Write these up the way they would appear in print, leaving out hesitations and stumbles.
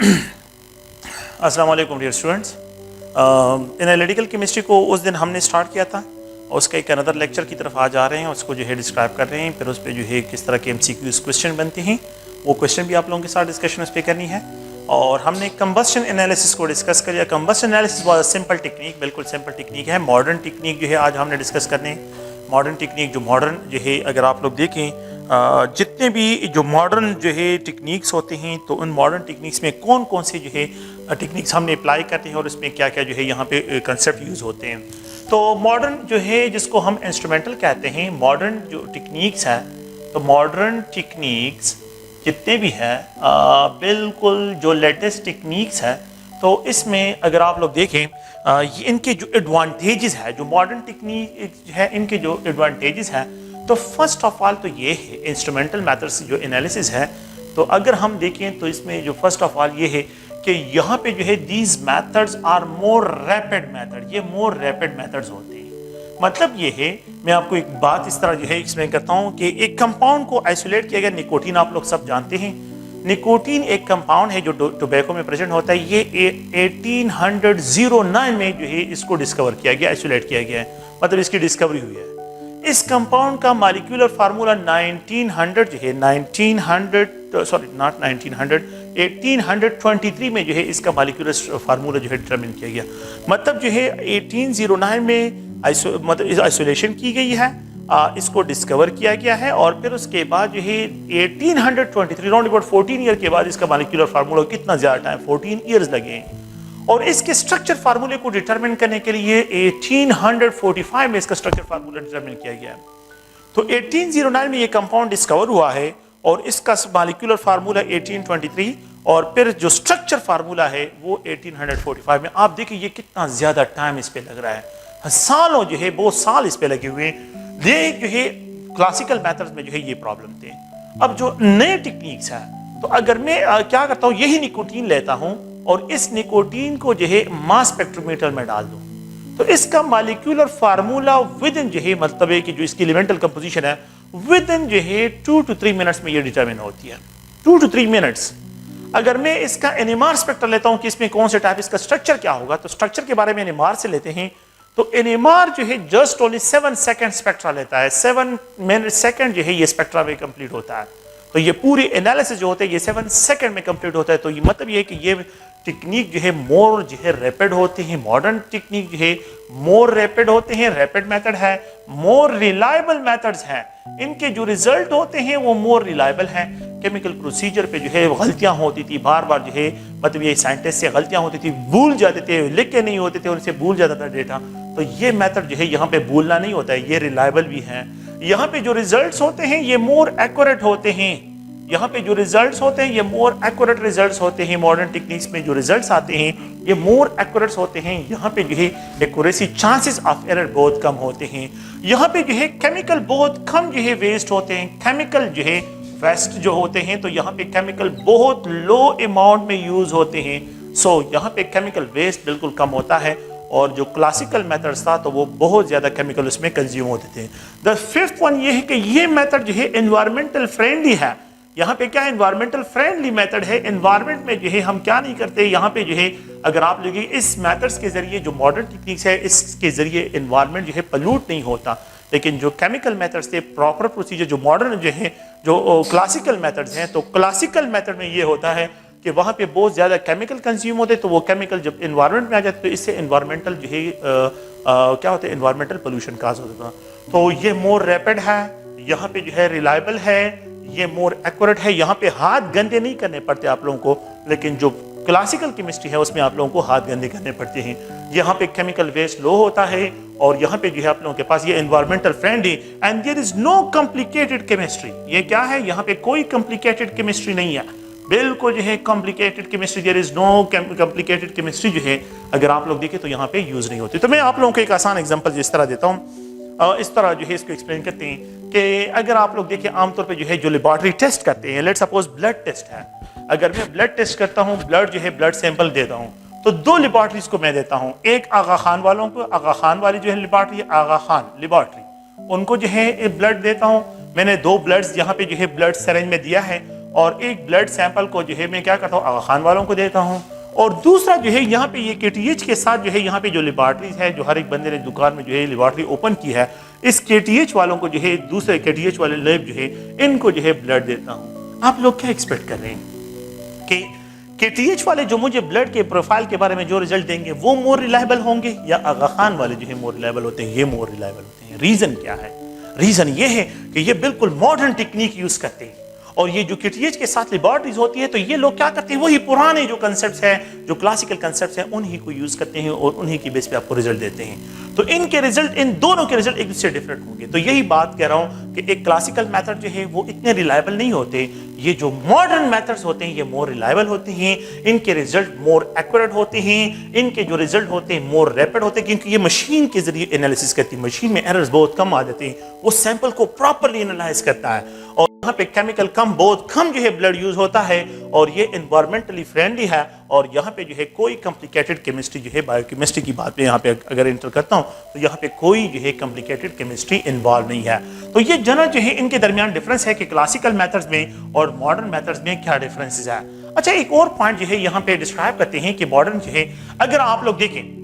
अस्सलाम वालेकुम dear students. Analytical chemistry को उस दिन हमने स्टार्ट किया था और उसका एक अनदर लेक्चर की तरफ आज आ रहे हैं, उसको जो है डिस्क्राइब कर रहे हैं। फिर उस पर जो है किस तरह के एमसीक्यूज क्वेश्चन बनते हैं, वो क्वेश्चन भी आप लोगों के साथ डिस्कशन उस पर करनी है। और हमने कंबस्शन एनालिसिस को डिस्कस कर लिया। Combustion analysis was simple technique, बिल्कुल सिंपल टेक्निक है। मॉडर्न टेक्निक जो है आज हमने डिस्कस करने हैं। मॉडर्न टेक्निक जो मॉडर्न जो है, अगर आप लोग देखें जितने भी जो मॉडर्न जो है टेक्निक्स होते हैं, तो उन मॉडर्न टेक्निक्स में कौन कौन से जो है टेक्निक्स हमने अप्लाई करते हैं और उसमें क्या क्या जो है यहाँ पे कंसेप्ट यूज़ होते हैं। तो मॉडर्न जो है जिसको हम इंस्ट्रूमेंटल कहते हैं, मॉडर्न जो टेक्निक्स है, तो मॉडर्न टेक्निक्स जितने भी हैं बिल्कुल जो लेटेस्ट टेक्निक्स है, तो इसमें अगर आप लोग देखें इनके जो एडवांटेजेस है, जो मॉडर्न टेक्निक है इनके जो एडवांटेजेस हैं, तो फर्स्ट ऑफ ऑल तो ये है इंस्ट्रूमेंटल मेथड्स जो एनालिसिस है। तो अगर हम देखें तो इसमें जो फर्स्ट ऑफ ऑल ये है कि यहाँ पे जो है these methods are more rapid method, ये मोर रैपिड मेथड्स होते हैं। मतलब ये है, मैं आपको एक बात इस तरह जो है एक्सप्लेन करता हूँ कि एक कंपाउंड को आइसोलेट किया गया, निकोटीन आप लोग सब जानते हैं। निकोटीन एक कंपाउंड है जो टोबैको में प्रेजेंट होता है। ये 1809 में जो है इसको डिस्कवर किया गया, आइसोलेट किया गया है, मतलब इसकी डिस्कवरी हुई है। इस कंपाउंड का मॉलिक्यूलर फार्मूला 1900 जो है 1823 में जो है इसका मॉलिक्यूलर फार्मूला जो है डिटरमिन किया गया। मतलब जो है 1809 में मतलब आइसोलेशन की गई है, इसको डिस्कवर किया गया है, और फिर उसके बाद जो है 1823 राउंड अबाउट 14 ईयर के बाद इसका मॉलिक्यूलर फार्मूला, कितना ज़्यादा टाइम 14 ईयर्स लगे हैं। और इसके स्ट्रक्चर फार्मूले को डिटरमिन करने के लिए 1845 में इसका स्ट्रक्चर फार्मूला डिटरमिन किया गया है। तो 1809 में ये कंपाउंड डिस्कवर हुआ है और इसका मॉलिक्यूलर फार्मूला 1823, और फिर जो स्ट्रक्चर फार्मूला है वो 1845 में। आप देखिए ये कितना ज्यादा टाइम इस पे लग रहा है, सालों जो है, बहुत साल इस पे लगे हुए हैं। ये जो है क्लासिकल मेथड्स में जो है ये प्रॉब्लम थे। अब जो नए टेक्निक्स है, तो अगर मैं क्या करता हूँ, यही निकोटीन लेता हूँ और इस निकोटीन को जो है मास स्पेक्ट्रोमीटर में डाल दूं, तो इसका मॉलिक्यूलर फार्मूला विद इन जो है, मतलब है कि जो इसकी एलिमेंटल कंपोजिशन है, विद इन जो है 2 to 3 मिनट्स में ये डिटरमिन होती है। 2 to 3 मिनट्स। अगर मैं इसका एनएमआर स्पेक्ट्रा लेता हूं कि इसमें कौन से टाइप, इसका स्ट्रक्चर क्या होगा, तो स्ट्रक्चर के बारे में एनएमआर से लेते हैं, तो एनएमआर जो है जस्ट ओनली 7 सेकंड स्पेक्ट्रा लेता है। 7 मिनट सेकंड जो है ये स्पेक्ट्रा में कंप्लीट होता है। तो ये पूरी एनालिसिस जो होते हैं ये 7 सेकंड में कंप्लीट होता है। तो ये मतलब ये है कि ये टेक्निक जो है मोर जो है रैपिड होते हैं। मॉडर्न टेक्निक जो है मोर रैपिड होते हैं, रैपिड मेथड है, मोर रिलायबल मेथड्स हैं। इनके जो रिजल्ट होते हैं वो मोर रिलायबल हैं। केमिकल प्रोसीजर पे जो है गलतियां होती थी, बार बार जो है, मतलब ये साइंटिस्ट से गलतियां होती थी, भूल जाते थे, लिख के नहीं होते थे, उनसे भूल जाता था डेटा। तो ये मेथड जो है यहाँ पे भूलना नहीं होता है, ये रिलायबल भी है। यहाँ पे जो रिजल्ट्स होते हैं ये मोर एक्यूरेट होते हैं। यहाँ पे जो रिजल्ट्स होते हैं ये मोर एक्यूरेट रिजल्ट्स होते हैं। मॉडर्न टेक्निक्स में जो रिजल्ट्स आते हैं ये मोर एक्यूरेट होते हैं। यहाँ पे जो है एक्यूरेसी, चांसेस ऑफ एरर बहुत कम होते हैं। यहाँ पे जो है केमिकल बहुत कम जो है वेस्ट होते हैं। केमिकल जो है वेस्ट जो होते हैं, तो यहाँ पे केमिकल बहुत लो अमाउंट में यूज होते हैं। सो यहाँ पे केमिकल वेस्ट बिल्कुल कम होता है। और जो क्लासिकल मेथड्स था तो वो बहुत ज्यादा केमिकल उसमें कंज्यूम होते थे। द फिफ्थ वन ये है कि ये मेथड जो है एनवायरमेंटल फ्रेंडली है। यहाँ पे क्या है, एनवायरमेंटल फ्रेंडली मेथड है। एनवायरमेंट में जो है हम क्या नहीं करते, यहाँ पे जो है अगर आप लोग इस मेथड्स के जरिए, जो मॉडर्न टेक्निक्स है इसके जरिए एनवायरमेंट जो है पल्यूट नहीं होता। लेकिन जो केमिकल मेथड्स थे, प्रॉपर प्रोसीजर, जो मॉडर्न जो है, जो क्लासिकल मेथड्स हैं, तो क्लासिकल मेथड में ये होता है कि वहाँ पे बहुत ज़्यादा केमिकल कंज्यूम होते, तो वो केमिकल जब एनवायरमेंट में आ जाते तो इससे एनवायरमेंटल जो है क्या होता है, एनवायरमेंटल पोल्यूशन काज होता था। तो ये मोर रैपिड है, यहाँ पे जो है रिलायबल है, ये मोर एक्यूरेट है। यहाँ पे हाथ गंदे नहीं करने पड़ते आप लोगों को, लेकिन जो क्लासिकल केमिस्ट्री है उसमें आप लोगों को हाथ गंदे करने पड़ते हैं। यहाँ पे केमिकल वेस्ट लो होता है, और यहाँ पे जो है आप लोगों के पास ये environmental friendly, and there is no complicated chemistry. ये क्या है, यहाँ पे कोई कॉम्प्लिकेटेड केमिस्ट्री नहीं है, बिल्कुल जो है complicated chemistry, there is no complicated chemistry जो है अगर आप लोग देखें तो यहाँ पे यूज नहीं होती। तो मैं आप लोगों को एक आसान एग्जांपल जिस तरह देता हूँ, इस तरह जो है इसको एक्सप्लेन करते हैं कि अगर आप लोग देखिए आमतौर पे जो है जो लेबोरेटरी टेस्ट करते हैं, लेट्स सपोज ब्लड टेस्ट है। अगर मैं ब्लड टेस्ट करता हूँ, ब्लड जो है ब्लड सैंपल देता हूँ, तो 2 लेबोरेटरीज को मैं देता हूँ। एक आगा खान वालों को, आगा खान वाली जो है लेबोरेटरी, आगा खान लेबोरेटरी, उनको जो है ब्लड देता हूँ। मैंने 2 ब्लड्स यहाँ पे जो है ब्लड सिरिंज में दिया है, और एक ब्लड सैंपल को जो है मैं क्या करता हूँ आगा खान वालों को देता हूँ, और दूसरा जो है यहाँ पे ये KTH के साथ जो है यहाँ पे जो लेबॉर्ट्रीज है, जो हर एक बंदे ने दुकान में जो है लेबॉर्ट्री ओपन की है, इस KTH वालों को जो है दूसरे KTH वाले लैब जो है इनको जो है ब्लड देता हूँ। आप लोग क्या एक्सपेक्ट कर रहे हैं कि KTH वाले जो मुझे ब्लड के प्रोफाइल के बारे में जो रिजल्ट देंगे वो मोर रिलायबल होंगे, या आगा खान वाले जो है मोर रिलायबल होते हैं? ये मोर रिलायबल होते हैं। रीजन क्या है? रीजन ये है कि ये बिल्कुल मॉडर्न टेक्निक यूज करते हैं, और ये जो KTH के साथ लेबॉर्ट्रीज होती है तो ये लोग क्या करते हैं, वही पुराने जो कंसेप्ट्स हैं, जो क्लासिकल कंसेप्ट्स हैं, उन्हीं को यूज करते हैं और उन्हीं की बेस पे आपको रिजल्ट देते हैं। तो इनके रिजल्ट, इन दोनों के रिजल्ट एक दूसरे डिफरेंट होंगे। तो यही बात कह रहा हूं कि एक क्लासिकल मेथड जो है वो इतने रिलायबल नहीं होते, ये जो मॉडर्न मेथड्स होते हैं ये मोर रिलायबल होते हैं, इनके रिजल्ट मोर एक्यूरेट होते हैं, इनके जो रिजल्ट होते हैं मोर रैपिड होते हैं, क्योंकि ये मशीन के जरिए एनालिसिस करती है। मशीन में एरर्स बहुत कम आ जाते हैं, वो सैंपल को प्रॉपर्ली एनालाइज करता है, और यहाँ पे केमिकल कम, बहुत कम जो है ब्लड यूज होता है, और ये एनवायरमेंटली फ्रेंडली है, और यहाँ पे जो है कोई कॉम्प्लिकेटेड केमिस्ट्री जो है, बायोकेमिस्ट्री की बात में यहाँ पे अगर इंटर करता हूँ तो यहाँ पे कोई जो है कॉम्प्लिकेटेड केमिस्ट्री इन्वॉल्व नहीं है। तो ये जनरल जो है इनके दरमियान डिफरेंस है कि क्लासिकल मेथड्स में और मॉडर्न मेथड्स में क्या डिफरेंसेस है। अच्छा, एक और पॉइंट जो है यहाँ पे डिस्क्राइब करते हैं कि मॉडर्न जो है, अगर आप लोग देखें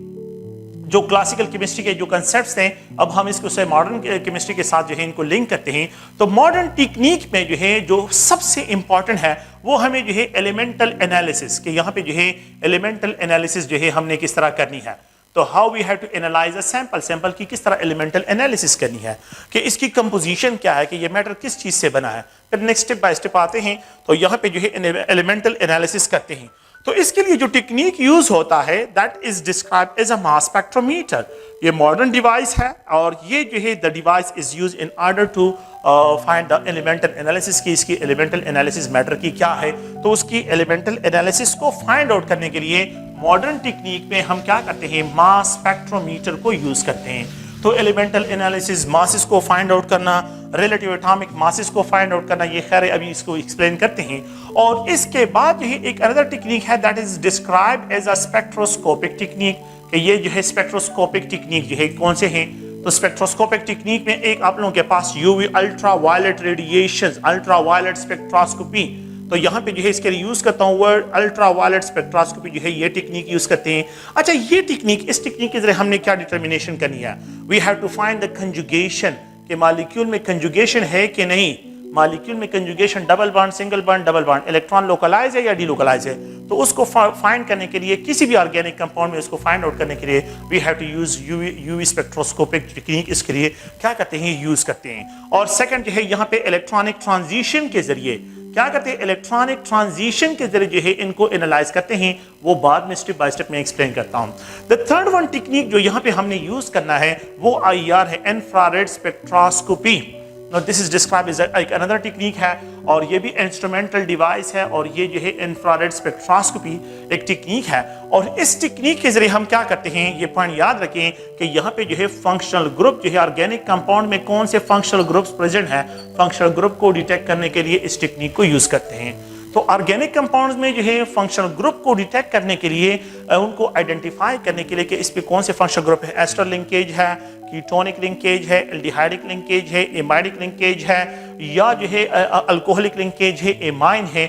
जो क्लासिकल केमिस्ट्री के जो कंसेप्ट्स हैं, अब हम इसको से मॉडर्न केमिस्ट्री के साथ जो है इनको लिंक करते हैं, तो मॉडर्न टेक्निक में जो है जो सबसे इंपॉर्टेंट है वो हमें जो है एलिमेंटल एनालिसिस, कि यहाँ पे जो है एलिमेंटल एनालिसिस जो है हमने किस तरह करनी है। तो how we have to analyse a sample, sample की किस तरह एलिमेंटल एनालिसिस करनी है, कि इसकी कंपोजिशन क्या है, कि ये मैटर किस चीज से बना है। फिर नेक्स्ट स्टेप बाय स्टेप आते हैं, तो यहाँ पे जो है एलिमेंटल एनालिसिस करते हैं। तो इसके लिए जो टेक्निक यूज होता है that is described as a mass spectrometer. ये मॉडर्न डिवाइस है, और ये जो है the device is use in order to find the elemental analysis, की इसकी एलिमेंटल एनालिसिस मैटर की क्या है। तो उसकी एलिमेंटल एनालिसिस को फाइंड आउट करने के लिए मॉडर्न टेक्निक में हम क्या करते हैं, मास स्पेक्ट्रोमीटर को यूज करते हैं। तो एलिमेंटल एनालिसिस, मासेस को फाइंड आउट करना, रिलेटिव एटॉमिक मासेस को फाइंड आउट करना, ये खैर अभी इसको एक्सप्लेन करते हैं। और इसके बाद ये एक अनदर टेक्निक है that is described as a spectroscopic technique, कि ये जो है स्पेक्ट्रोस्कोपिक टेक्निक जो है कौन से हैं। तो स्पेक्ट्रोस्कोपिक टेक्निक में एक आप लोगों के पास UV ultraviolet radiation, ultraviolet spectroscopy, तो यहाँ पे जो है इसके लिए यूज करता हूँ वर्ड अल्ट्रा वायलेट स्पेक्ट्रोस्कोपी, जो है ये टेक्निक यूज करते हैं। अच्छा, ये टेक्निक, इस टेक्निक के जरिए हमने क्या डिटर्मिनेशन करनी है, we have to find the conjugation, कि मॉलिक्यूल में कंजुगेशन है कि नहीं, मॉलिक्यूल में conjugation, double bond, single bond, double bond, electron localise है या डीलोकलाइज है। तो उसको फाइंड करने के लिए, किसी भी ऑर्गेनिक कंपाउंड में उसको फाइंड आउट करने के लिए we have to use UV spectroscopic technique, इसके लिए क्या करते हैं, यूज करते हैं। और सेकंड जो है यहाँ पे इलेक्ट्रॉनिक ट्रांजिशन के जरिए क्या करते हैं, इलेक्ट्रॉनिक ट्रांजिशन के जरिए जो है इनको एनालाइज करते हैं, वो बाद में स्टेप बाय स्टेप में एक्सप्लेन करता हूं। द थर्ड वन टेक्निक जो यहाँ पे हमने यूज करना है वो IR है, infrared spectroscopy. This is describe as एक अनदर टेक्निक है, और ये भी इंस्ट्रूमेंटल डिवाइस है, और ये जो है इंफ्रारेड स्पेक्ट्रोस्कोपी एक टेक्निक है। और इस टेक्निक के जरिए हम क्या करते हैं, ये पॉइंट याद रखें कि यहाँ पे जो है फंक्शनल ग्रुप जो है ऑर्गेनिक कंपाउंड में कौन से फंक्शनल ग्रुप्स प्रेजेंट है, फंक्शनल ग्रुप को डिटेक्ट करने के लिए इस टेक्निक को यूज करते हैं। तो ऑर्गेनिक कंपाउंड्स में जो है फंक्शनल ग्रुप को डिटेक्ट करने के लिए, उनको आइडेंटिफाई करने के लिए कि इस पे कौन से फंक्शनल ग्रुप है, एस्टर लिंकेज है, कीटोनिक लिंकेज है, एल्डिहाइडिक लिंकेज है, एमाइडिक लिंकेज है, या जो है अल्कोहलिक लिंकेज है, एमाइन है,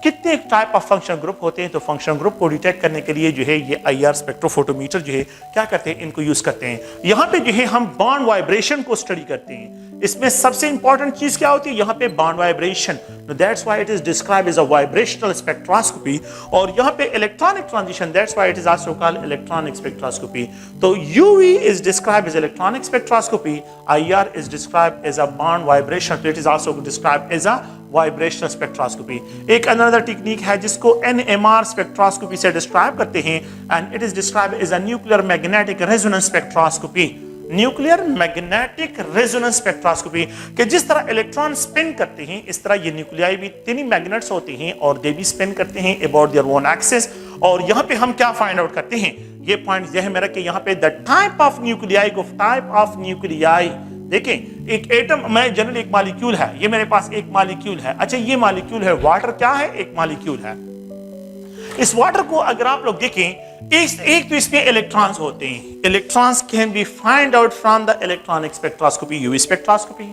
कितने टाइप ऑफ फंक्शनल ग्रुप होते हैं। तो फंक्शनल ग्रुप को डिटेक्ट करने के लिए जो है ये IR स्पेक्ट्रोफोटोमीटर जो है क्या करते हैं, इनको यूज करते हैं। यहाँ पे जो है हम बॉन्ड वाइब्रेशन को स्टडी करते हैं। इसमें सबसे इंपॉर्टेंट चीज क्या होती है, यहाँ पे bond vibration, that's why it is described as a vibrational spectroscopy. और यहाँ पे electronic transition, that's why it is also called electronic spectroscopy. तो UV is described as electronic spectroscopy, IR is described as a bond vibration, तो it is also described as a vibrational spectroscopy. एक another technique है जिसको NMR spectroscopy से describe करते हैं, and it is described as a nuclear magnetic resonance spectroscopy. Nuclear magnetic resonance spectroscopy, कि जिस तरह इलेक्ट्रॉन स्पिन करते हैं इस तरह ये न्यूक्लियाई भी तिनी मैग्नेट्स होते हैं, और दे भी स्पिन करते हैं अबाउट देयर ओन एक्सिस। और यहाँ पे हम क्या फाइंड आउट करते हैं, ये पॉइंट ज़हन में रखें, यहाँ पे द टाइप ऑफ न्यूक्लियाई को, टाइप ऑफ न्यूक्लियाई, देखें एक एटम में जनरल एक मॉलिक्यूल है, ये मेरे पास एक मॉलिक्यूल है। अच्छा, ये मॉलिक्यूल है वाटर, क्या है, एक मॉलिक्यूल है। इस वाटर को अगर आप लोग देखें, एक तो इसमें इलेक्ट्रॉन्स होते हैं, electrons can be find out from the electronic spectroscopy, UV spectroscopy.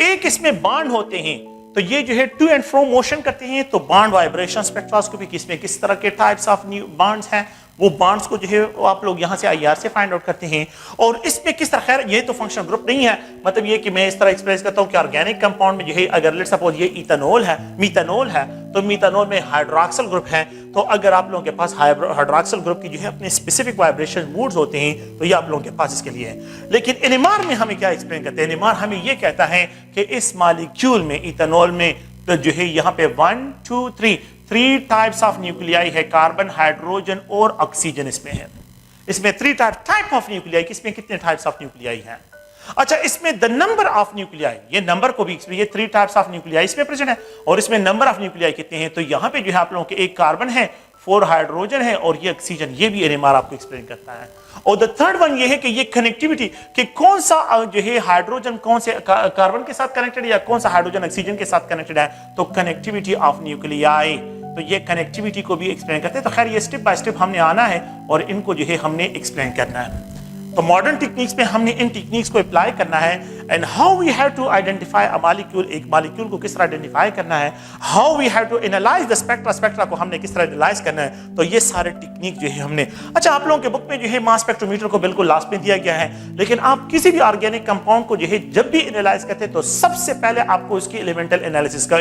एक इसमें बॉन्ड होते हैं, तो तो ये जो है टू एंड फ्रो मोशन करते हैं। तो बॉन्ड वाइब्रेशन स्पेक्ट्रोस्कोपी इसमें किस तरह के टाइप्स ऑफ न्यू बॉन्ड्स हैं, वो बॉन्ड्स को जो है वो आप लोग यहाँ से आईआर से फाइंड आउट करते हैं। और इसमें किस तरह, खैर ये तो फंक्शनल ग्रुप नहीं है, मतलब ये कि मैं इस तरह एक्सप्रेस करता हूँ कि ऑर्गेनिक कंपाउंड में जो है अगर लेट्स सपोज ये इथेनॉल है, मीथेनॉल है, तो मीथेनॉल में हाइड्रोक्सिल ग्रुप है। तो अगर आप लोगों के पास हाइड्रोक्सिल ग्रुप की जो है अपने स्पेसिफिक वाइब्रेशन मूड्स होते हैं, तो ये आप लोगों के पास इसके लिए है। लेकिन एनएमआर में हमें क्या एक्सप्लेन करते हैं, एनएमआर हमें ये कहता है कि इस मॉलिक्यूल में, इथेनॉल में, तो जो है यहाँ पे 1 2 3 टाइप्स ऑफ न्यूक्लियाई है, कार्बन, हाइड्रोजन और ऑक्सीजन इसमें है। इसमें 3 टाइप ऑफ न्यूक्लियाई, इसमें कितने टाइप्स ऑफ न्यूक्लियाई हैं? अच्छा, इसमें द नंबर ऑफ न्यूक्लियाई, ये नंबर को भी, ये 3 टाइप्स ऑफ न्यूक्लियाई इसमें प्रेजेंट है, और इसमें नंबर ऑफ न्यूक्लियाई कितने हैं? तो यहाँ पे जो है आप लोगों के 1 कार्बन है, 4 हाइड्रोजन है और ये ऑक्सीजन, ये भी एनएमआर आपको एक्सप्लेन करता है। और द थर्ड वन ये है कि ये कनेक्टिविटी, कि कौन सा जो है हाइड्रोजन कौन से कार्बन के साथ कनेक्टेड है या कौन सा हाइड्रोजन ऑक्सीजन के साथ कनेक्टेड है, तो कनेक्टिविटी ऑफ न्यूक्लियाई, तो ये कनेक्टिविटी को भी एक्सप्लेन करते हैं। तो खैर ये स्टेप बाय स्टेप हमने आना है और इनको जो है हमने एक्सप्लेन करना है। तो मॉडर्न टेक्निक्स में हमने इन टेक्निक्स को अप्लाई करना है। And how we have to identify a molecule, एक मॉलिक्यूल को किस तरह आइडेंटिफाई करना है, how we have to analyse the spectra, spectra को हमने किस तरह एनालाइज करना है, तो ये सारे टेक्निक जो है हमने। अच्छा, आप लोगों के बुक में जो है मास स्पेक्ट्रोमीटर को बिल्कुल लास्ट में दिया गया है, लेकिन आप किसी भी ऑर्गेनिक कंपाउंड को जो है जब भी एनालाइज करते हैं तो सबसे पहले आपको उसकी एलिमेंटल एनालिसिस का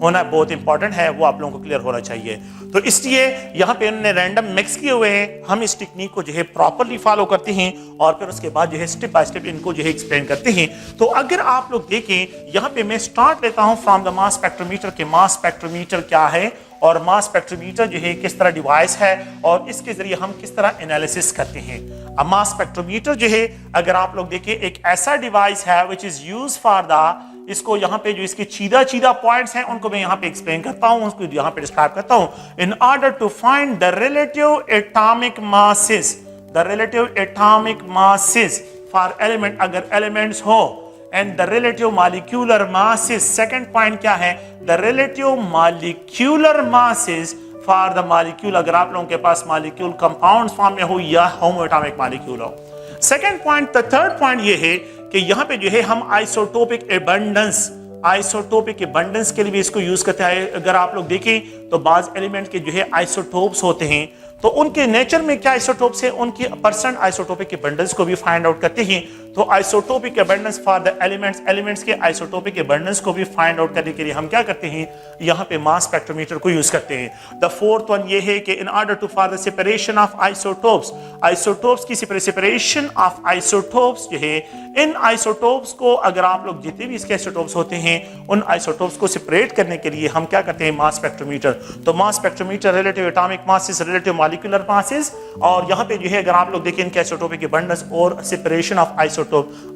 होना बहुत इंपॉर्टेंट है, वो आप लोगों को क्लियर होना चाहिए। तो इसलिए यहाँ पे उन्होंने रैंडम मिक्स किए हुए हैं, हम इस टेक्निक को जो है प्रॉपरली फॉलो करते हैं और फिर उसके बाद जो है स्टेप बाय स्टेप इनको जो है एक्सप्लेन करते हैं। तो अगर आप लोग देखें, यहाँ पे मैं स्टार्ट लेता हूँ फ्रॉम द मास स्पेक्ट्रोमीटर के मास स्पेक्ट्रोमीटर क्या है और मास स्पेक्ट्रोमीटर जो है किस तरह डिवाइस है और इसके जरिए हम किस तरह एनालिसिस करते हैं। अब मास स्पेक्ट्रोमीटर जो है अगर आप लोग देखें एक ऐसा डिवाइस है which is use for the, इसको यहाँ पे जो इसके चीदा पॉइंट्स हैं उनको मैं यहाँ पे एक्सप्लेन करता हूँ, उसको यहाँ पे डिस्क्राइब करता हूँ। In order to find the relative atomic masses, the relative atomic masses for element, अगर एलिमेंट्स हो, and the relative molecular masses, second point क्या है, the relative molecular masses for the molecule, अगर आप लोगों के पास मॉलिक्यूल कंपाउंड फॉर्म में हो या होमोएटॉमिक मॉलिक्यूल हो। Second point, the third point ये है कि यहाँ पे जो है हम आइसोटोपिक एबंडेंस, आइसोटोपिक एबंडेंस के लिए भी इसको यूज करते हैं। अगर आप लोग देखें तो बाज एलिमेंट के जो है आइसोटोप्स होते हैं, तो उनके नेचर में क्या आइसोटोप्स है, उनकी परसेंट आइसोटोपिक एबंडेंस को भी फाइंड आउट करते हैं। तो isotopic abundance for the elements, elements के आइसोटोपिक एबंडेंस को भी फाइंड आउट करने के लिए हम क्या करते हैं, यहाँ पे मास स्पेक्ट्रोमीटर को यूज करते हैं। द फोर्थ वन ये है कि in order to for the separation of isotopes, isotopes की सेपरेशन ऑफ आइसोटोप्स जो है, इन आइसोटोप्स को अगर आप लोग जितने भी इसके आइसोटोप्स होते हैं उन आइसोटोप्स को सेपरेट करने के लिए हम क्या करते हैं, मास स्पेक्ट्रोमीटर। तो मास spectrometer relative atomic masses, relative molecular masses, और यहाँ पे जो है अगर आप लोग देखें इनके आइसोटोपिक एबंडेंस और सेपरेशन ऑफ आइसोटोप,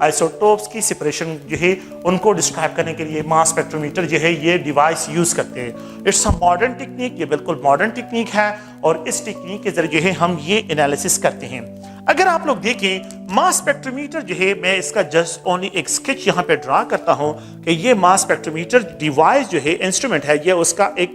आइसोटोप्स की सेपरेशन जो है उनको डिस्क्राइब करने के लिए मास स्पेक्ट्रोमीटर जो है ये डिवाइस यूज करते हैं। इट्स अ मॉडर्न टेक्निक, ये बिल्कुल मॉडर्न टेक्निक है और इस टेक्निक के जरिए हम ये एनालिसिस करते हैं। अगर आप लोग देखें मास स्पेक्ट्रोमीटर जो है, मैं इसका जस्ट ओनली एक स्केच यहाँ पे ड्रा करता हूँ कि ये मास स्पेक्ट्रोमीटर डिवाइस जो है, इंस्ट्रूमेंट है, ये उसका एक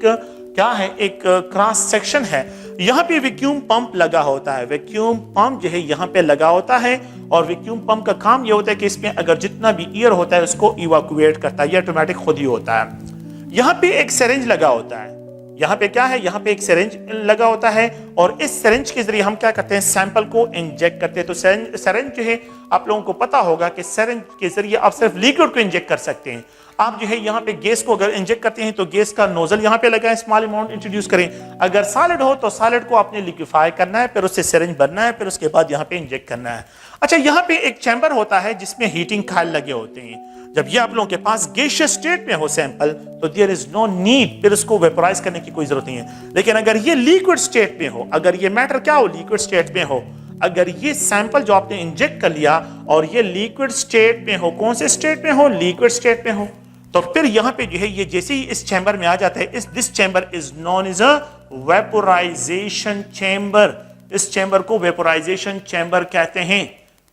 क्या है, एक क्रॉस सेक्शन है। यहाँ पे वैक्यूम पंप लगा होता है, वैक्यूम पंप जो है यहाँ पे लगा होता है और वैक्यूम पंप का काम ये होता है कि इसमें अगर जितना भी एयर होता है उसको इवैक्यूएट करता है, ये ऑटोमेटिक खुद ही होता है। यहाँ पे एक सिरिंज लगा होता है, यहाँ पे क्या है, यहाँ पे एक सिरिंज लगा होता है और इस सिरिंज के जरिए हम क्या करते हैं, सैंपल को इंजेक्ट करते हैं। तो सिरिंज जो है आप लोगों को पता होगा कि सिरिंज के जरिए आप सिर्फ लिक्विड को इंजेक्ट कर सकते हैं। आप जो है यहाँ पे गैस को अगर इंजेक्ट करते हैं तो गैस का नोजल यहाँ पे लगाएं, स्मॉल अमाउंट इंट्रोड्यूस करें। अगर सॉलिड हो तो सॉलिड को आपने लिक्विफाई करना है, फिर उससे सिरिंज भरना है, फिर उसके बाद यहाँ पे इंजेक्ट करना है। अच्छा, यहाँ पे एक चैम्बर होता है जिसमें हीटिंग कॉइल लगे होते हैं। जब ये आप लोगों के पास गैसियस स्टेट में हो सैंपल तो देयर इज नो नीड, फिर उसको वेपोराइज करने की कोई जरूरत नहीं है। लेकिन अगर ये लिक्विड स्टेट में हो, अगर ये मैटर क्या हो, लिक्विड स्टेट में हो, अगर ये सैंपल जो आपने इंजेक्ट कर लिया और ये लिक्विड स्टेट में हो, कौन से स्टेट में हो, लिक्विड स्टेट में हो, तो फिर यहाँ पे जो है ये जैसे ही इस चैम्बर में आ जाता है, this chamber is known as a vaporisation chamber. इस चैम्बर को वेपोराइजेशन चैम्बर कहते हैं,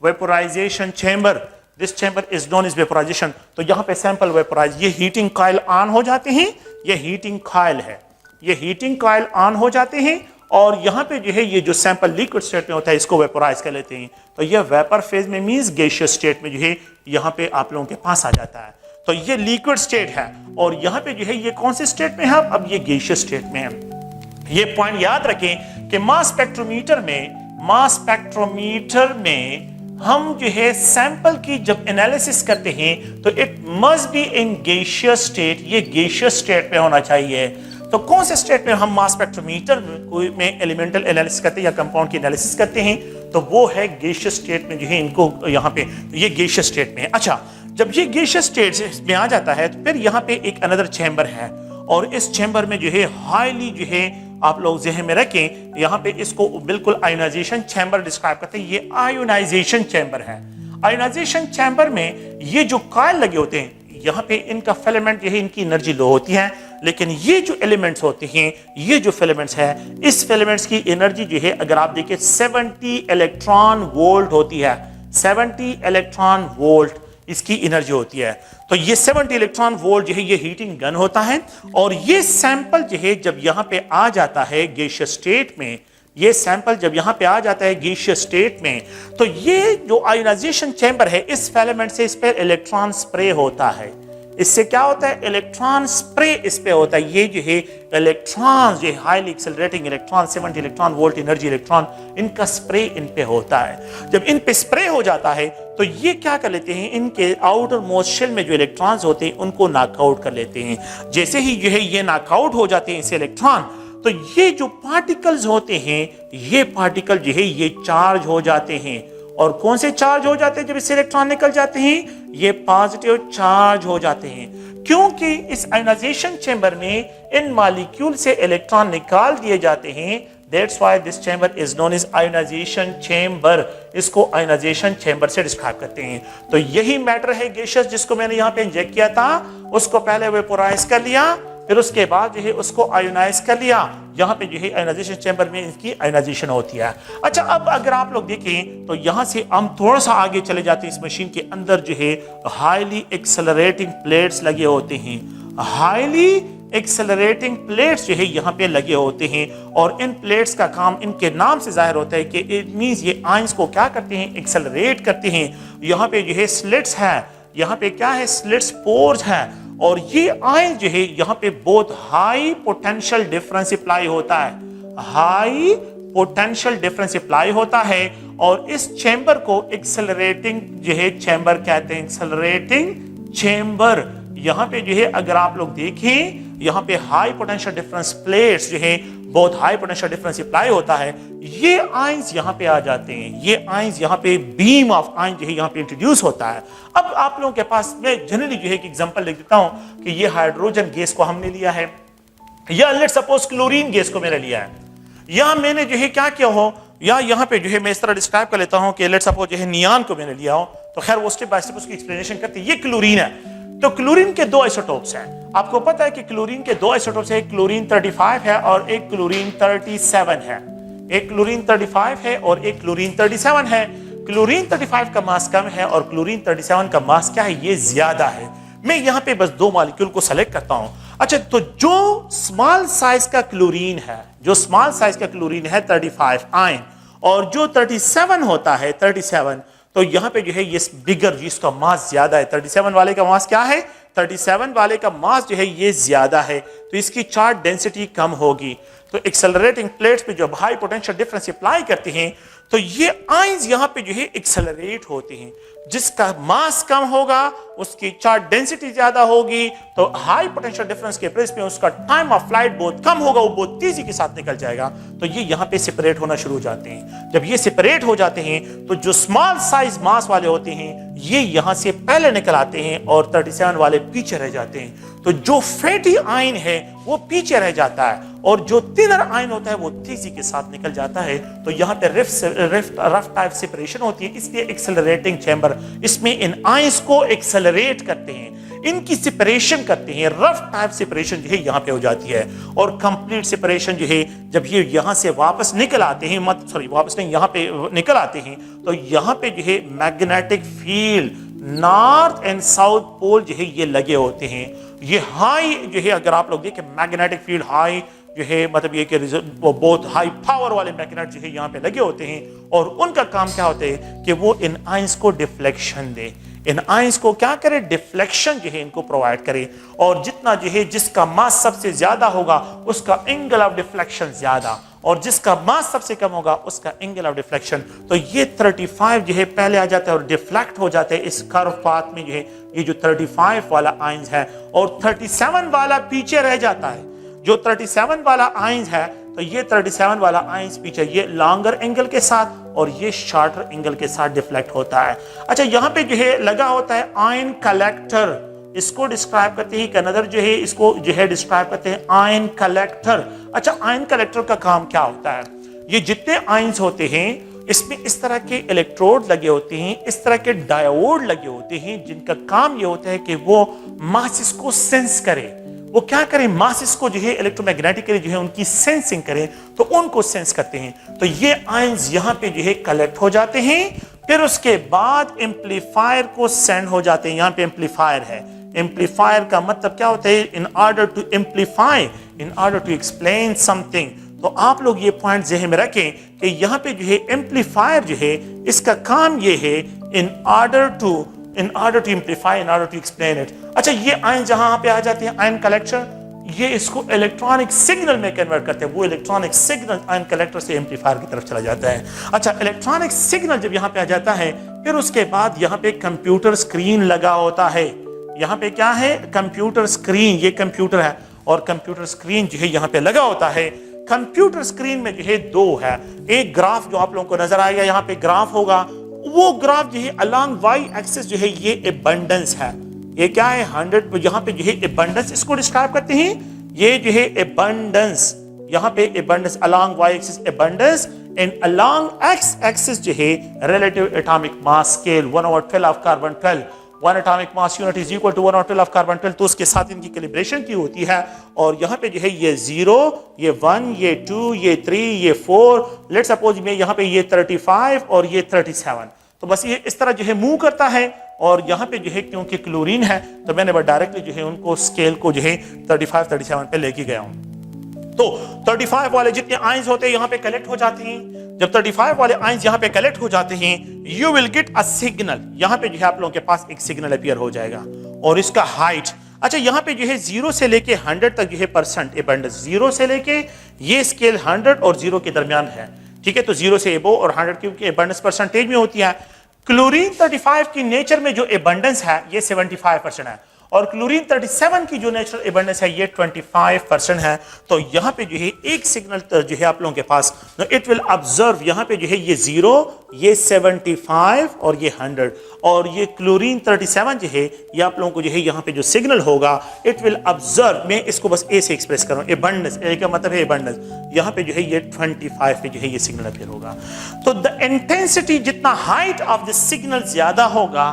vaporisation chamber. This chamber is known as vaporisation. तो यहाँ पे सैंपल वेपोराइज, ये हीटिंग कॉइल ऑन हो जाते हैं, ये हीटिंग कॉइल है, ये हीटिंग कॉइल ऑन हो जाते हैं और यहाँ पे जो है ये जो सैंपल लिक्विड स्टेट में होता है इसको वेपोराइज कर लेते हैं। तो ये वेपर फेज में मींस गैसियस स्टेट में जो है यहाँ पे आप लोगों के पास आ जाता है। तो ये लिक्विड स्टेट है, और यहाँ पे जो है ये कौन से स्टेट में है, अब ये गैसियस स्टेट में है। ये पॉइंट याद रखें कि मास स्पेक्ट्रोमीटर में हम जो है सैंपल की जब एनालिसिस करते हैं तो it must be in gaseous state, ये गैसियस स्टेट में होना चाहिए। तो कौन से स्टेट में हम मास स्पेक्ट्रोमीटर में एलिमेंटल एनालिसिस करते हैं या कंपाउंड की एनालिसिस करते हैं, तो वो है गैसियस स्टेट में जो है इनको यहाँ पे ये गैसियस स्टेट में है। अच्छा, जब ये गैसियस स्टेट में आ जाता है तो फिर यहाँ पे एक अनदर चैम्बर है, और इस चैम्बर में जो है हाईली जो है आप लोग ज़हन में रखें, यहाँ पे इसको बिल्कुल आयोनाइजेशन चैम्बर डिस्क्राइब करते हैं। ये आयोनाइजेशन चैम्बर है। आयोनाइजेशन चैम्बर में ये जो कॉइल लगे होते हैं, यहाँ पे इनका फिलामेंट जो है इनकी एनर्जी लो होती है, लेकिन ये जो एलिमेंट्स होते हैं, ये जो फिलामेंट्स है, इस फिलामेंट्स की एनर्जी जो है अगर आप देखें 70 इलेक्ट्रॉन वोल्ट होती है। 70 इलेक्ट्रॉन वोल्ट इसकी एनर्जी होती है। तो ये 70 इलेक्ट्रॉन वोल्ट जो है ये हीटिंग गन होता है, और ये सैंपल जो है जब यहाँ पे आ जाता है गैसियस स्टेट में, ये सैंपल जब यहाँ पे आ जाता है गैसियस स्टेट में, तो ये जो आयोनाइजेशन चैम्बर है, इस फिलामेंट से इस पर इलेक्ट्रॉन स्प्रे होता है। इससे क्या होता है, इलेक्ट्रॉन स्प्रे इस पे होता है। ये जो है इलेक्ट्रॉन जो highly accelerating electron, 70 electron volt energy electron, इनका स्प्रे इन पे होता है। जब इन पे स्प्रे हो जाता है तो ये क्या कर लेते हैं, इनके आउटर मोस्ट शेल में जो इलेक्ट्रॉन्स होते हैं उनको नॉकआउट कर लेते हैं। जैसे ही जो है ये नॉकआउट हो जाते हैं इस इलेक्ट्रॉन, तो ये जो पार्टिकल्स होते हैं, ये पार्टिकल जो है ये चार्ज हो जाते हैं। और कौन से चार्ज हो जाते हैं जब इससे इलेक्ट्रॉन निकल जाते हैं, ये पॉजिटिव चार्ज हो जाते हैं, क्योंकि इस आयोनाइजेशन चैम्बर में इन मॉलिक्यूल से इलेक्ट्रॉन निकाल दिए जाते हैं। That's why this chamber is known as ionisation chamber. इसको आयोनाइजेशन चैम्बर से डिस्क्राइब करते हैं। तो यही मैटर है गैसियस, जिसको मैंने यहाँ पे इंजेक्ट किया था, उसको पहले वेपोराइज कर लिया, फिर उसके बाद जो है उसको आयोनाइज कर लिया। यहाँ पे जो है आयोनाइजेशन चैम्बर में इसकी आयोनाइजेशन होती है। अच्छा, अब अगर आप लोग देखें तो यहाँ से हम थोड़ा सा आगे चले जाते हैं। इस मशीन के अंदर जो है हाईली एक्सेलरेटिंग प्लेट्स लगे होते हैं। हाईली एक्सेलरेटिंग प्लेट्स जो है यहाँ पे लगे होते हैं, और इन प्लेट्स का काम इनके नाम से जाहिर होता है कि इट मींस ये आयंस को क्या करते हैं, एक्सेलरेट करते हैं। यहाँ पे जो है स्लिट्स है, यहाँ पे क्या है, स्लिट्स पोर्स है, और ये आयन जो है यहाँ पे बहुत हाई पोटेंशियल डिफरेंस अप्लाई होता है। हाई पोटेंशियल डिफरेंस अप्लाई होता है, और इस चैम्बर को एक्सेलरेटिंग जो है चैम्बर कहते हैं। एक्सेलरेटिंग चैम्बर यहाँ पे जो है अगर आप लोग देखें, यहाँ पे हाई पोटेंशियल डिफरेंस प्लेट्स जो है बहुत हाई पोटेंशियल डिफरेंस अप्लाई होता है। ये आयंस यहाँ पे आ जाते हैं। ये आयंस यहाँ पे बीम ऑफ आयन जो है यहाँ पे इंट्रोड्यूस होता है। अब आप लोगों के पास मैं जनरली जो है एक एग्जांपल लिख देता हूँ कि ये हाइड्रोजन गैस को हमने लिया है, या लेट्स सपोज क्लोरीन गैस को मैंने लिया है, या मैंने जो है क्या किया हो, या यहाँ पे जो है मैं इस तरह डिस्क्राइब कर लेता हूँ कि लेट्स सपोज जो है नियान को मैंने लिया हो। तो खैर वो स्टेप बाय स्टेप उसकी एक्सप्लेनेशन करते हैं। ये क्लोरीन है। तो क्लोरीन के दो आइसोटोप्स हैं। आपको पता है कि क्लोरीन के दो आइसोटोप्स हैं, एक क्लोरीन 35 है और एक क्लोरीन 37 है। एक क्लोरीन 35 है और एक क्लोरीन 37 है। क्लोरीन 35 का मास कम है और क्लोरीन 37 का मास क्या है, ये ज्यादा है। मैं यहाँ पे बस दो मॉलिक्यूल को सेलेक्ट करता हूँ। अच्छा, तो जो स्मॉल साइज का क्लोरीन है, जो स्मॉल साइज का क्लोरीन है 35 आयन, और जो 37 होता है 37, तो यहाँ पे जो है ये बिगर, जिसका मास ज्यादा है, 37 वाले का मास क्या है, 37 वाले का मास जो है ये ज्यादा है, तो इसकी चार्ज डेंसिटी कम होगी। तो एक्सेलरेटिंग प्लेट्स पे जब हाई पोटेंशियल डिफरेंस अप्लाई करते हैं तो ये आयंस यहाँ पे जो है एक्सेलरेट होते हैं। जिसका मास कम होगा उसकी चार्ज डेंसिटी ज्यादा होगी, तो हाई पोटेंशियल डिफरेंस के प्लेस पे उसका टाइम ऑफ फ्लाइट बहुत कम होगा, वो बहुत तेजी के साथ निकल जाएगा। तो ये यहाँ पे सेपरेट होना शुरू हो जाते हैं। जब ये सेपरेट हो जाते हैं तो जो स्मॉल साइज मास वाले होते हैं ये यहाँ से पहले निकल आते हैं और 37 वाले पीछे रह जाते हैं। तो जो फैटी आयन है वो पीछे रह जाता है और जो थिनर आयन होता है वो तेजी के साथ निकल जाता है। तो यहाँ पे रफ टाइप सेपरेशन होती है, इसलिए एक्सेलरेटिंग चैम्बर, इसमें इन आयंस को एक्सेलरेट करते हैं, इनकी सेपरेशन करते हैं। रफ टाइप सेपरेशन जो है यहाँ पे हो जाती है और कंप्लीट सेपरेशन जो है जब ये यहाँ से वापस निकल आते हैं, वापस नहीं, यहाँ पे निकल आते हैं, तो यहाँ पे जो है magnetic field north and south pole जो है ये लगे होते हैं। ये हाई जो है, अगर आप लोग देखें मैग्नेटिक फील्ड हाई जो है मतलब ये कि वो बहुत हाई पावर वाले मैग्नेट जो है यहाँ पे लगे होते हैं और उनका काम क्या होता है कि वो इन आयंस को डिफ्लेक्शन दे, इन आयंस को क्या करे, डिफ्लेक्शन जो है इनको प्रोवाइड करे। और जितना जो है जिसका मास सबसे ज्यादा होगा उसका एंगल ऑफ डिफ्लेक्शन ज्यादा, और जिसका मास सबसे कम होगा उसका एंगल ऑफ डिफ्लेक्शन। तो ये 35 जो है पहले आ जाता है और डिफ्लेक्ट हो जाते हैं इस कर्व पाथ में जो है ये जो 35 वाला आयंस है, और 37 वाला पीछे रह जाता है। जो 37 वाला आयंस है तो ये 37 वाला आयंस पीछे ये लॉन्गर एंगल के साथ और ये शॉर्टर एंगल के साथ डिफ्लेक्ट होता है। अच्छा, यहाँ पे जो है लगा होता है आयन कलेक्टर, इसको डिस्क्राइब करते हैं, अनदर जो है इसको जो है डिस्क्राइब करते हैं आयन कलेक्टर। अच्छा, आयन कलेक्टर का काम क्या होता है? ये जितने आयंस होते हैं इसमें इस तरह के इलेक्ट्रोड लगे होते हैं, इस तरह के डायोड लगे होते हैं जिनका काम ये होता है कि वो मासेस को सेंस करे। वो क्या करें, मासेस को जो है इलेक्ट्रोमैग्नेटिकली जो है उनकी सेंसिंग करें, तो उनको सेंस करते हैं। तो ये आयंस यहाँ पे जो है कलेक्ट हो जाते हैं, फिर उसके बाद एम्पलीफायर को सेंड हो जाते हैं। यहाँ पे एम्पलीफायर है, एम्पलीफायर का मतलब क्या होता है, in order to amplify, in order to explain something. तो आप लोग ये पॉइंट ज़हन में रखें कि यहाँ पे जो है एम्पलीफायर जो है इसका काम ये है in order to amplify, in order to explain it. अच्छा, ये आयन जहां पे आ जाते हैं आयन कलेक्टर, ये इसको इलेक्ट्रॉनिक सिग्नल में कन्वर्ट करते हैं। वो इलेक्ट्रॉनिक सिग्नल आयन कलेक्टर से एम्पलीफायर की तरफ चला जाता है। अच्छा, इलेक्ट्रॉनिक सिग्नल जब यहाँ पे आ जाता है फिर उसके बाद यहाँ पे कंप्यूटर स्क्रीन लगा होता है। यहाँ पे क्या है, कंप्यूटर स्क्रीन, ये कंप्यूटर है और कंप्यूटर स्क्रीन जो है यहाँ पे लगा होता है। कंप्यूटर स्क्रीन में जो है दो है, एक ग्राफ जो आप लोगों को नजर आएगा, यहाँ पे ग्राफ होगा, वो ग्राफ जो है अलोंग वाई एक्सिस जो है ये एबंडेंस है। ये क्या है, 100, यहाँ पे जो है एबंडेंस इसको डिस्क्राइब करते हैं। ये जो है एबंडेंस, यहाँ पे abundance along Y axis abundance, and along X axis जो है relative atomic mass scale 1/12 of carbon 12, 1 atomic mass unit is equal to 1/12 of carbon 12। तो उसके साथ इनकी कैलिब्रेशन की होती है। और यहाँ पे जो है ये 0, ये 1, ये 2, ये 3, ये 4, लेट्स सपोज में यहाँ पे ये 35 और ये 37। तो बस ये इस तरह जो है मूव करता है। और यहाँ पे जो है क्योंकि क्लोरीन है तो मैंने बस डायरेक्टली जो है उनको स्केल को जो है 35, 37 पे लेके गया हूँ। तो 35 वाले जितने आयंस होते हैं यहाँ पे कलेक्ट हो जाते हैं। जब 35 वाले आयंस यहाँ पे कलेक्ट हो जाते हैं, you will get a signal. यहाँ पे जो है आप लोगों के पास एक सिग्नल अपीयर हो जाएगा और इसका हाइट, अच्छा यहाँ पे जो है 0 से लेके 100 तक जो है परसेंट एबंडेंस, 0 से लेके ये स्केल 100 और 0 के दरमियान है, ठीक है। तो 0 से एबो और 100 क्योंकि एबंडेंस परसेंटेज में होती है। क्लोरीन 35 की नेचर में जो एबंडेंस है ये 75% है, और क्लोरीन 37 की जो नेचुरल एबंडेंस है ये 25% है। तो यहाँ पे जो है एक सिग्नल जो है आप लोगों के पास, इट विल ऑब्जर्व, यहाँ पे जो है ये 0, ये 75 और ये 100, और ये क्लोरीन 37 जो है ये आप लोगों को जो है यहाँ पे जो सिग्नल होगा इट विल ऑब्जर्व, मैं इसको बस ए से एक्सप्रेस कर रहा हूँ, एबंडेंस, ए का मतलब है एबंडेंस, यहाँ पे जो है ये 25 पे जो है ये सिग्नल अपीयर होगा। तो द इंटेंसिटी, जितना हाइट ऑफ द सिग्नल ज्यादा होगा,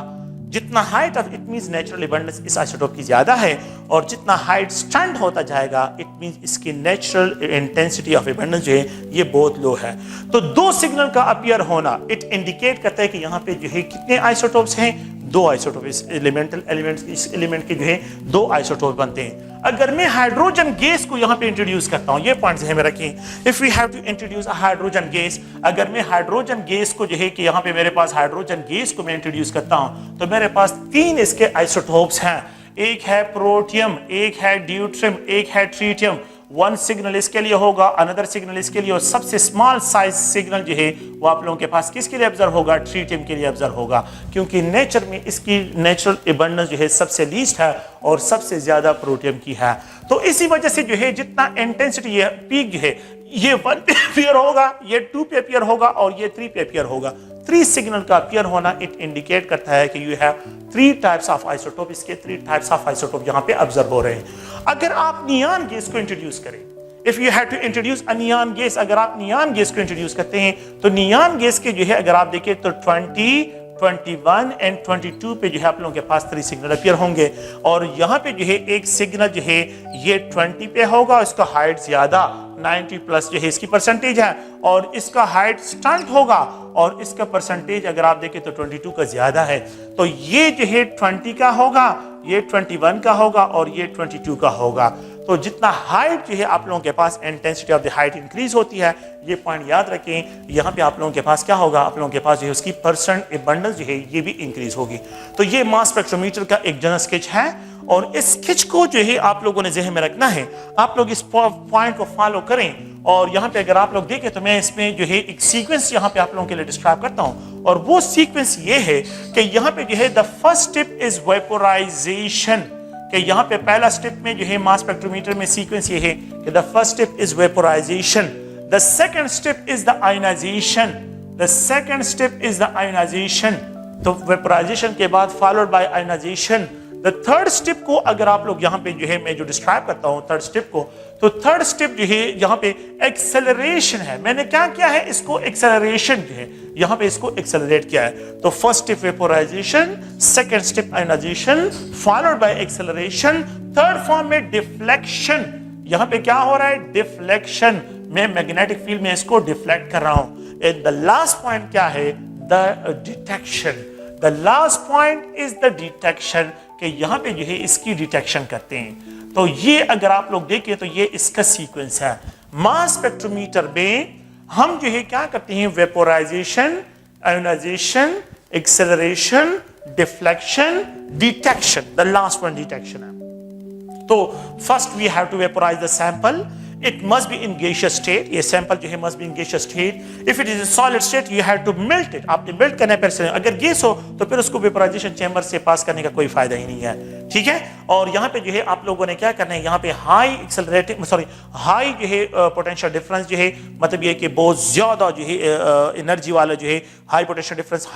जितना height of, it means natural abundance इस आइसोटोप की ज्यादा है, और जितना हाइट स्टंट होता जाएगा इट मींस इसकी नेचुरल इंटेंसिटी ऑफ एबंडेंस जो है ये बहुत लो है। तो दो सिग्नल का अपीयर होना इट इंडिकेट करता है कि यहाँ पे जो है कितने आइसोटोप्स हैं, दो आइसोटोप। इस एलिमेंटल एलिमेंट्स, इस एलिमेंट के जो है दो आइसोटोप बनते हैं। अगर मैं हाइड्रोजन गैस को यहाँ पे इंट्रोड्यूस करता हूँ, ये पॉइंट ध्यान में रखें, if we have to introduce a hydrogen gas, अगर मैं हाइड्रोजन गैस को जो है कि यहाँ पे मेरे पास हाइड्रोजन गैस को मैं इंट्रोड्यूस करता हूँ, तो मेरे पास 3 इसके आइसोटोप्स हैं, एक है प्रोटियम, एक है ड्यूट्रियम, एक है ट्रीटियम। 1 सिग्नल इसके लिए होगा, अनदर सिग्नल इसके लिए, और सबसे स्मॉल साइज सिग्नल जो है वो आप लोगों के पास किसके लिए ऑब्जर्व होगा, ट्रीटियम के लिए ऑब्जर्व होगा, क्योंकि नेचर में इसकी नेचुरल एबंडेंस जो है सबसे लीस्ट है और सबसे ज्यादा प्रोटियम की है। तो इसी वजह से जो है जितना इंटेंसिटी है, पीक जो है ये 1 पे अपीयर होगा, ये 2 पे अपीयर होगा और ये 3 पे अपीयर होगा। 3 सिग्नल का अपीयर होना इट इंडिकेट करता है कि you have 3 types of isotope, इसके 3 टाइप्स ऑफ आइसोटोप यहाँ पे ऑब्जर्व हो रहे हैं। अगर आप नियॉन गैस को इंट्रोड्यूस करें, if you have to introduce a neon gas, अगर आप नियॉन गैस को इंट्रोड्यूस करते हैं तो नियॉन गैस के जो है अगर आप देखें तो 20, 21 एंड 22 पे जो है आप लोगों के पास 3 सिग्नल अपीयर होंगे, और यहाँ पे जो है एक सिग्नल जो है ये 20 पे होगा, इसका हाइट ज्यादा 90 प्लस जो है इसकी परसेंटेज है, और इसका हाइट स्टंट होगा और इसका परसेंटेज अगर आप देखें तो 22 का ज्यादा है। तो ये जो है 20 का होगा, ये 21 का होगा और ये 22 का होगा। तो जितना हाइट जो है आप लोगों के पास, intensity of the height increase होती है। ये पॉइंट याद रखें। यहाँ पे आप लोगों के पास क्या होगा, आप लोगों के पास जो है उसकी परसेंट एबंडेंस जो है ये भी इंक्रीज होगी। तो ये मास स्पेक्ट्रोमीटर का एक जनरल स्केच है और इस स्केच को जो है आप लोगों ने ज़हन में रखना है। आप लोग इस पॉइंट को फॉलो करें और यहाँ पे अगर आप लोग देखें तो मैं इसमें जो है एक सीक्वेंस यहाँ पे आप लोगों के लिए डिस्क्राइब करता हूँ और वो सीक्वेंस ये है कि यहाँ पे जो है the first step is vaporisation, कि यहाँ पे पहला स्टेप में जो है मास स्पेक्ट्रोमीटर में सीक्वेंस ये है कि the first step is vaporisation, the second step is the ionisation, the second step is the ionisation. तो वेपोराइजेशन के बाद followed by ionisation. The third step को अगर आप लोग यहाँ पे जो है मैं जो डिस्क्राइब करता हूँ थर्ड स्टेप को, तो थर्ड स्टेप जो है यहाँ पे एक्सेलरेशन है। मैंने क्या किया है, इसको एक्सेलरेशन जो है यहाँ पे इसको एक्सेलरेट किया है। तो first step vaporisation, second step ionisation, followed by acceleration, third form में डिफ्लेक्शन। यहाँ पे क्या हो रहा है, डिफ्लेक्शन। मैं मैग्नेटिक फील्ड में इसको डिफ्लेक्ट कर रहा हूँ। एंड द लास्ट पॉइंट क्या है, the detection. The last point is the detection, कि यहाँ पे जो है इसकी डिटेक्शन करते हैं। तो ये अगर आप लोग देखें तो ये इसका सीक्वेंस है। मास स्पेक्ट्रोमीटर में हम जो है क्या करते हैं, vaporization, ionization, acceleration, deflection, detection. The last one detection है। तो first we have to vaporize the sample. It must be in gaseous state. ये सैंपल जो है must be in gaseous state. If it is in solid state, you have to melt it. आपने melt करने पर, अगर gas हो तो फिर उसको वेपोराइजेशन चैम्बर से पास करने का कोई फायदा ही नहीं है, ठीक है। और यहाँ पे जो है आप लोगों ने क्या करना है, यहाँ पे हाई जो है पोटेंशियल डिफरेंस जो है, मतलब ये कि बहुत ज्यादा जो है एनर्जी वाला जो है high potential difference,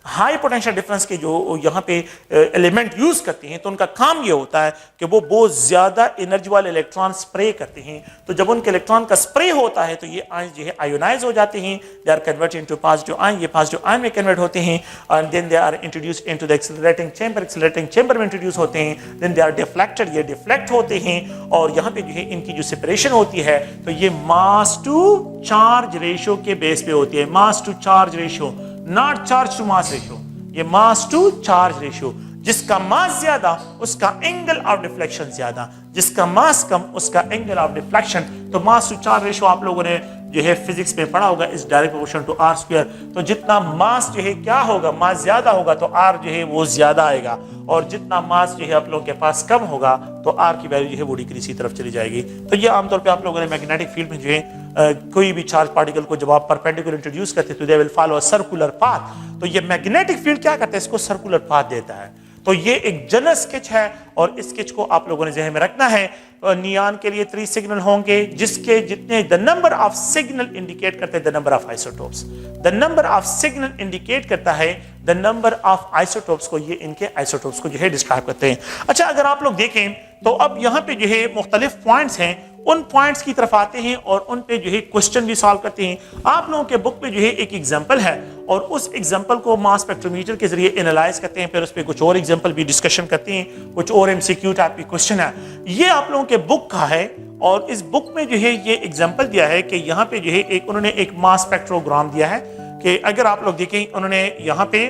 high potential difference के जो यहाँ पे एलिमेंट यूज करते हैं, तो उनका काम ये होता है कि वो बहुत ज्यादा एनर्जी वाले इलेक्ट्रॉन स्प्रे करते हैं। तो जब उनके इलेक्ट्रॉन का स्प्रे होता है तो ये आयन जो है आयोनाइज हो जाते हैं, they are converted into positive ion, ये पॉजिटिव आयन में कन्वर्ट होते हैं, and then they are introduced into the accelerating chamber, accelerating chamber में इंट्रोड्यूस होते हैं, देन दे आर डिफ्लेक्टेड, ये डिफ्लेक्ट होते हैं, और यहाँ पे जो है इनकी जो सेपरेशन होती है तो ये मास टू चार्ज रेशियो के बेस पे होती है। Mass to charge ratio, not charge to mass ratio, ये मास टू चार्ज रेशियो। जिसका मास ज्यादा उसका एंगल ऑफ डिफ्लेक्शन ज्यादा, जिसका मास कम उसका एंगल ऑफ डिफ्लेक्शन। तो मास टू चार्ज रेशियो आप लोगों ने जो है फिजिक्स में पढ़ा होगा, is direct proportional to r square. तो जितना मास जो है क्या होगा, मास ज्यादा होगा तो आर जो है वो ज्यादा आएगा, और जितना मास जो है आप लोगों के पास कम होगा तो आर की वैल्यू जो है वो डिक्रीज की तरफ चली जाएगी। तो ये आमतौर पे आप लोगों ने मैग्नेटिक फील्ड में जो है कोई भी चार्ज पार्टिकल को जब आप परपेंडिकुलर इंट्रोड्यूस करते हैं तो they will follow a circular path. तो ये मैग्नेटिक फील्ड क्या करता है, इसको सर्कुलर पाथ देता है। तो ये एक जनरल स्केच है और इस स्केच को आप लोगों ने ज़हन में रखना है। नियान के लिए 3 सिग्नल होंगे, जिसके जितने the number of signal indicate करते हैं the number of isotopes. The number of signal indicate करता है द नंबर ऑफ आइसोटोप्स को, ये इनके आइसोटोप्स को जो है डिस्क्राइब करते हैं। अच्छा, अगर आप लोग देखें तो अब यहाँ पे जो है मुख्तलिफ पॉइंट्स हैं, उन पॉइंट्स की तरफ आते हैं और उन पे जो है क्वेश्चन भी सॉल्व करते हैं। आप लोगों के बुक में जो है एक एग्जांपल है और उस एग्जांपल को मास स्पेक्ट्रोमीटर के जरिए एनालाइज करते हैं, फिर उस पे कुछ और एग्जांपल भी डिस्कशन करते हैं, कुछ और एमसीक्यू टाइप के क्वेश्चन है। ये आप लोगों के बुक का है और इस बुक में जो है ये एग्जांपल दिया है कि यहाँ पे जो है एक उन्होंने एक मास स्पेक्ट्रोग्राम दिया है कि अगर आप लोग देखें, उन्होंने यहाँ पे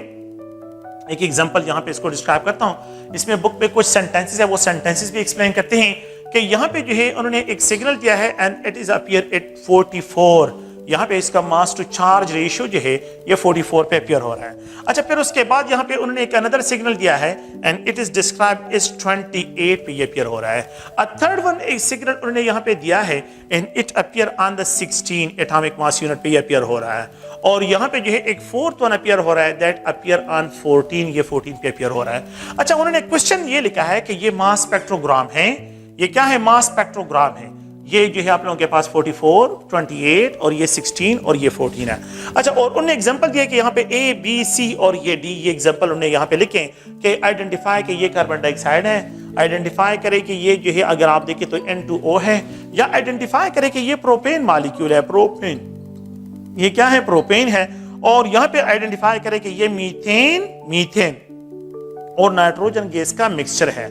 एक एग्जांपल यहाँ पे इसको डिस्क्राइब करता हूँ। इसमें बुक पे कुछ सेंटेंसेस है, वो सेंटेंसेस भी एक्सप्लेन करते हैं कि यहाँ पे जो है उन्होंने एक सिग्नल दिया है and it is appear eight 44। यहाँ पे इसका मास टू चार्ज रेशियो जो है ये 44 पे अपीयर हो रहा है। अच्छा, फिर उसके बाद यहाँ पे उन्होंने एक अनदर सिग्नल दिया है and it is describe is 28 पे ये अपीयर हो रहा है। अ थर्ड वन एक सिग्नल उन्होंने यहाँ पे दिया है and it appear on the 16 atomic mass unit पे ये अपीयर हो रहा है। और यहाँ पे जो है एक फोर्थ वन अपीयर हो रहा है दैट अपीयर ऑन 14, ये 14 पे अपीयर हो रहा है। अच्छा, उन्होंने क्वेश्चन ये लिखा है कि ये मास स्पेक्ट्रोग्राम है, ये क्या है, मास स्पेक्ट्रोग्राम है। ये जो है आप लोगों के पास 44, 28 और ये 16 और ये 14 है। अच्छा, और उन्होंने एग्जांपल दिया कि यहाँ पे A, B, C और ये D, ये एग्जांपल उन्होंने यहाँ पे लिखे कि आइडेंटिफाई कि ये कार्बन डाइऑक्साइड है, आइडेंटिफाई करे कि ये जो है अगर आप देखें तो N2O है, या आइडेंटिफाई करे कि ये प्रोपेन मॉलिक्यूल है, प्रोपेन, ये क्या है, प्रोपेन है, और यहाँ पे आइडेंटिफाई करे कि ये मीथेन और नाइट्रोजन गैस का मिक्सचर है,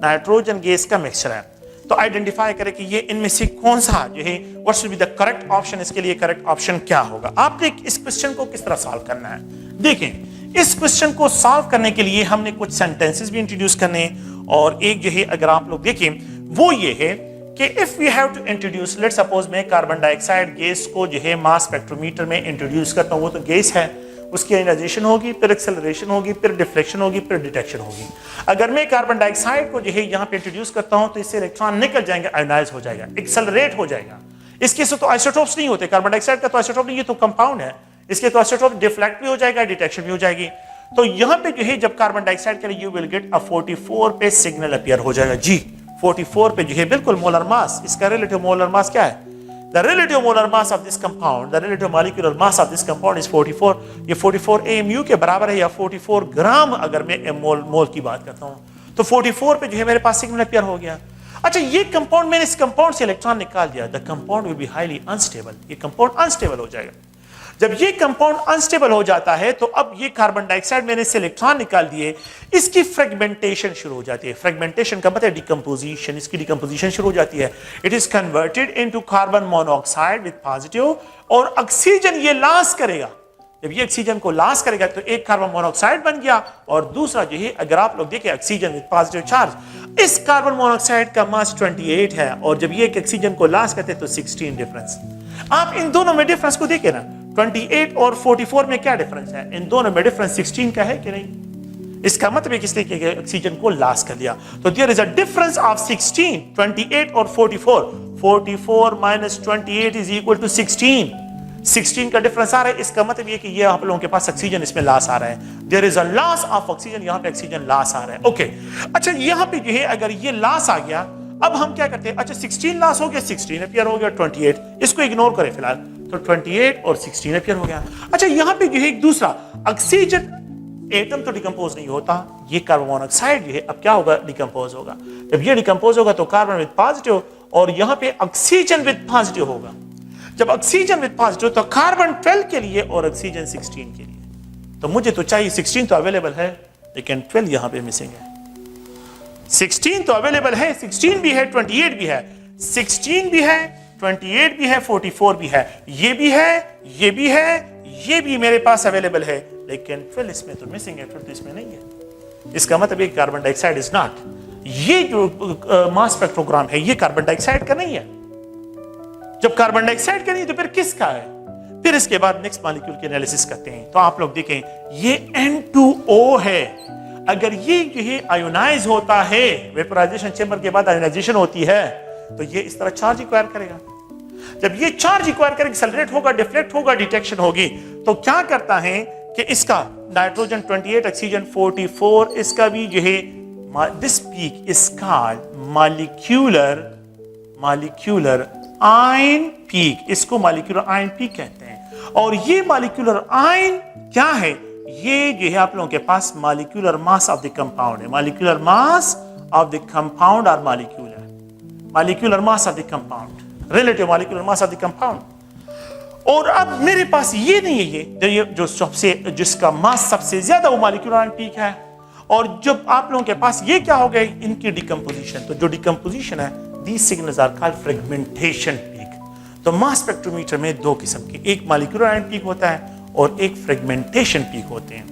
नाइट्रोजन गैस का मिक्सचर है। तो आइडेंटिफाई करें कि ये इनमें से कौन सा जो है what should be the correct option, इसके लिए करेक्ट ऑप्शन क्या होगा। आपने इस क्वेश्चन को किस तरह सॉल्व करना है, देखें इस क्वेश्चन को सॉल्व करने के लिए हमने कुछ सेंटेंसेस भी इंट्रोड्यूस करने हैं और एक जो है अगर आप लोग देखें वो ये है कि if we have to introduce, let's suppose मैं कार्बन डाइऑक्साइड गैस को जो है मास स्पेक्ट्रोमीटर में इंट्रोड्यूस करता हूँ, वो तो गैस है, उसकी आयोनाइजेशन होगी, फिर एक्सेलरेशन होगी, फिर डिफ्लेक्शन होगी, फिर डिटेक्शन होगी। अगर मैं कार्बन डाइऑक्साइड को जो है यहाँ पे इंट्रोड्यूस करता हूँ तो इससे इलेक्ट्रॉन निकल जाएंगे, आयोनाइज हो जाएगा, एक्सेलरेट हो जाएगा। इसके से तो आइसोटोप्स नहीं होते, कार्बन डाइऑक्साइड का तो आइसोटोप नहीं, ये तो कंपाउंड है, इसके तो आइसोटोप डिफ्लेक्ट भी हो जाएगा, डिटेक्शन भी हो जाएगी। तो यहाँ पे जो है जब कार्बन डाइऑक्साइड के लिए यू विल गेट अ 44 पे सिग्नल अपीयर हो जाएगा जी, 44 पे जो है बिल्कुल मोलर मास, इसका रिलेटिव मोलर मास क्या है? The relative molar mass of this compound, the relative molecular mass of this compound is 44. ये 44 AMU के बराबर है या 44 ग्राम अगर मैं मोल की बात करता हूँ तो 44 पे जो है मेरे पास सिग्नल अपीयर हो गया। अच्छा ये कंपाउंड, मैंने इस कंपाउंड से इलेक्ट्रॉन निकाल दिया, the compound will be highly unstable, ये कंपाउंड अनस्टेबल हो जाएगा। जब ये कंपाउंड अनस्टेबल हो जाता है तो अब ये कार्बन डाइऑक्साइड मैंने इससे इलेक्ट्रॉन निकाल दिए, इसकी फ्रेगमेंटेशन शुरू हो जाती है। फ्रेगमेंटेशन का मतलब डिकम्पोजिशन, इसकी डिकम्पोजिशन शुरू हो जाती है। It is converted into carbon monoxide with positive, और ऑक्सीजन ये लॉस करेगा। जब ये ऑक्सीजन को लॉस करेगा तो एक कार्बन मोनोऑक्साइड बन गया और दूसरा जो है अगर आप लोग देखें ऑक्सीजन विद पॉजिटिव चार्ज, इस कार्बन मोनोऑक्साइड का मास 28 है और जब ये ऑक्सीजन को लॉस करते तो 16 डिफरेंस। आप इन दोनों में डिफरेंस को देखें ना, 28 और 44 में क्या डिफरेंस है? इन दोनों में डिफरेंस 16 का है कि नहीं? इसका मतलब किसने कि ऑक्सीजन को लॉस कर दिया, तो there is a difference of 16, 28 और 44, 44 माइनस 28 इज इक्वल टू 16, 16 का डिफरेंस आ रहा है। इसका मतलब ये कि ये आप लोगों के पास ऑक्सीजन इसमें लॉस आ रहा है, there is a loss of oxygen, यहाँ पे ऑक्सीजन लॉस आ रहा है। ओके अच्छा यहाँ पे जो है अगर ये लॉस आ गया, अब हम क्या करते हैं, अच्छा 16 लॉस हो गया, 16 अपीयर हो गया, 28 इसको इग्नोर करें फिलहाल, तो 28 और 16 अपीयर हो गया। अच्छा यहाँ पे जो है एक दूसरा ऑक्सीजन एटम तो डिकम्पोज नहीं होता, ये कार्बन मोनोऑक्साइड जो है अब क्या होगा, डिकम्पोज होगा। जब ये डिकम्पोज होगा तो कार्बन विद पॉजिटिव और यहाँ पे ऑक्सीजन विद पॉजिटिव होगा। जब ऑक्सीजन विद पॉजिटिव तो कार्बन 12 के लिए और ऑक्सीजन 16 के लिए। तो मुझे तो चाहिए 16 तो अवेलेबल है लेकिन 12 यहाँ पे मिसिंग है। 16 तो अवेलेबल है, 16 भी है, 28 भी है, 16 भी है, 28 भी है, 44 भी है, ये भी है, ये भी है, ये भी मेरे पास अवेलेबल है, लेकिन 12 इसमें तो मिसिंग है, 12 तो इसमें नहीं है। इसका मतलब ये कार्बन डाइऑक्साइड इज नॉट, ये जो मास स्पेक्ट्रोग्राम है ये कार्बन डाइऑक्साइड का नहीं है। जब कार्बन डाइऑक्साइड का नहीं तो फिर किसका है? फिर इसके बाद नेक्स्ट मॉलिक्यूल की एनालिसिस करते हैं तो आप लोग देखें ये N2O है। अगर ये जो है आयोनाइज होता है, वेपोराइजेशन चेंबर के बाद आयोनाइजेशन होती है तो ये इस तरह चार्ज एक्वायर करेगा। जब ये चार्ज एक्वायर करेगा, एक्सेलरेट होगा, डिफ्लेक्ट होगा, डिटेक्शन होगी, तो क्या करता है कि इसका नाइट्रोजन 28, ऑक्सीजन 44, इसका भी जो है this peak is called molecular ion peak, इसको मॉलिक्यूलर आयन पीक कहते हैं। और ये मॉलिक्यूलर आयन क्या है? ये जो है आप लोगों के पास molecular mass of the compound है, molecular mass of the compound और molecular mass of the compound, relative molecular mass of the compound. और अब मेरे पास ये नहीं है, ये जो सबसे जिसका मास सबसे ज्यादा वो मॉलिक्यूलर आयन पीक है। और जब आप लोगों के पास ये क्या हो गया, इनकी डिकम्पोजिशन, तो जो डिकम्पोजिशन है these signals are called fragmentation peak। तो मास स्पेक्ट्रोमीटर में दो किस्म के, एक मॉलिक्यूलर आयन पीक होता है और एक फ्रेगमेंटेशन पीक होते हैं।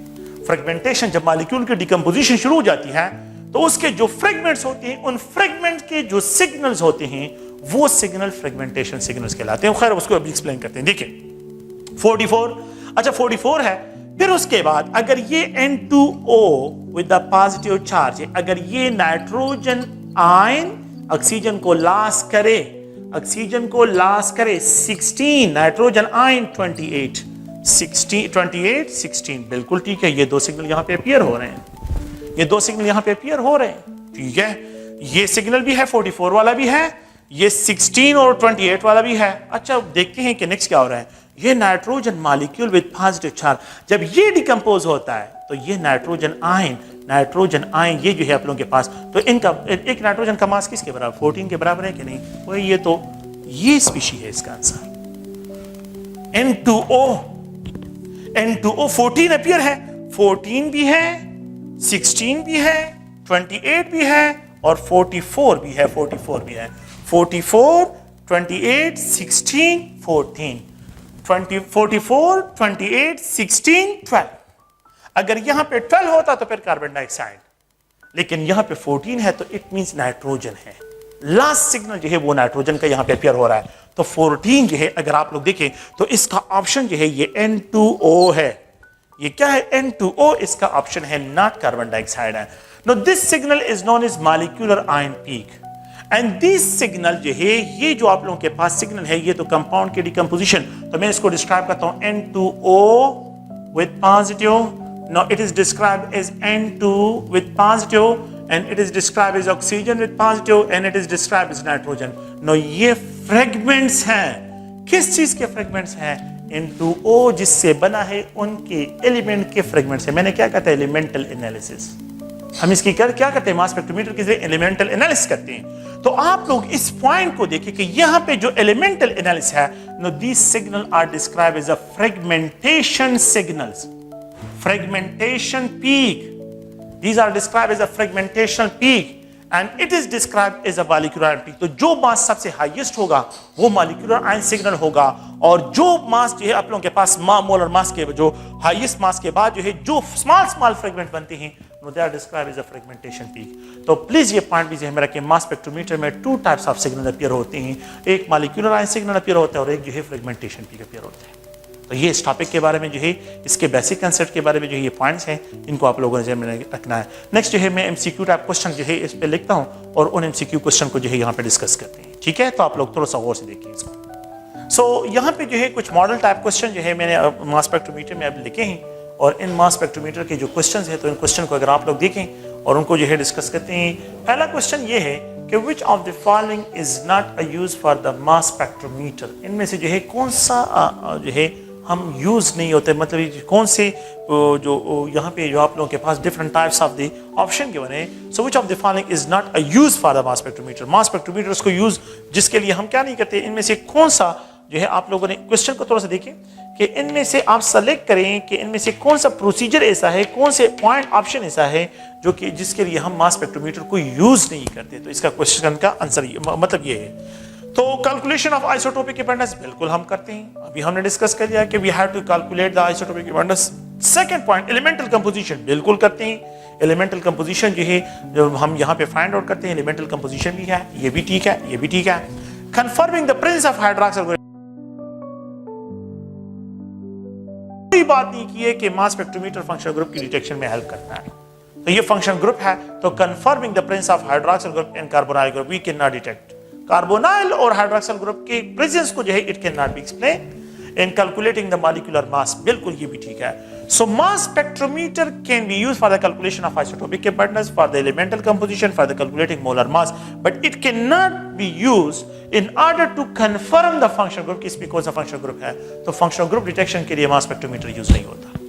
फ्रेगमेंटेशन जब मॉलिक्यूल की डिकम्पोजिशन शुरू हो जाती है तो उसके जो फ्रेगमेंट्स होते हैं, उन फ्रेगमेंट के जो सिग्नल्स होते हैं वो सिग्नल फ्रेगमेंटेशन सिग्नल्स कहलाते हैं। खैर उसको अभी एक्सप्लेन करते हैं। देखिए 44, अच्छा 44 है, फिर उसके बाद अगर ये N2O with the positive charge है, अगर ये नाइट्रोजन आयन ऑक्सीजन को लॉस करे, ऑक्सीजन को लॉस करे, 16 नाइट्रोजन आयन 28, 16 बिल्कुल ठीक है। ये दो सिग्नल यहां पे अपीयर हो रहे हैं, ये दो सिग्नल यहां पे अपीयर हो रहे हैं, ठीक है। ये सिग्नल भी है, 44 वाला भी है, ये 16 और 28 वाला भी है। अच्छा देखते हैं कि नेक्स्ट क्या हो रहा है। ये nitrogen molecule with positive charge, जब ये डिकम्पोज होता है तो ये नाइट्रोजन आयन ये जो है आप लोगों के पास, तो इनका एक नाइट्रोजन का मास किसके बराबर, 14 के बराबर है कि नहीं? वो ये तो ये स्पीशी है इसका आंसर। N2O 14 अपीयर है, 14 भी है, 16 भी है, 28 भी है और 44 भी है, 44 भी है। 44, 28, 16, 14, 44, 28, 16, 12। अगर यहां पे 12 होता तो फिर कार्बन डाइऑक्साइड, लेकिन यहाँ पे 14 है तो इट मींस नाइट्रोजन है। लास्ट सिग्नल जो है वो नाइट्रोजन का यहाँ पे अपियर हो रहा है। तो 14 जो है अगर आप लोग देखें तो इसका ऑप्शन जो है ये N2O है। ये क्या है? N2O इसका ऑप्शन है, नॉट कार्बन डाइऑक्साइड है। No this signal is known as molecular ion peak and this signal जो है ये जो आप लोगों के पास सिग्नल है ये तो कंपाउंड की डिकम्पोजिशन, तो मैं इसको डिस्क्राइब करता हूं N2O with positive. Now it is described as N2 with positive and it is described as oxygen with positive and it is described as nitrogen. Now ये fragments हैं, किस चीज के fragments हैं? N2O जिससे बना है उनके एलिमेंट के fragments हैं। मैंने क्या कहता है? Elemental analysis. हम इसकी क्या करते हैं? मास स्पेक्ट्रोमीटर के जरिए एलिमेंटल एनालिसिस करते हैं। तो आप लोग इस पॉइंट को देखिए कि यहाँ पे जो एलिमेंटल एनालिसिस है, no these signal are describe as a fragmentation signals, fragmentation peak. These are described as a fragmentation peak and it is described as a molecular ion peak. तो जो मास सबसे हाईएस्ट होगा वो मॉलिक्यूलर आयन सिग्नल होगा और जो मास जो है आप लोगों के पास मोलर मास के जो हाईएस्ट मास के बाद जो है जो स्मॉल फ्रेगमेंट बनते हैं they are described as a fragmentation peak. तो प्लीज ये पॉइंट भी जहन में रखें, मास स्पेक्ट्रोमीटर में 2 टाइप्स ऑफ सिग्नल अपीयर होते हैं, एक मॉलिक्यूलर आयन सिग्नल अपीयर होता है और एक जो है फ्रेगमेंटेशन पीक अपीयर होता है। तो ये इस टॉपिक के बारे में जो है इसके बेसिक कंसेप्ट के बारे में जो है ये पॉइंट्स हैं, इनको आप लोगों ने जहन में रखना है। नेक्स्ट जो है मैं एमसीक्यू टाइप क्वेश्चन जो है इस पे लिखता हूँ और उन एमसीक्यू क्वेश्चन को जो है यहाँ पे डिस्कस करते हैं, ठीक है? तो आप लोग थोड़ा सा गौर से देखिए इसको। सो यहाँ पे जो है कुछ मॉडल टाइप क्वेश्चन जो है मैंने मास स्पेक्ट्रोमीटर में अब लिखे हैं और इन मास स्पेक्ट्रोमीटर के जो क्वेश्चन है तो इन क्वेश्चन को अगर आप लोग देखें और उनको जो है डिस्कस करते हैं। पहला क्वेश्चन ये है कि विच of the following is not a use for the mass spectrometer, इनमें से जो है कौन सा जो है हम यूज नहीं होते, मतलब कौन से जो यहाँ पे जो आप लोगों के पास different types of the option given है। So which of the following is not a use for the mass spectrometer, mass spectrometer उसको यूज जिसके लिए हम क्या नहीं करते, इनमें से कौन सा जो है आप लोगों ने क्वेश्चन को थोड़ा सा देखें कि इनमें से आप सेलेक्ट करें कि इनमें से कौन सा प्रोसीजर ऐसा है, कौन से पॉइंट ऑप्शन ऐसा है जो कि जिसके लिए हम मास स्पेक्ट्रोमीटर को यूज नहीं करते। तो इसका क्वेश्चन का आंसर मतलब ये है। तो कैलकुलेशन ऑफ आइसोटोपिक अबंडेंस बिल्कुल हम करते हैं, अभी हमने डिस्कस कर लिया कि we have to calculate the isotopic abundance. Second point elemental composition बिल्कुल करते हैं, एलिमेंटल कंपोजिशन जो है जो हम यहाँ पे फाइंड आउट करते हैं, एलिमेंटल कंपोजिशन भी है, ये भी ठीक है, ये भी ठीक है। Confirming the presence of hydroxyl group, कोई बात नहीं की है कि मास स्पेक्ट्रोमीटर फंक्शनल ग्रुप की डिटेक्शन में हेल्प करता है, तो ये फंक्शनल ग्रुप है। तो confirming the presence of hydroxyl group and carbonyl group we can not detect carbonyl और हाइड्रोक्सिल ग्रुप के प्रेजेंस को जो है it can not be explain in calculating the molecular mass, बिल्कुल ये भी ठीक है। सो मास spectrometer can be used for the calculation of isotopic abundance, for the elemental composition, for the calculating molar mass, but it can not be used in order to confirm the functional group. किस कौन सा functional group है, तो functional group detection के लिए मास spectrometer use नहीं होता,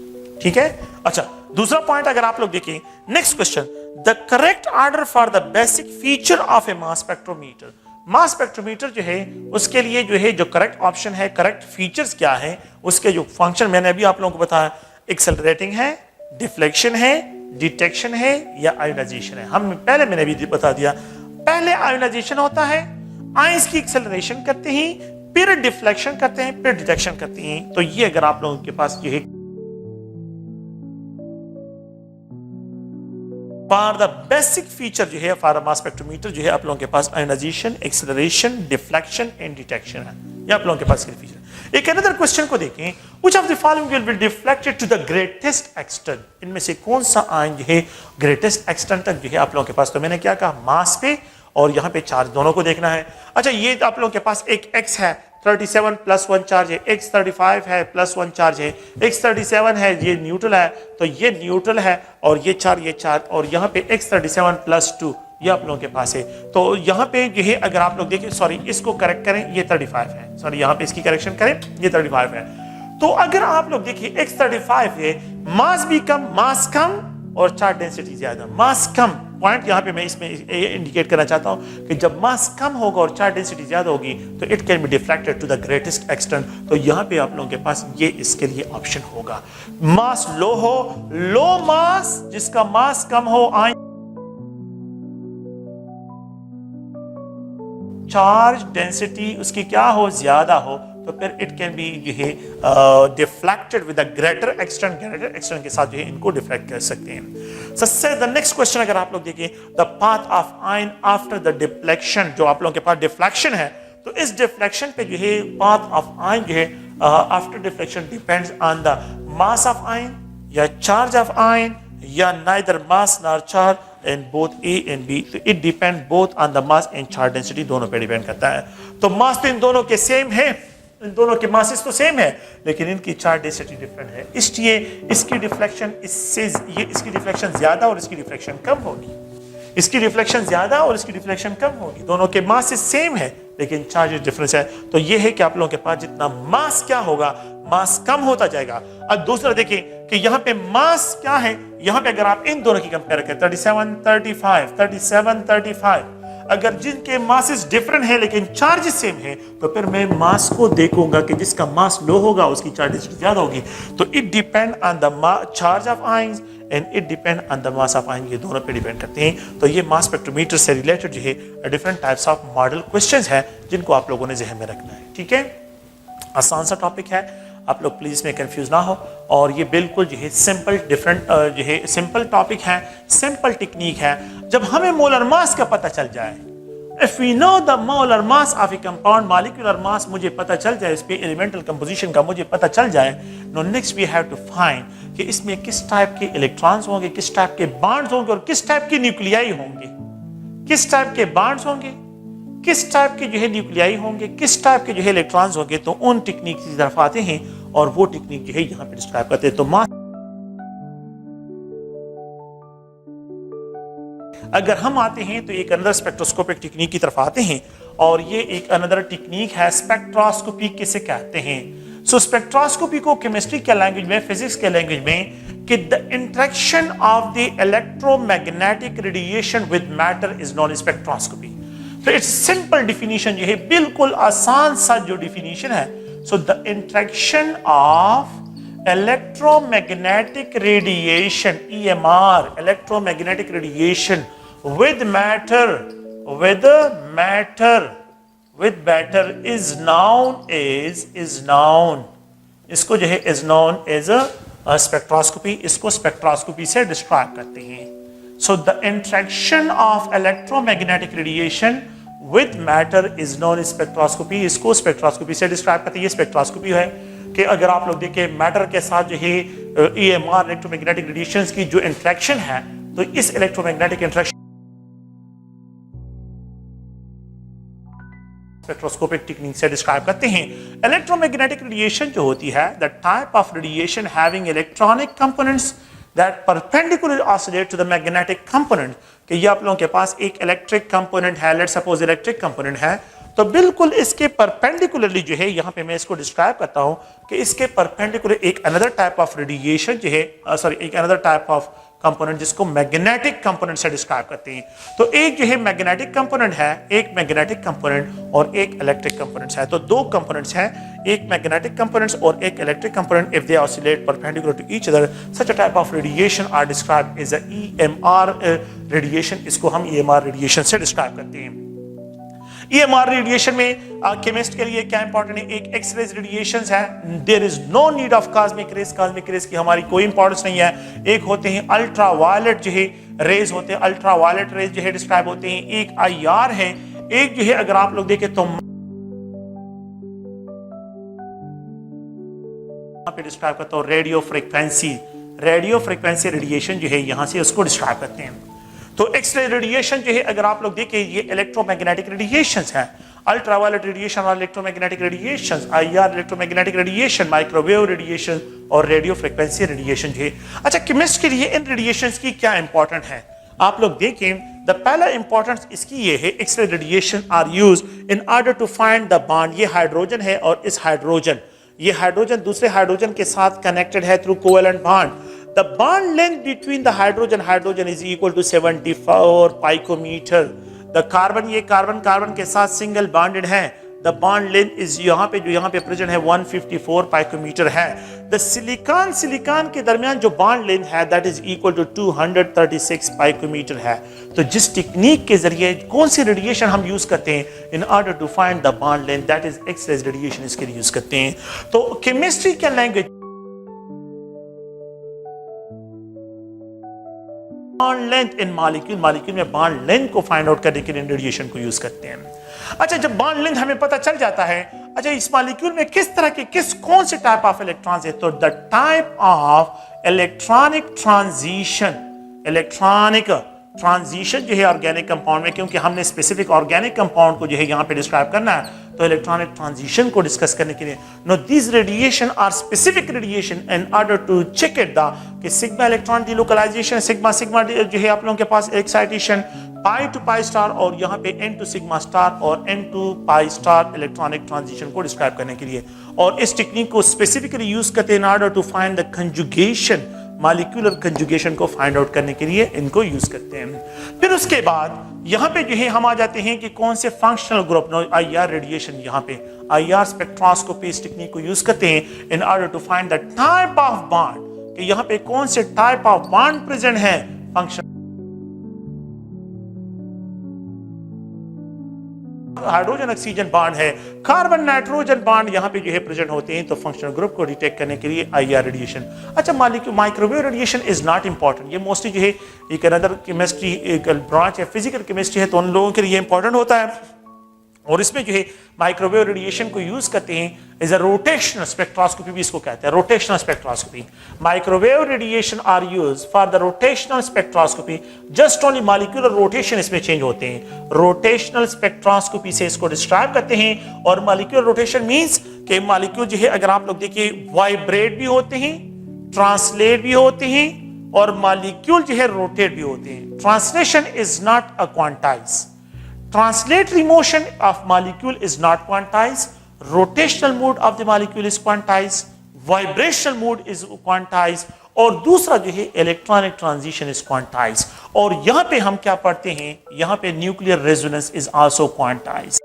ठीक है? अच्छा, दूसरा पॉइंट अगर आप लोग देखें, next question, the correct order for the basic feature of A mass spectrometer. Mass spectrometer जो है उसके लिए जो है जो करेक्ट ऑप्शन है, करेक्ट फीचर्स क्या है, उसके जो फंक्शन मैंने अभी आप लोगों को बताया, एक्सेलरेटिंग है, डिफ्लेक्शन है, डिटेक्शन है या आयोनाइजेशन है। हम पहले मैंने भी बता दिया, पहले आयोनाइजेशन होता है, आयंस की एक्सेलरेशन करते हैं, फिर डिफ्लेक्शन करते हैं, फिर डिटेक्शन करते हैं। तो ये अगर आप लोगों के पास जो है फॉर द बेसिक फीचर जो है फॉर मास स्पेक्ट्रोमीटर जो है आप लोगों के पास ionisation, acceleration, deflection and detection है, ये आप लोगों के पास फीचर। एक अनदर क्वेश्चन को देखें, which of the following will be deflected to the greatest extent, इनमें से कौन सा आयन जो है ग्रेटेस्ट एक्सटेंट तक जो है आप लोगों के पास, तो मैंने क्या कहा, मास पे और यहाँ पे चार्ज दोनों को देखना है। अच्छा, ये आप लोगों के पास एक x है 37 प्लस 1 चार्ज है, x 35 है प्लस 1 चार्ज है, x 37 है, ये न्यूट्रल है, तो ये न्यूट्रल है और ये चार्ज और यहाँ पे x 37 प्लस 2 ये आप लोगों के पास है। तो यहाँ पे जो है अगर आप लोग देखें, सॉरी इसको करेक्ट करें, ये 35 है, सॉरी यहाँ पे इसकी करेक्शन करें, ये 35 है। तो अगर आप लोग देखिए x 35 है, मास भी कम, मास कम और चार्ज डेंसिटी ज्यादा, मास कम। पॉइंट यहाँ पे मैं इसमें इंडिकेट करना चाहता हूँ कि जब मास कम होगा और चार्ज डेंसिटी ज्यादा होगी तो it can be deflected to the greatest extent. तो यहाँ पे आप लोगों के पास ये इसके लिए ऑप्शन होगा। मास लो हो, लो मास जिसका मास कम हो, चार्ज डेंसिटी उसकी क्या हो, ज्यादा हो, तो फिर इट कैन बी जो है deflected with a greater extent के साथ जो है इनको डिफ्लेक्ट कर सकते हैं। सबसे द नेक्स्ट क्वेश्चन अगर आप लोग देखिए, the path of ion after the deflection, जो आप लोगों के पास डिफ्लेक्शन है तो इस डिफ्लेक्शन पे जो है पाथ ऑफ आयन जो है after deflection depends on the mass of ion या चार्ज ऑफ आयन या neither mass nor charge in both A and B. तो it depend both on the mass and charge density, दोनों पे depend करता है। तो मास तो इन दोनों के सेम है, इन दोनों के मासेस तो सेम है, लेकिन इनकी चार्ज डेंसिटी डिफरेंट है, इसलिए इसकी डिफ्लेक्शन इसकी डिफ्लेक्शन ज्यादा और इसकी डिफ्लेक्शन कम होगी, इसकी रिफ्लेक्शन ज्यादा और इसकी रिफ्लेक्शन कम होगी। दोनों के मास सेम है लेकिन चार्ज डिफरेंस है। तो ये है कि आप लोगों के पास जितना मास क्या होगा, मास कम होता जाएगा। अब दूसरा देखिए कि यहाँ पे मास क्या है, यहाँ पे अगर आप इन दोनों की कंपेयर करें 37-35, अगर जिनके मासेस डिफरेंट है लेकिन चार्ज सेम है तो फिर मैं मास को देखूंगा कि जिसका मास लो होगा उसकी चार्ज डेंसिटी ज्यादा होगी। तो it depend on the charge of ions and it depend on the mass of ion, ये दोनों पे डिपेंड करते हैं। तो ये मास स्पेक्ट्रोमीटर से रिलेटेड जो है different types of model questions हैं जिनको आप लोगों ने ज़हन में रखना है। ठीक है, आसान सा टॉपिक है, आप लोग प्लीज में कंफ्यूज ना हो। और ये बिल्कुल जो है सिंपल जो है सिंपल टॉपिक है, सिंपल टेक्निक है। जब हमें मोलर मास का पता चल जाए, if we know the molar mass of a compound, molecular mass मुझे पता चल जाए, इस पे एलिमेंटल कंपोजिशन का मुझे पता चल जाए, no next we have to find कि इसमें किस टाइप के इलेक्ट्रॉन्स होंगे, किस टाइप के बॉन्ड्स होंगे और किस टाइप के न्यूक्लियाई होंगे, किस टाइप के बॉन्ड्स होंगे, किस टाइप के जो है न्यूक्लियाई होंगे, किस टाइप के जो है इलेक्ट्रॉन्स होंगे। तो उन टेक्निक की तरफ आते हैं और वो टेक्निक जो है यहाँ पे डिस्क्राइब करते हैं। तो मास अगर हम आते हैं तो एक अनदर स्पेक्ट्रोस्कोपिक टेक्निक की तरफ आते हैं और ये एक अनदर टेक्निक है स्पेक्ट्रोस्कोपी किसे कहते हैं। सो स्पेक्ट्रोस्कोपी को केमिस्ट्री के लैंग्वेज में, फिजिक्स के लैंग्वेज में कि the interaction of the electromagnetic radiation with matter is non spectroscopy. तो इट्स सिंपल डिफिनीशन जो है, बिल्कुल आसान सा जो डिफिनीशन है। So the interaction of electromagnetic radiation EMR, electromagnetic radiation with matter is known इसको जो है is known as a spectroscopy, इसको स्पेक्ट्रोस्कोपी से डिस्क्राइब करते हैं। So the interaction of electromagnetic radiation with matter is known as spectroscopy, इसको spectroscopy से describe करते हैं। ये स्पेक्ट्रोस्कोपी है कि अगर आप लोग देखें मैटर के साथ जो है EMR इलेक्ट्रोमैग्नेटिक रेडिएशंस की जो इंटरेक्शन है, तो इस इलेक्ट्रोमैग्नेटिक इंटरेक्शन स्पेक्ट्रोस्कोपिक टेक्निक से डिस्क्राइब करते हैं। इलेक्ट्रोमैग्नेटिक रेडिएशन जो होती है, the type of radiation having electronic components that perpendicular oscillate to the magnetic component, कि ये आप लोगों के पास एक इलेक्ट्रिक कंपोनेंट है, लेट्स सपोज इलेक्ट्रिक कंपोनेंट है, तो बिल्कुल इसके परपेंडिकुलरली जो है यहाँ पे मैं इसको डिस्क्राइब करता हूँ कि इसके परपेंडिकुलर एक अनदर टाइप ऑफ रेडिएशन जो है, एक अनदर टाइप ऑफ कंपोनेंट जिसको मैग्नेटिक कंपोनेंट से डिस्क्राइब करते हैं। तो एक जो है मैग्नेटिक कंपोनेंट है, एक मैग्नेटिक कंपोनेंट और एक इलेक्ट्रिक कंपोनेंट है। तो दो कंपोनेंट्स हैं, एक मैग्नेटिक कंपोनेंट्स और एक electric component. If they oscillate perpendicular to each other, such a type of radiation are described as a EMR radiation, इसको हम EMR रेडिएशन से डिस्क्राइब करते हैं। EMR रेडिएशन में केमिस्ट के लिए क्या इंपॉर्टेंट है, एक एक्स-रेज रेडिएशंस है, there is no need of cosmic rays, cosmic rays की हमारी कोई इंपॉर्टेंस नहीं है। एक होते हैं अल्ट्रावायलेट जो है रेज होते हैं, अल्ट्रावायलेट रेज जो है डिस्क्राइब होते हैं। एक IR है, एक जो है अगर आप लोग देखें तो यहाँ पे डिस्क्राइब करता हूँ रेडियो फ्रीक्वेंसी रेडिएशन जो है यहाँ से उसको डिस्क्राइब करते हैं। तो एक्स-रे रेडिएशन जो है अगर आप लोग देखें ये इलेक्ट्रोमैग्नेटिक रेडिएशंस हैं, अल्ट्रावायलेट रेडिएशन और electromagnetic radiations, IR electromagnetic radiation, microwave radiation और रेडियो फ्रीक्वेंसी रेडिएशन जो है। अच्छा, केमिस्ट के लिए इन रेडिएशंस की क्या इंपॉर्टेंट है, आप लोग देखें। द पहला इंपॉर्टेंस इसकी ये है, X-ray radiation are used in order to find the bond. ये हाइड्रोजन है और इस हाइड्रोजन दूसरे हाइड्रोजन के साथ कनेक्टेड है through covalent bond. The bond length between the hydrogen is equal to 74 picometer. The carbon, ये कार्बन के साथ सिंगल बॉन्डेड है, द बॉन्ड लेंथ इज यहाँ पे प्रेजेंट है 154 पाइकोमीटर है। द सिलिकॉन के दरमियान जो बॉन्ड लेंथ है दैट इज इक्वल टू 236 पाइकोमीटर है। तो जिस टेक्निक के जरिए कौन सी रेडिएशन हम यूज करते हैं in order to find the bond length, that is X-ray radiation, इसके लिए यूज करते हैं। तो केमिस्ट्री के language bond length in molecule में बॉन्ड लेंथ को फाइंड आउट करने के लिए रेडिएशन को यूज करते हैं। अच्छा, जब बॉन्ड लेंथ हमें पता चल जाता है, अच्छा इस मॉलिक्यूल में किस तरह के कौन से टाइप ऑफ इलेक्ट्रॉन्स है, तो the type of electronic transition जो है ऑर्गेनिक कंपाउंड में, क्योंकि हमने स्पेसिफिक ऑर्गेनिक कंपाउंड को जो है यहाँ पे डिस्क्राइब करना है, तो इलेक्ट्रॉनिक ट्रांजिशन को डिस्कस करने के लिए no this radiation are specific radiation in order to check it the कि सिग्मा इलेक्ट्रॉन डिलोकलाइजेशन, सिग्मा जो है आप लोगों के पास excitation pi to pi star और यहाँ पे n टू सिग्मा स्टार और n to pi star electronic transition को डिस्क्राइब करने के लिए। और इस टेक्निक को स्पेसिफिकली यूज करते हैं in order to find the conjugation, molecular conjugation को फाइंड आउट करने के लिए इनको यूज करते हैं। फिर उसके बाद यहाँ पे जो है हम आ जाते हैं कि कौन से फंक्शनल ग्रुप, IR रेडिएशन, यहाँ पे IR स्पेक्ट्रोस्कोपी इस टेक्निक को यूज करते हैं in order to find the type of bond, कि यहाँ पे कौन से टाइप ऑफ बॉन्ड प्रेजेंट है। फंक्शन हाइड्रोजन ऑक्सीजन बॉन्ड है, कार्बन नाइट्रोजन बॉन्ड यहाँ पे जो है प्रेजेंट होते हैं, तो फंक्शनल ग्रुप को डिटेक्ट करने के लिए IR रेडिएशन। अच्छा, microwave radiation is not important, ये मोस्टली जो है एक अनदर केमिस्ट्री एक ब्रांच है, फिजिकल केमिस्ट्री है, तो उन लोगों के लिए इंपॉर्टेंट होता है। और इसमें जो है माइक्रोवेव रेडिएशन को यूज करते हैं एज अ रोटेशनल स्पेक्ट्रोस्कोपी, भी इसको कहते हैं rotational spectroscopy. Microwave radiation are use for the rotational spectroscopy, just only molecular rotation इसमें चेंज होते हैं, रोटेशनल स्पेक्ट्रोस्कोपी से इसको डिस्क्राइब करते हैं। और मॉलिक्यूलर रोटेशन मींस कि मॉलिक्यूल जो है अगर आप लोग देखिए वाइब्रेट भी होते हैं, ट्रांसलेट भी होते हैं और मॉलिक्यूल जो है रोटेट भी होते हैं। Translation is not a quantize, translatory motion of molecule is not quantized, rotational mode of the molecule is quantized, vibrational mode is quantized, और दूसरा जो है इलेक्ट्रॉनिक ट्रांजिशन इज क्वांटाइज। और यहां पे हम क्या पढ़ते हैं, यहां पे nuclear resonance is also quantize.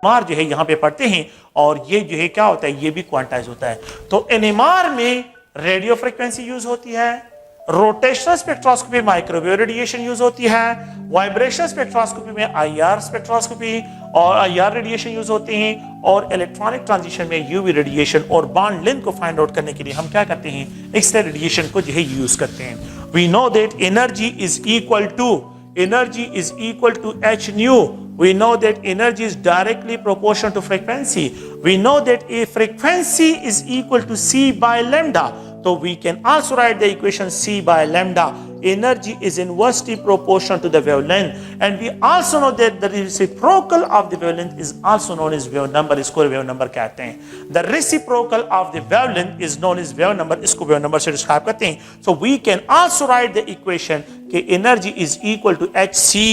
NMR जो है यहां पे पढ़ते हैं और ये जो है क्या होता है, ये भी क्वांटाइज होता है। तो NMR में रेडियो फ्रीक्वेंसी यूज होती है, rotational spectroscopy microwave radiation use होती है, वाइब्रेशनल स्पेक्ट्रोस्कोपी में IR स्पेक्ट्रोस्कोपी और IR रेडिएशन यूज होते हैं, और इलेक्ट्रॉनिक ट्रांजिशन में UV रेडिएशन और बॉन्ड लेंथ को फाइंड आउट करने के लिए हम क्या करते हैं, एक्स-रे रेडिएशन को जो है यूज करते हैं। We know that energy is equal to h nu. We know that energy is directly proportional to frequency. We know that a frequency is equal to c by lambda. So we can also write the equation c by lambda. Energy is inversely proportional to the wavelength, and we also know that the reciprocal of the wavelength is also known as wave number. इसको wave number कहते हैं। The reciprocal of the wavelength is known as wave number. इसको wave number से describe करते हैं। So we can also write the equation कि energy is equal to hc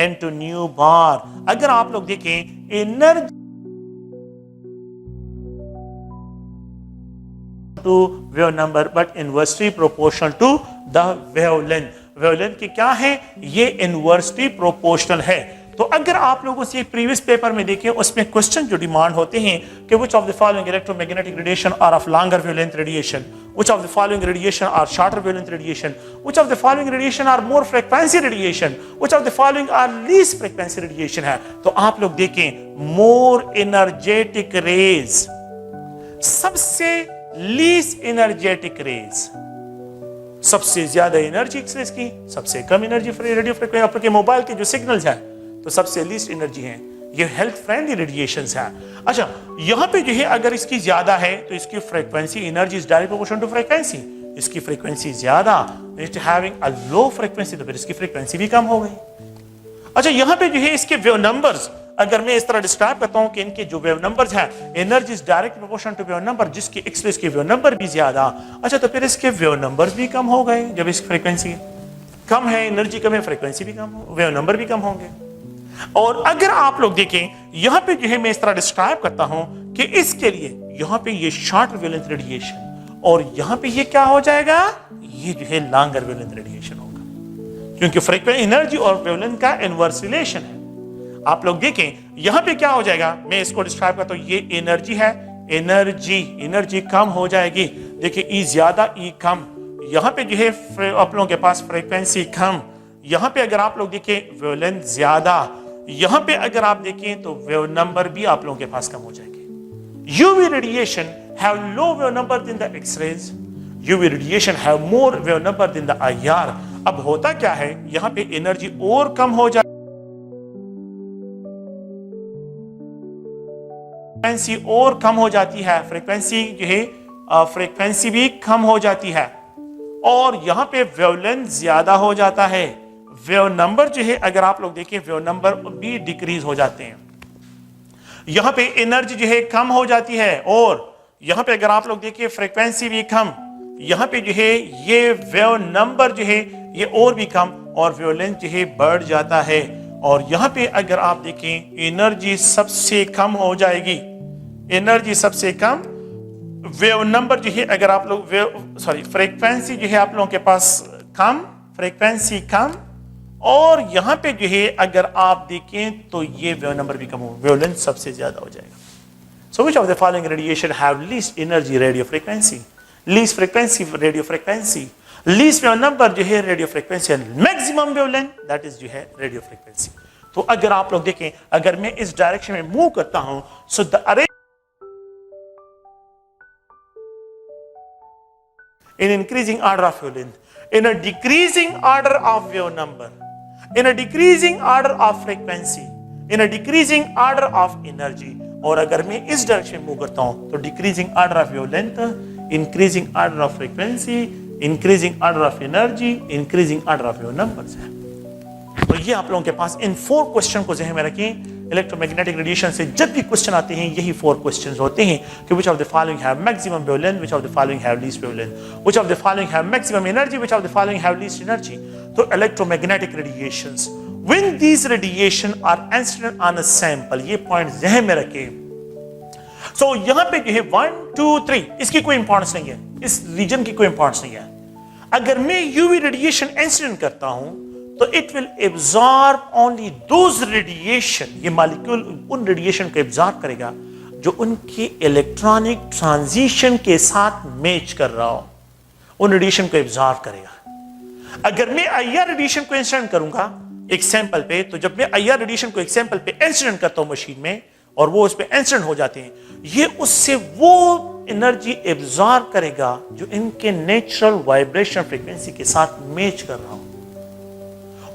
into nu bar। अगर आप लोग देखें energy to wave number but inversely proportional to the wavelength। wavelength की क्या है, ये inversely proportional है। तो अगर आप लोगों से प्रीवियस पेपर में देखें, उसमें क्वेश्चन जो डिमांड होते हैं कि which of the following electromagnetic radiation are of longer wavelength radiation, which of the following radiation are shorter wavelength radiation, which of the following radiation are more frequency radiation, which of the following are least frequency radiation है। तो आप लोग देखें more energetic rays, सबसे least energetic raise, सबसे ज्यादा energy X-rays की, सबसे कम एनर्जी रेडियो फ्रीक्वेंसी। आपके मोबाइल के जो सिग्नल्स हैं तो सबसे लीस्ट एनर्जी हैं, ये हेल्थ फ्रेंडली रेडिएशंस हैं। अच्छा, यहां पे जो है अगर इसकी ज्यादा है तो इसकी frequency energy is direct proportional to frequency. इसकी फ्रीक्वेंसी ज्यादा, it having a low frequency, तो फिर इसकी फ्रीक्वेंसी भी कम हो गई। अच्छा, यहां पे जो है इसके वेव नंबर्स अगर मैं इस तरह डिस्क्राइब करता हूं कि इनके जो वेव नंबर्स हैं, energy is direct proportional to wave number, जिसकी एक्सरेज के वेव नंबर भी ज्यादा, अच्छा तो फिर इसके वेव नंबर्स भी कम हो गए। जब इसकी फ्रीक्वेंसी कम है, एनर्जी कम है, फ्रीक्वेंसी भी कम हो, वेव नंबर भी कम होंगे। और अगर आप लोग देखें यहां पे जो है मैं इस तरह डिस्क्राइब करता हूं कि इसके लिए यहां पे ये शॉर्ट वेवलेंथ रेडिएशन और यहां पे ये क्या हो जाएगा, ये जो है लॉन्गर वेवलेंथ रेडिएशन होगा। क्योंकि फ्रीक्वेंसी एनर्जी और वेवलेंथ का इनवर्स रिलेशन है। आप लोग देखें यहां पे क्या हो जाएगा, मैं इसको डिस्क्राइब करता हूं, ये एनर्जी है, एनर्जी कम हो जाएगी। देखिए ई ज्यादा ई कम, यहाँ पे जो है आप लोगों के पास फ्रीक्वेंसी कम, यहाँ पे अगर आप लोग देखें वेवलेंथ ज्यादा, यहाँ पे अगर आप देखें तो वेव नंबर भी आप लोगों के पास कम हो जाएंगे। UV radiation have low wave number than the X-rays, UV radiation have more wave number than the IR. अब होता क्या है, यहाँ पे एनर्जी और कम हो जाए, फ्रीक्वेंसी और कम हो जाती है, फ्रीक्वेंसी जो है फ्रीक्वेंसी भी कम हो जाती है, और यहां पे वेवलेंथ ज्यादा हो जाता है। वेव नंबर जो है अगर आप लोग देखें वेव नंबर भी डिक्रीज हो जाते हैं, यहां पे एनर्जी जो है कम हो जाती है, और यहां पे अगर आप लोग देखें फ्रीक्वेंसी भी कम, यहां पे जो है ये वेव नंबर जो है ये और भी कम, और वेवलेंथ जो है बढ़ जाता है। और यहां पे अगर आप देखें एनर्जी सबसे कम हो जाएगी, एनर्जी सबसे कम, वेव नंबर जो है अगर आप लोग फ्रीक्वेंसी जो है आप लोगों के पास कम, फ्रीक्वेंसी कम, और यहां पे जो है अगर आप देखें तो ये वेव नंबर भी कम हो, वेवलेंथ सबसे ज्यादा हो जाएगा। So which of the following radiation have least energy radio frequency, least frequency radio frequency, least wave number जो है radio frequency, and maximum wavelength that is जो है रेडियो फ्रीक्वेंसी। तो अगर आप लोग देखें, अगर मैं इस डायरेक्शन में मूव करता हूं, सो द अरे in increasing order of wavelength, in a decreasing order of wave number, in a decreasing order of frequency, in a decreasing order of energy। और अगर मैं इस डायरेक्शन में मूव करता हूं तो decreasing order of wavelength, increasing order of frequency, increasing order of energy, increasing order of wave numbers है। तो ये आप लोगों के पास इन 4 क्वेश्चन को ज़हन में रखें। इलेक्ट्रोमैग्नेटिक रेडिएशन से जब भी क्वेश्चन आते हैं यही 4 क्वेश्चंस होते हैं कि which of the following have maximum wavelength, which of the following have least wavelength, which of the following have maximum energy, which of the following have least energy. तो electromagnetic radiations, when these radiation are incident on a sample, ये point ज़हन में रखें। सो यहां पे जो है 1 2 3 इसकी कोई इंपॉर्टेंस नहीं है, इस रीजन की कोई इंपॉर्टेंस नहीं है। अगर मैं यूवी रेडिएशन इंसिडेंट करता हूं तो it will absorb only those radiation, ये मॉलिक्यूल उन रेडिएशन को एब्जॉर्ब करेगा जो उनके इलेक्ट्रॉनिक ट्रांजिशन के साथ मैच कर रहा हो, उन रेडिएशन को एब्जॉर्ब करेगा। अगर मैं आईआर रेडिएशन को इंसिडेंट करूंगा एक सैंपल पे, तो जब मैं आईआर रेडिएशन को एक सैंपल पे इंसिडेंट करता हूं मशीन में और वो उस पे इंसिडेंट हो जाते हैं, ये उससे वो एनर्जी एब्जॉर्ब करेगा जो इनके नेचुरल वाइब्रेशन फ्रीक्वेंसी के साथ मैच कर रहा हूं।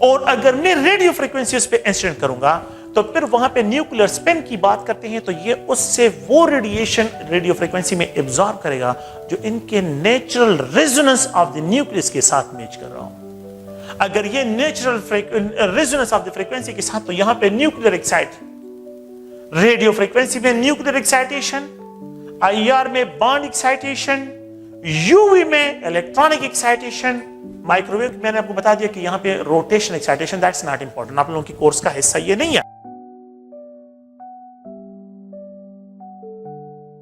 और अगर मैं रेडियो फ्रीक्वेंसी उस पे इंसिडेंट करूंगा तो फिर वहां पे न्यूक्लियर स्पिन की बात करते हैं, तो ये उससे वो रेडिएशन रेडियो फ्रीक्वेंसी में एब्जॉर्ब करेगा जो इनके natural resonance of the nucleus के साथ मैच कर रहा हूं। अगर ये natural resonance of the frequency के साथ, तो यहां पे न्यूक्लियर एक्साइट, रेडियो फ्रीक्वेंसी में न्यूक्लियर एक्साइटेशन, आईआर में बॉन्ड एक्साइटेशन, यूवी में इलेक्ट्रॉनिक एक्साइटेशन, माइक्रोवेव मैंने आपको बता दिया कि यहां पे rotation excitation, that's not important, आप लोगों की कोर्स का हिस्सा ये नहीं है।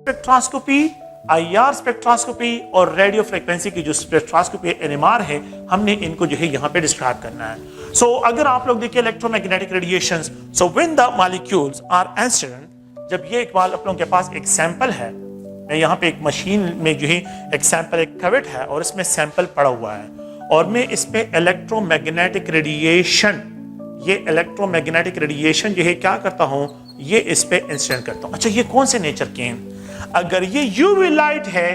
स्पेक्ट्रोस्कोपी, आईआर स्पेक्ट्रोस्कोपी और रेडियो फ्रीक्वेंसी की जो स्पेक्ट्रोस्कोपी एनएमआर है, हमने इनको जो है यहां पे डिस्क्राइब करना है। सो अगर आप लोग देखिए electromagnetic radiations, so when the molecules are incident, जब ये एक बार आप लोगों के पास एक सैंपल है, मैं यहाँ पे एक मशीन में जो है एक सैंपल, एक कविट है और इसमें सैंपल पड़ा हुआ है, और मैं इस पे इलेक्ट्रोमैग्नेटिक रेडिएशन, ये इलेक्ट्रोमैग्नेटिक रेडिएशन जो है क्या करता हूँ, ये इस पे इंसिडेंट करता हूँ। अच्छा, ये कौन से नेचर के हैं? अगर ये यूवी लाइट है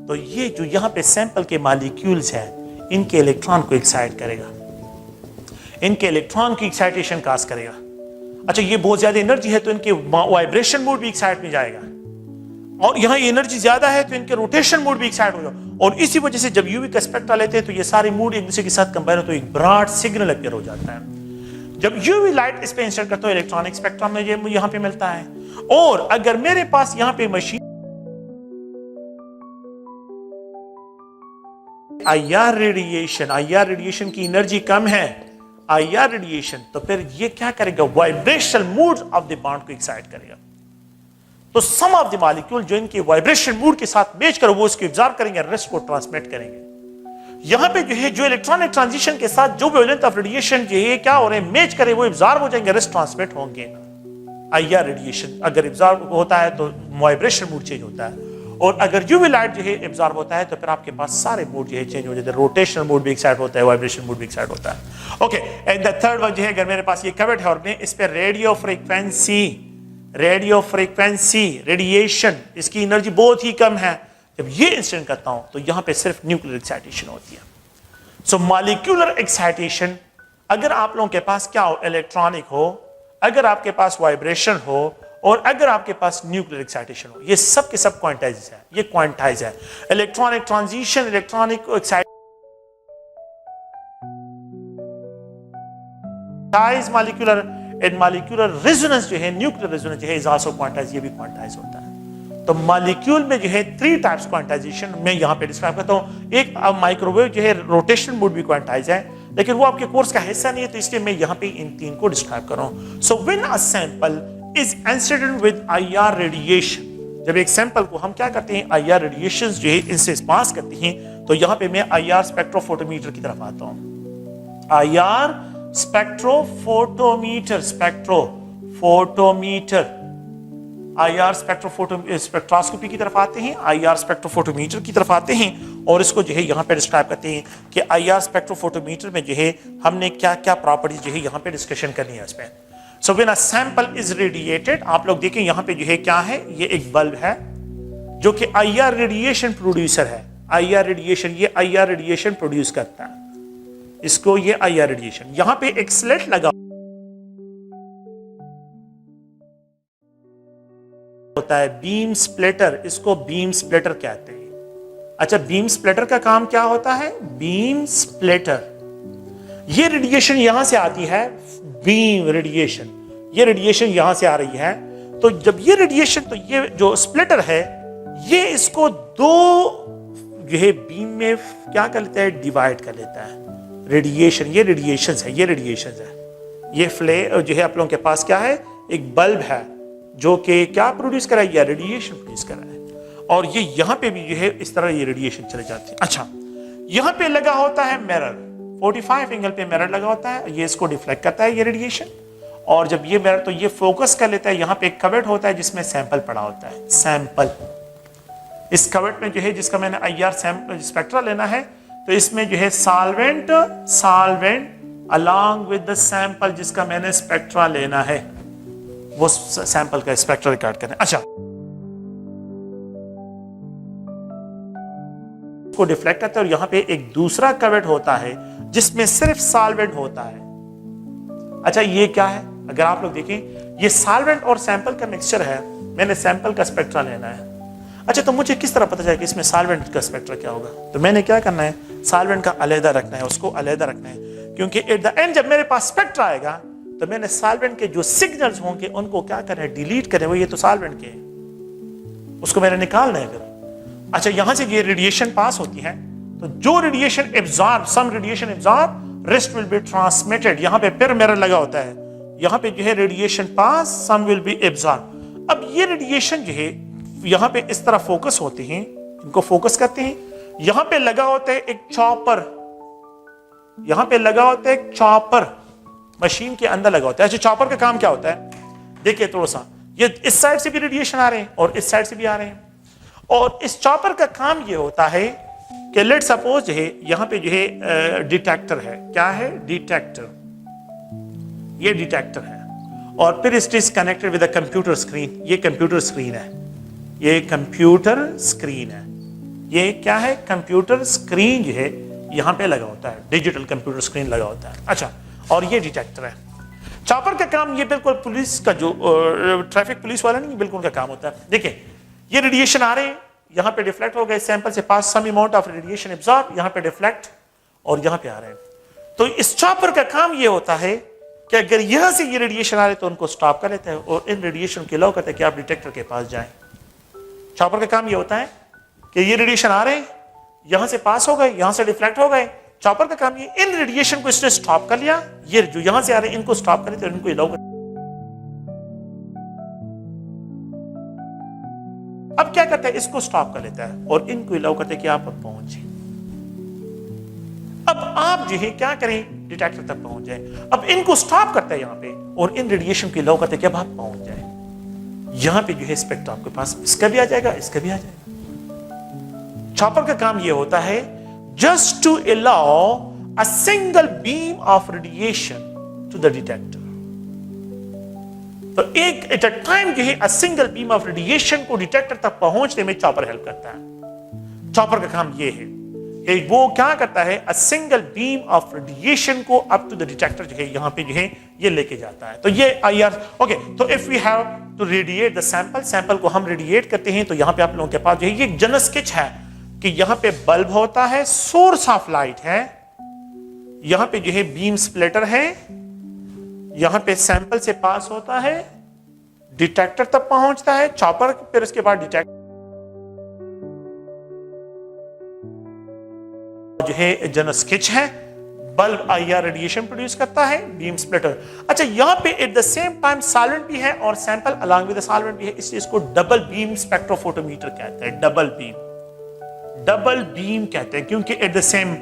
तो ये जो यहाँ पे सैंपल के मॉलिक्यूल्स हैं, इनके इलेक्ट्रॉन को एक्साइट करेगा, इनके इलेक्ट्रॉन की एक्साइटेशन काज करेगा। अच्छा, ये बहुत ज्यादा एनर्जी है तो इनके वाइब्रेशन मोड भी एक्साइट में जाएगा, और यहाँ एनर्जी ज्यादा है तो इनके रोटेशन मोड भी एक्साइट होगा, और इसी वजह से जब यूवी का स्पेक्ट्रा लेते हैं तो ये सारे मूड एक दूसरे के साथ कंबाइन हो तो एक ब्रॉड सिग्नल अपीयर हो जाता है। जब यूवी लाइट इस पे इंसिडेंट करता है इलेक्ट्रॉनिक स्पेक्ट्रम में ये यहाँ पे मिलता है। और अगर मेरे पास यहाँ पे मशीन आईआर रेडिएशन की एनर्जी कम है, आईआर रेडिएशन, तो फिर ये क्या करेगा, vibrational mood off the bond को एक्साइट करेगा। तो सम ऑफ द मॉलिक्यूल जो इनके वाइब्रेशन मूड के साथ मैच करो वो उसको एब्जॉर्ब करेंगे, रेस्ट को ट्रांसमिट करेंगे। यहाँ पे जो है जो इलेक्ट्रॉनिक ट्रांजिशन के साथ जो वेवलेंथ ऑफ रेडिएशन जो है क्या हो रहे हैं, मैच करे, वो एब्जॉर्ब हो जाएंगे, रेस्ट ट्रांसमिट होंगे। आईआर रेडिएशन अगर एब्जॉर्ब होता है तो वाइब्रेशन मूड चेंज होता है, और अगर यूवी लाइट जो है एब्जॉर्ब होता है तो फिर आपके पास सारे मूड जो है चेंज हो जाते हैं। रोटेशनल मूड भी एक साइड होता है, वाइब्रेशन मूड भी एक साइड होता है। Okay, and the third one जो है, अगर मेरे पास ये कवर्ड है और मैं इस पे रेडियो फ्रीक्वेंसी रेडिएशन, इसकी एनर्जी बहुत ही कम है, जब ये इंसिडेंट करता हूं तो यहां पे सिर्फ न्यूक्लियर एक्साइटेशन होती है। सो मॉलिक्यूलर एक्साइटेशन, अगर आप लोगों के पास क्या हो, इलेक्ट्रॉनिक हो, अगर आपके पास वाइब्रेशन हो, और अगर आपके पास न्यूक्लियर एक्साइटेशन हो, ये सब के सब क्वांटाइज है, ये क्वांटाइज है। Electronic transition, electronic excitise molecular and molecular resonance जो है, न्यूक्लियर रेजोनेंस जो है इज आल्सो क्वांटाइज, ये भी क्वांटाइज होता है। तो मॉलिक्यूल में जो है 3 टाइप्स क्वांटाइजेशन मैं यहां पे डिस्क्राइब करता हूं। एक माइक्रोवेव जो है रोटेशन मोड भी क्वांटाइज है, लेकिन वो आपके कोर्स का हिस्सा नहीं है, तो इसलिए मैं यहां पे इन 3 को डिस्क्राइब कर रहा हूं। So when a sample is incident with IR radiation, जब एक सैंपल को हम क्या करते हैं, आईआर रेडिएशंस जो है इनसे पास करते हैं, तो यहां पे मैं आईआर स्पेक्ट्रोफोटोमीटर की तरफ आता हूं। आईआर स्पेक्ट्रोफोटोमीटर आईआर स्पेक्ट्रोस्कोपी की तरफ आते हैं, आईआर स्पेक्ट्रोफोटोमीटर की तरफ आते हैं, और इसको जो है यहाँ पे डिस्क्राइब करते हैं कि आईआर स्पेक्ट्रोफोटोमीटर में जो है हमने क्या क्या प्रॉपर्टीज जो है यहाँ पे डिस्कशन करनी है इसमें। So when a sample is radiated, आप लोग देखें यहाँ पे जो है क्या है, ये एक बल्ब है जो कि आईआर रेडिएशन प्रोड्यूसर है। आईआर रेडिएशन, ये आईआर रेडिएशन प्रोड्यूस करता है, इसको ये आईआर रेडिएशन। यहाँ पे एक स्लिट लगा होता है, बीम स्प्लिटर, इसको बीम स्प्लिटर कहते हैं। अच्छा, बीम स्प्लिटर का काम क्या होता है, बीम स्प्लिटर, ये रेडिएशन यहां से आती है, बीम रेडिएशन, ये रेडिएशन यहां से आ रही है, तो जब ये रेडिएशन, तो ये जो स्प्लिटर है ये इसको 2 जो है बीम में क्या कर लेता है, डिवाइड कर लेता है। रेडिएशन, ये रेडिएशन है, ये रेडिएशन है, ये फ्ले जो है आप लोगों के पास क्या है, एक बल्ब है जो कि क्या प्रोड्यूस करा है, या रेडिएशन प्रोड्यूस करा है, और ये यहां पे भी जो है इस तरह ये रेडिएशन चले जाते हैं। अच्छा, यहां पे लगा होता है मिरर, 45 एंगल पे मिरर लगा होता है, ये इसको डिफ्लेक्ट करता है ये रेडिएशन, और जब ये मिरर, तो ये फोकस कर लेता है, यहां पे एक कवर्ट होता है जिसमें सैंपल पड़ा होता है, सैंपल। इस कवर्ट में जो है, जिसका मैंने आईआर स्पेक्ट्रा लेना है, तो इसमें जो है solvent along with the sample जिसका मैंने स्पेक्ट्रा लेना है, वो सैंपल का स्पेक्ट्रा रिकॉर्ड करना है। अच्छा, को डिफ्लेक्ट करता है, और यहां पे एक दूसरा कवर्ट होता है जिसमें सिर्फ सॉल्वेंट होता है। अच्छा, ये क्या है, अगर आप लोग देखें, ये सॉल्वेंट और सैंपल का मिक्सचर है, मैंने सैंपल का स्पेक्ट्रा लेना है। अच्छा, तो मुझे किस तरह पता चलेगा कि इसमें सॉल्वेंट का स्पेक्ट्रा क्या होगा, तो मैंने क्या करना है, सॉल्वेंट का अलग रखना है, उसको अलग रखना है, क्योंकि एट द एंड जब मेरे पास स्पेक्ट्रा आएगा तो मैंने सॉल्वेंट के जो सिग्नल्स होंगे उनको क्या करना है, डिलीट करें, वो ये तो सॉल्वेंट के हैं, उसको मैंने निकालना है फिर। अच्छा, यहां से ये रेडिएशन पास होती है, तो जो radiation absorb, some radiation absorb, rest will be transmitted. यहां पे फिर मिरर लगा होता है, यहां पे जो है radiation pass, some will be absorb. अब ये रेडिएशन जो है यहां पे इस तरह फोकस होते हैं, इनको फोकस करते हैं, यहां पे लगा होता है एक चॉपर, यहां पे लगा होता है एक चॉपर, मशीन के अंदर लगा होता है। अच्छा, चॉपर का काम क्या होता है, देखिए थोड़ा सा, ये इस साइड से भी रेडिएशन आ रहे हैं और इस साइड से भी आ रहे हैं, और इस चॉपर का काम ये होता है कि लेट सपोज जो है यहां पे जो है डिटेक्टर है, क्या है, डिटेक्टर, ये डिटेक्टर है, और फिर it is connected with a computer screen, ये कंप्यूटर स्क्रीन है, ये कंप्यूटर स्क्रीन है, ये क्या है, कंप्यूटर स्क्रीन जो है यहां पे लगा होता है, डिजिटल कंप्यूटर स्क्रीन लगा होता है। अच्छा, और ये डिटेक्टर है। चॉपर का काम ये बिल्कुल पुलिस का जो ट्रैफिक पुलिस वाला नहीं, बिल्कुल उनका काम होता है। देखिए, ये रेडिएशन आ रहे हैं, यहां पे डिफ्लेक्ट हो गए, सैंपल से pass some amount of radiation absorb, यहां पे डिफ्लेक्ट, और यहां पे आ रहे हैं। तो इस चॉपर का काम ये होता है कि अगर यहां से ये रेडिएशन आ रहे तो उनको स्टॉप कर लेते हैं, और इन रेडिएशन को अलाउ करते हैं कि आप डिटेक्टर के पास जाएं। चॉपर का काम ये होता है कि ये रेडिएशन आ रहे हैं, यहां से पास हो गए, यहां से डिफ्लेक्ट हो गए, चॉपर का काम ये इन रेडिएशन को इसने स्टॉप कर लिया, ये जो यहां से आ रहे हैं इनको स्टॉप कर लेते हैं, इनको अलाउ कर। अब क्या करता है, इसको स्टॉप कर लेता है और इनको अलाउ करते हैं कि आप अब पहुंचे। अब आप जो है क्या करें, डिटेक्टर तक पहुंच जाए। अब इनको स्टॉप करता है यहाँ पे और इन रेडिएशन को अलाउ करते हैं कि अब आप पहुंच जाए। यहाँ पे जो है स्पेक्ट्रा आपके पास इसका भी आ जाएगा, इसका भी आ जाएगा। चॉपर का काम ये होता है just to allow a single beam of radiation to the detector. तो एक एट अ टाइम जो है a single beam of radiation को डिटेक्टर तक पहुंचने में चॉपर हेल्प करता है। चॉपर का काम ये है कि वो क्या करता है, a single beam of radiation को अप टू द डिटेक्टर जो है यहां पे जो है ये लेके जाता है। तो ये आईआर ओके। तो if we have to radiate the sample, sample को हम रेडिएट करते हैं, तो यहां पे आप लोगों के पास जो है ये एक जनरल स्केच है कि यहां पे बल्ब होता है, सोर्स ऑफ लाइट है, यहां पे जो है बीम स्प्लिटर है, यहां पे सैंपल से पास होता है, डिटेक्टर तक पहुंचता है, चॉपर, फिर उसके बाद डिटेक्टर जो है जनरल स्केच है, बल्ब आईआर रेडिएशन प्रोड्यूस करता है, बीम स्प्लिटर। अच्छा, यहां पे eight the same time solvent भी है और sample along with the solvent भी है, इसलिए इसको डबल बीम स्पेक्ट्रोफोटोमीटर कहते हैं। डबल बीम कहते हैं क्योंकि एट द सेम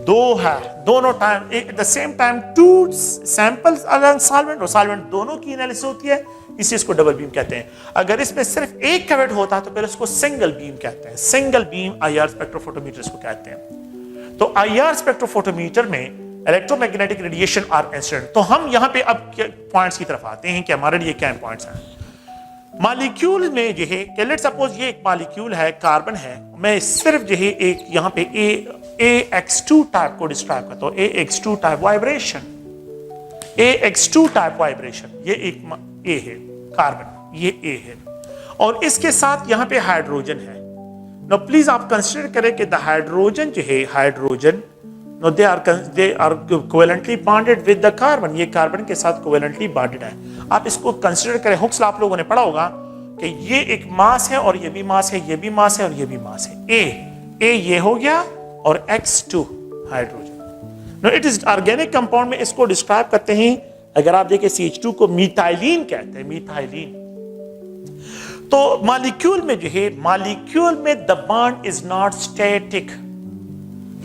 दो है, दोनों time at the same time two samples along solvent और सॉल्वेंट दोनों की एनालिसिस होती है, इसलिए इसको डबल बीम कहते हैं। अगर इसमें सिर्फ एक कैविट होता है तो फिर इसको सिंगल बीम कहते हैं। सिंगल बीम आईआर स्पेक्ट्रोफोटोमीटर इसको कहते हैं। तो आईआर स्पेक्ट्रोफोटोमीटर में इलेक्ट्रोमैग्नेटिक रेडिएशन आर इंसिडेंट। तो हम यहां पे अब पॉइंट्स की तरफ आते हैं कि हमारे लिए क्या पॉइंट्स हैं। मॉलिक्यूल में जो है कि लेट्स सपोज ये एक मॉलिक्यूल है, कार्बन है, मैं सिर्फ जो है एक यहां पे AX2 टाइप को डिस्क्राइब करता हूं। AX2 type vibration, AX2 type vibration, ये एक A है, कार्बन ये A है, और इसके साथ यहां पे हाइड्रोजन है। नो प्लीज आप कंसीडर करें कि द हाइड्रोजन जो है, hydrogen no they are covalently bonded with the carbon, ये कार्बन के साथ कोवेलेंटली बॉन्डेड है। आप इसको कंसीडर करें, हुक्स लॉ आप लोगों ने पढ़ा होगा कि ये एक मास है और ये भी मास है, ये भी मास है और ये भी मास है। A ये हो गया और X2 hydrogen. No it is organic compound में इसको डिस्क्राइब करते हैं, अगर आप देखें CH2 को मीथाइलिन कहते हैं, मीथाइलिन। तो मॉलिक्यूल में जो है, मॉलिक्यूल में the bond is not static,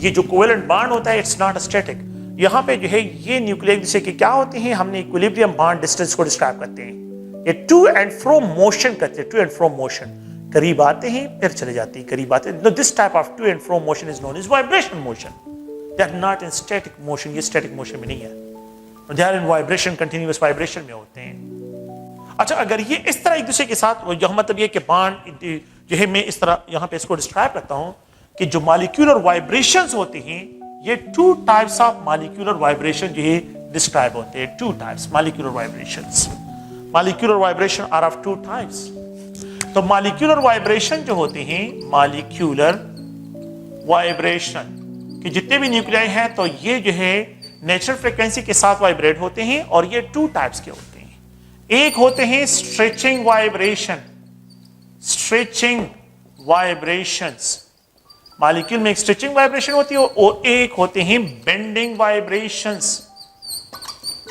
ये जो कोवेलेंट बॉन्ड होता है इट्स नॉट स्टैटिक। यहां पे जो है ये न्यूक्लियर जैसे कि क्या होते हैं, हमने इक्विलिब्रियम बॉन्ड डिस्टेंस को डिस्क्राइब करते हैं, ये टू एंड फ्रो मोशन करते हैं, टू एंड फ्रो मोशन, करीब आते हैं फिर चले जाते हैं, करीब आते हैं। This type of to and fro motion is known as vibration motion. They are not in static motion, ये स्टैटिक मोशन में नहीं है, they are in vibration, continuous vibration में होते हैं। अच्छा, अगर ये इस तरह एक दूसरे के साथ, यह मतलब ये कि बॉन्ड जो है, मैं इस तरह यहां पे इसको डिस्क्राइब करता हूं कि जो मॉलिक्यूलर वाइब्रेशंस होते हैं, ये two types of molecular vibration जो है डिस्क्राइब होते हैं। Two types molecular vibrations, molecular vibration are of two types. तो मॉलिक्यूलर वाइब्रेशन जो होते हैं, मॉलिक्यूलर वाइब्रेशन कि जितने भी न्यूक्लियाई हैं तो ये जो है नेचुरल फ्रीक्वेंसी के साथ वाइब्रेट होते हैं, और ये टू टाइप्स के होते हैं। एक होते हैं stretching vibration, stretching vibrations, molecule में एक स्ट्रेचिंग वाइब्रेशन होती है, और एक होते हैं बेंडिंग वाइब्रेशंस।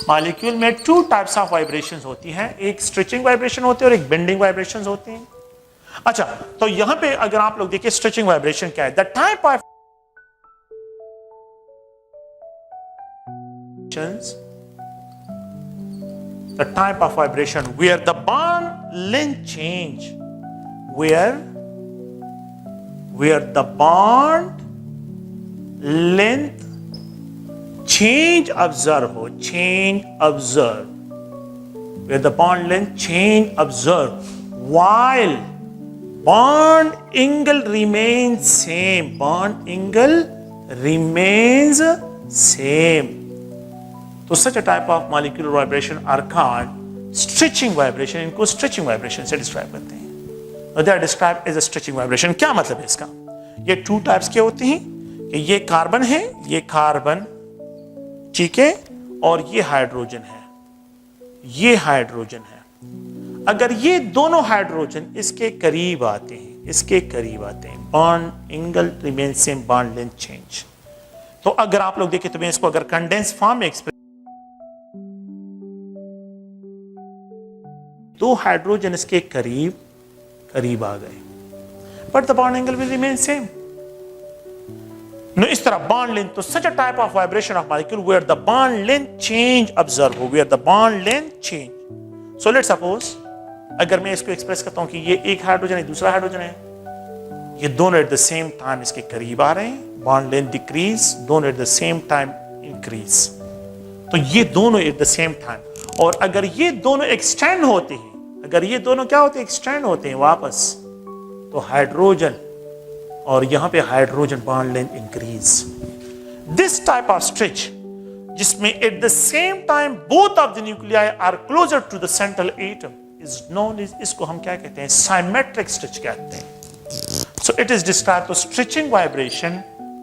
मॉलिक्यूल में टू टाइप्स ऑफ वाइब्रेशंस होती हैं, एक स्ट्रेचिंग वाइब्रेशन होती है और एक बेंडिंग वाइब्रेशंस होते हैं। अच्छा, तो यहां पे अगर आप लोग देखिए स्ट्रेचिंग वाइब्रेशन क्या है, the type of the type of vibration where the bond length change, where the bond length change observe, where the bond length change observe while bond angle remains same, bond angle remains same. तो such a type of molecular vibration are called stretching vibration, इनको stretching vibration से describe करते हैं। They are described as a stretching vibration। क्या मतलब है इसका? ये टू टाइप्स के होते हैं कि ये कार्बन है, ये कार्बन, ठीक है, और ये हाइड्रोजन है, ये हाइड्रोजन है। अगर ये दोनों हाइड्रोजन इसके करीब आते हैं, इसके करीब आते हैं, bond angle remain same, bond length change. तो अगर आप लोग देखें तो मैं इसको अगर कंडेंस फॉर्म में एक्सप्रेस, दो हाइड्रोजन इसके करीब करीब आ गए, but the bond angle will remain same. इस तरह bond length, तो such a type of vibration of molecule where the bond length change observable, where the bond length change. So let's suppose अगर मैं इसको एक्सप्रेस करता हूं कि ये एक हाइड्रोजन है, दूसरा हाइड्रोजन है, ये दोनों एट द सेम टाइम इसके करीब आ रहे हैं, बॉन्ड लेंथ डिक्रीज, दोनों eight the same time increase, तो ये दोनों एट द सेम टाइम, और अगर ये दोनों एक्सटेंड होते हैं, अगर ये दोनों क्या होते हैं, एक्सटेंड होते हैं वापस, तो हाइड्रोजन और यहां पे hydrogen bond length increase. This type of stretch जिसमें at the same time both of the nuclei are closer to the central atom is known, इसको हम क्या कहते हैं, साइमेट्रिक स्ट्रेच कहते हैं. So it is described, तो स्ट्रेचिंग वाइब्रेशन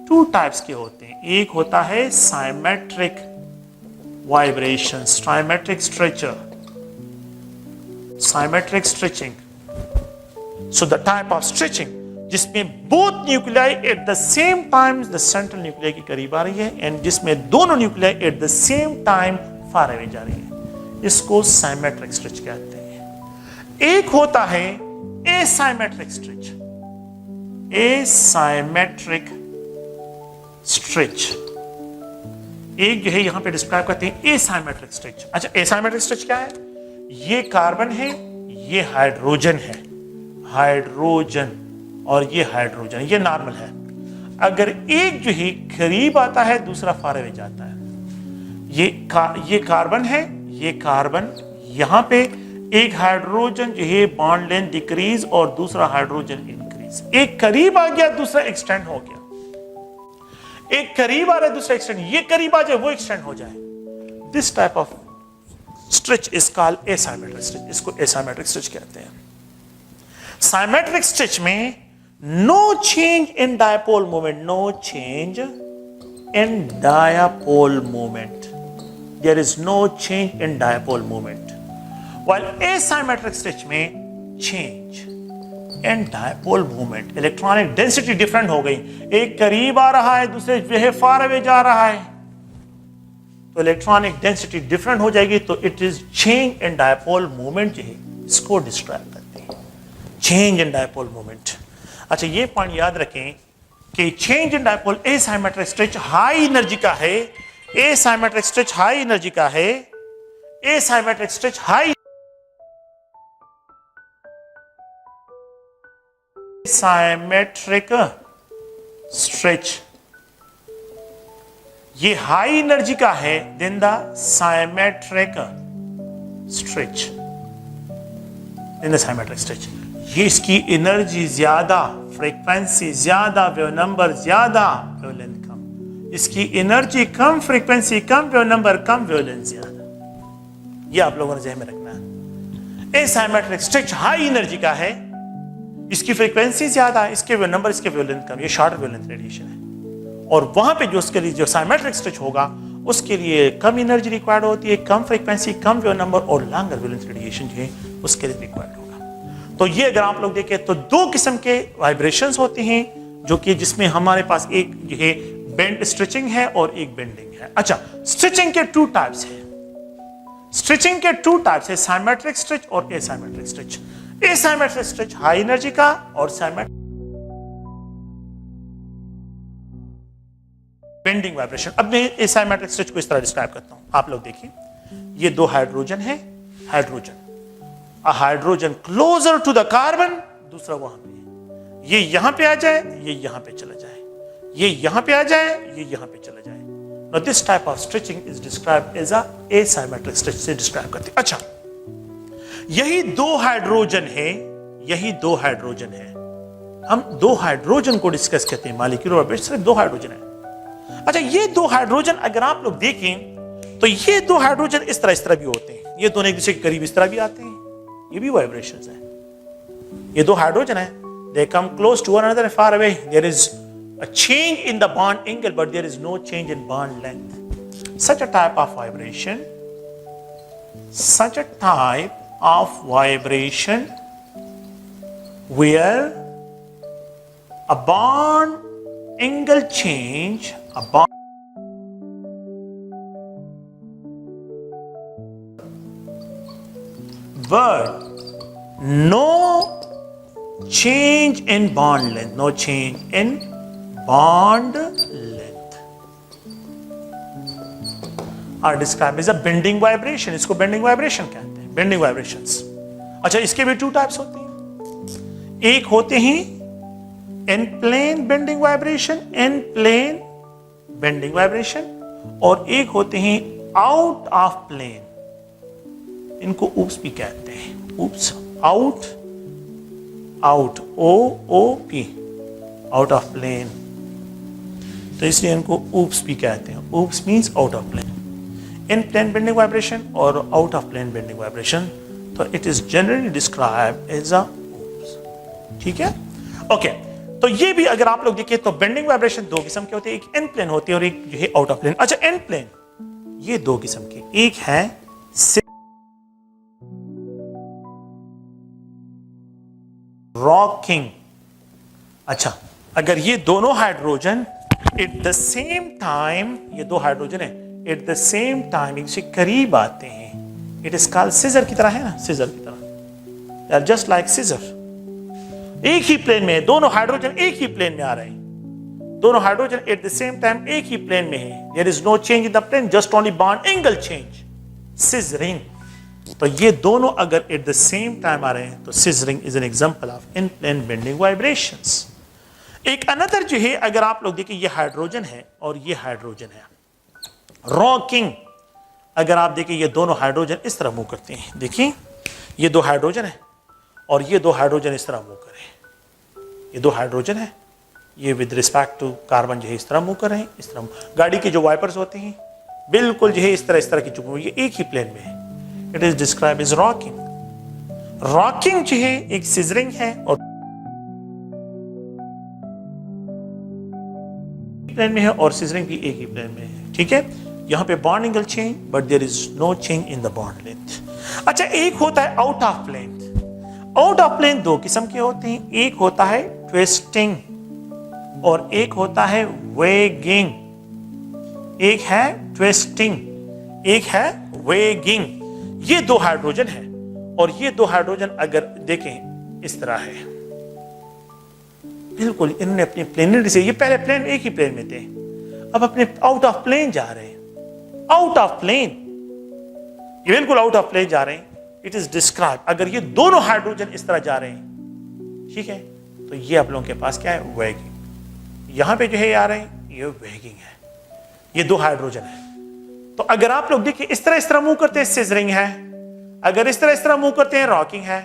टू टाइप्स के होते हैं. एक होता है symmetric vibration, symmetric stretcher, symmetric stretching. So the type of stretching जिसमें both nuclei at the same time the central nuclei के करीब आ रही है, एंड जिसमें दोनों nuclei at the same time far away जा रही है, इसको साइमेट्रिक स्ट्रेच कहते हैं. एक होता है एसाइमेट्रिक स्ट्रेच, एसाइमेट्रिक स्ट्रेच, एक जो है यहां पे डिस्क्राइब करते हैं एसाइमेट्रिक स्ट्रेच. अच्छा, एसाइमेट्रिक स्ट्रेच क्या है, ये कार्बन है, ये हाइड्रोजन है, हाइड्रोजन और ये हाइड्रोजन, ये नॉर्मल है. अगर एक जो है करीब आता है, दूसरा फार अवे जाता है, ये कार्बन है, ये कार्बन, यहां पे एक हाइड्रोजन जो है बॉन्ड लेंथ डिक्रीज और दूसरा हाइड्रोजन इंक्रीज. एक करीब आ गया, दूसरा एक्सटेंड हो गया, एक करीब आ रहा है, दूसरा एक्सटेंड, ये करीब आ जाए, वो एक्सटेंड हो जाए. This type of stretch is called asymmetric stretch, इसको एसाइमेट्रिक स्ट्रेच कहते हैं. साइमेट्रिक स्ट्रेच में no change in dipole moment, no change in dipole moment, there is no change in dipole moment. While asymmetric stretch में change in dipole moment, electronic density different हो गई, एक करीब आ रहा है, दूसरे जो है फार अवे जा रहा है, तो इलेक्ट्रॉनिक डेंसिटी डिफरेंट हो जाएगी. तो it is change in dipole moment जो है इसको डिस्क्राइब करते हैं, चेंज इन डायपोल मोमेंट. अच्छा, ये पॉइंट याद रखें कि change in dipole asymmetric stretch high energy का है, एसाइमेट्रिक स्ट्रेच हाई एनर्जी का है, asymmetric stretch high symmetric stretch ये हाई एनर्जी का है, then the symmetric stretch, in the symmetric stretch ये इसकी एनर्जी ज्यादा, फ्रीक्वेंसी ज्यादा, वेव नंबर ज्यादा, वेवलेंथ कम. इसकी एनर्जी कम, फ्रीक्वेंसी कम, वेव नंबर कम, वेवलेंथ ज्यादा. ये आप लोगों ने ज़हन में रखना है. एसाइमेट्रिक स्ट्रेच हाई एनर्जी का है, इसकी फ्रीक्वेंसी ज्यादा, इसके वेव नंबर, इसके वेवलेंथ कम, ये शॉर्ट वेवलेंथ रेडिएशन है. और वहां पे जो उसके लिए जो साइमेट्रिक स्ट्रेच होगा उसके लिए कम एनर्जी रिक्वायर्ड होती है, कम फ्रीक्वेंसी, कम वेव नंबर और लॉन्गर वेवलेंथ रेडिएशन जो है उसके लिए रिक्वायर्ड होगा. तो ये अगर आप लोग देखें तो दो किस्म के वाइब्रेशंस होते हैं, जो कि जिसमें हमारे पास एक जो है बेंड स्ट्रेचिंग है और एक बेंडिंग है. अच्छा, स्ट्रेचिंग के टू टाइप्स है, स्ट्रेचिंग के टू टाइप्स है, साइमेट्रिक स्ट्रेच और एसाइमेट्रिक स्ट्रेच. एसाइमेट्रिक स्ट्रेच हाई एनर्जी का और साइमेट्रिक बेंडिंग वाइब्रेशन. अब मैं एसाइमेट्रिक स्ट्रेच को इस तरह डिस्क्राइब करता हूं, आप लोग देखिए, ये दो हाइड्रोजन है, hydrogen, a hydrogen closer to the carbon, दूसरा वहां पे है. ये यहां पे आ जाए, ये यहां पे चला जाए, ये यहां पे आ जाए, ये यहां पे चला जाए. Now this type of stretching is described as a asymmetric stretch से डिस्क्राइब करते हैं. अच्छा, यही दो हाइड्रोजन है, यही दो हाइड्रोजन है, हम दो हाइड्रोजन को डिस्कस करते हैं, मॉलिक्यूलर ऑर्बिट सिर्फ दो हाइड्रोजन है. अच्छा, ये दो हाइड्रोजन अगर आप लोग देखें तो ये दो हाइड्रोजन इस तरह भी होते हैं, ये दोनों एक दूसरे के करीब इस तरह भी आते हैं, ये भी वाइब्रेशंस हैं. ये दो हाइड्रोजन है, they come close to one another far away, there is a change in the bond angle but there is no change in bond length. Such a type of vibration where a bond angle change, a bond but no change in bond length, no change in bond length are described as a bending vibration. इसको bending vibration कहते हैं, bending vibrations. अच्छा, इसके भी 2 types होते हैं. एक होते हैं in plane bending vibration, in plane bending vibration, और एक होते हैं out of plane. इनको oops भी कहते हैं. oops, out, out, O-O-P, out of plane. तो इसलिए इनको oops भी कहते हैं. oops means out of plane. In plane bending vibration और out of plane bending vibration, तो it is generally described as a oops. ठीक है? ओके. तो ये भी अगर आप लोग देखिए तो बेंडिंग वाइब्रेशन 2 किस्म के होते हैं. एक इन प्लेन होती है और एक जो है आउट ऑफ प्लेन. अच्छा, इन प्लेन ये 2 किस्म के. एक है रॉकिंग. अच्छा, अगर ये दोनों hydrogen at the same time, ये 2 हाइड्रोजन है, एट द सेम टाइम इनसे करीब आते हैं, इट इज कॉल्ड सिजर की तरह है ना, सिजर की तरह, जस्ट लाइक सिजर. एक ही प्लेन में, दोनों हाइड्रोजन एक ही प्लेन में आ रहे हैं, दोनों hydrogen at the same time एक ही प्लेन में है. There is no change in the plane, just only bond angle change, scissoring. तो ये दोनों अगर एट द सेम टाइम आ रहे हैं तो scissoring is an example of in plane bending vibrations. एक अनदर जो है, अगर आप लोग देखिए ये हाइड्रोजन है और ये हाइड्रोजन है, रॉकिंग. अगर आप देखिए ये दोनों हाइड्रोजन इस तरह मूव करते हैं, देखिए ये 2 हाइड्रोजन है और ये 2 हाइड्रोजन इस तरह मूव कर रहे हैं. ये 2 हाइड्रोजन है, ये विद रिस्पेक्ट टू कार्बन जो है इस तरह मूव कर रहे हैं, इस तरह. गाड़ी के जो वाइपर्स होते हैं बिल्कुल जो है इस तरह की चुप, ये एक ही प्लेन में है. It is describe as rocking. Rocking जो है एक सिजरिंग है और प्लेन में है, और सिजरिंग भी एक ही प्लेन में है. ठीक है, यहां पे bond angle change but there is no change in the bond length. अच्छा, एक होता है out of plane. Out of plane 2 किस्म के होते हैं. एक होता है ट्विस्टिंग और एक होता है वेगिंग. एक है ट्विस्टिंग, एक है वेगिंग. ये 2 हाइड्रोजन है और ये 2 हाइड्रोजन अगर देखें इस तरह है, बिल्कुल इन्होंने अपनी प्लेनरी से, ये पहले प्लेन एक ही प्लेन में थे, अब अपने आउट ऑफ प्लेन जा रहे हैं. आउट ऑफ प्लेन, ये बिल्कुल आउट ऑफ प्लेन जा रहे हैं. इट इज डिस्क्राइब, अगर ये दोनों हाइड्रोजन इस तरह जा रहे हैं, ठीक है, तो ये आप लोगों के पास क्या है, वेगिंग. यहां पे जो है आ रहे हैं, ये वेगिंग है. ये 2 हाइड्रोजन है. तो अगर आप लोग देखिए इस तरह मूव करते हैं, सिजरिंग है. अगर इस तरह मूव करते हैं, रॉकिंग है.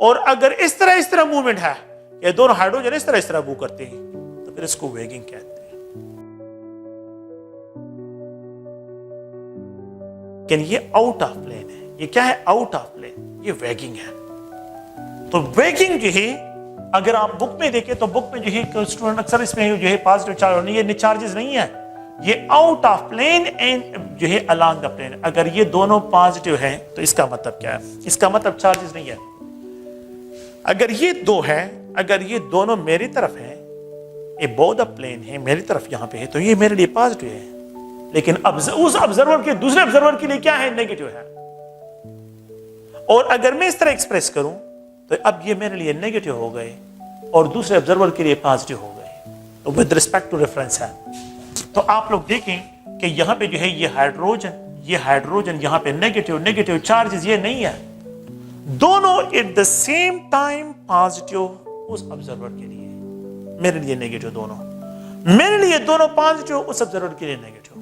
और अगर इस तरह मूवमेंट है, ये दोनों हाइड्रोजन इस तरह मूव करते हैं, तो फिर इसको वेगिंग कहते हैं. लेकिन ये आउट ऑफ प्लेन है. ये क्या है, आउट ऑफ प्लेन, ये वेगिंग है. तो वेगिंग जो है अगर आप बुक में देखें तो बुक में जो है स्टूडेंट अक्सर इसमें जो है पॉजिटिव चार्ज, ये चार्जेस नहीं है, ये आउट ऑफ प्लेन एंड जो है अलोंग द प्लेन. अगर ये दोनों पॉजिटिव हैं तो इसका मतलब क्या है, इसका मतलब चार्जेस नहीं है. अगर ये 2 है, अगर ये दोनों मेरी तरफ है, ये बोथ द प्लेन है, मेरी तरफ यहां पे है, तो ये मेरे लिए पॉजिटिव है. लेकिन उस ऑब्जर्वर के, दूसरे ऑब्जर्वर के लिए क्या है, नेगेटिव है. और अगर मैं इस तरह एक्सप्रेस करूं तो अब ये मेरे लिए नेगेटिव हो गए और दूसरे ऑब्जर्वर के लिए पॉजिटिव हो गए. तो विद रिस्पेक्ट टू रेफरेंस है. तो आप लोग देखें कि यहां पे जो है ये हाइड्रोजन यहां पे नेगेटिव चार्जेस ये नहीं है. दोनों eight the same time positive उस ऑब्जर्वर के लिए, मेरे लिए नेगेटिव दोनों, मेरे लिए दोनों पॉजिटिव, उस ऑब्जर्वर के लिए नेगेटिव.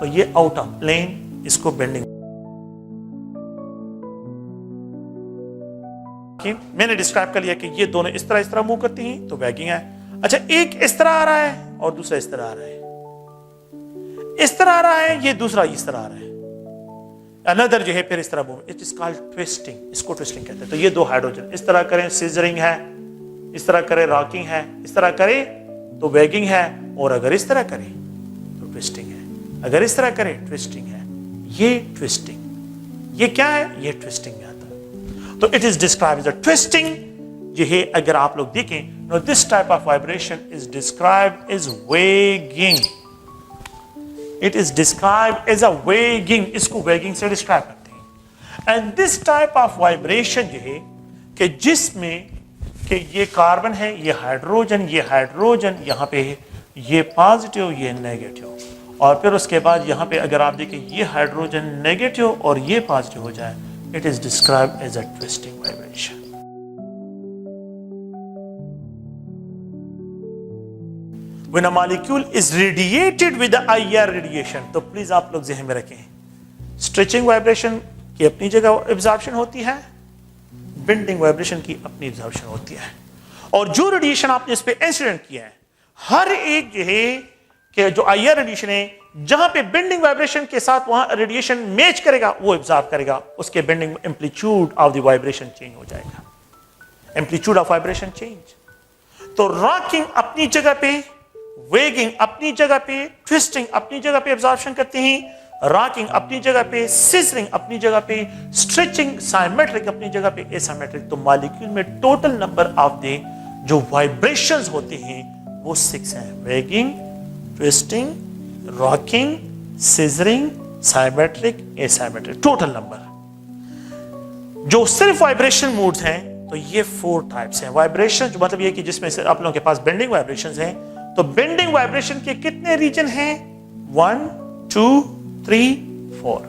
तो ये आउट ऑफ प्लेन, इसको बेंडिंग. मैंने डिस्क्राइब कर लिया कि ये दोनों इस तरह मूव करती हैं तो वेगिंग है. अच्छा, एक इस तरह आ रहा है और दूसरा इस तरह आ रहा है. इस तरह आ रहा है, ये दूसरा इस तरह आ रहा है. अनदर जो है फिर इस तरह move, it is called twisting, इसको ट्विस्टिंग कहते हैं. तो ये 2 हाइड्रोजन इस तरह करें, सिजरिंग है. इस तरह करे, रॉकिंग है. इस तरह करे तो वेगिंग है. और अगर इस तरह करे तो ट्विस्टिंग है. अगर इस तरह करे ट्विस्टिंग है. ये ट्विस्टिंग, ये क्या है, ये ट्विस्टिंग में आता है. तो it is describe as a twisting. जो है अगर आप लोग देखें, no this type of vibration is describe as wagging. It is described as a wagging, इसको wagging से डिस्क्राइब करते हैं. And this type of vibration जो है कि जिसमें कि ये कार्बन है, ये हाइड्रोजन यहाँ पे है, ये पॉजिटिव, ये नेगेटिव, और फिर उसके बाद यहाँ पे अगर आप देखें ये हाइड्रोजन नेगेटिव और ये पॉजिटिव हो जाए, it is described as a twisting vibration. When a molecule is radiated with the IR radiation, तो प्लीज आप लोग ज़हन में रखें, स्ट्रेचिंग वाइब्रेशन की अपनी जगह एब्जॉर्प्शन होती है, बेंडिंग वाइब्रेशन की अपनी एब्जॉर्प्शन होती है, और जो रेडिएशन आपने इस पे इंसिडेंट किया है, हर एक जो है कि जो IR रेडिएशन है, जहां पे बेंडिंग वाइब्रेशन के साथ वहां रेडिएशन मैच करेगा, वो एब्जॉर्ब करेगा, उसके bending amplitude of the vibration change हो जाएगा, एम्पलीट्यूड ऑफ वाइब्रेशन चेंज। तो रॉकिंग अपनी जगह पे, वेगिंग अपनी जगह पे, ट्विस्टिंग अपनी जगह पे एब्जॉर्प्शन करते हैं, रॉकिंग अपनी जगह पे, सिजरिंग अपनी जगह पे, स्ट्रेचिंग, साइमेट्रिक अपनी जगह पे, एसाइमेट्रिक। तो मॉलिक्यूल में टोटल नंबर ऑफ द जो वाइब्रेशंस होते हैं वो 6 हैं, wagging, twisting, rocking, scissoring, symmetric, asymmetric, total number. जो सिर्फ वाइब्रेशन मूड्स हैं तो ये 4 टाइप्स हैं वाइब्रेशन, जो मतलब ये कि जिसमें से आप लोगों के पास बेंडिंग वाइब्रेशंस हैं, तो बेंडिंग वाइब्रेशन के कितने रीजन हैं? 1 2 3 4।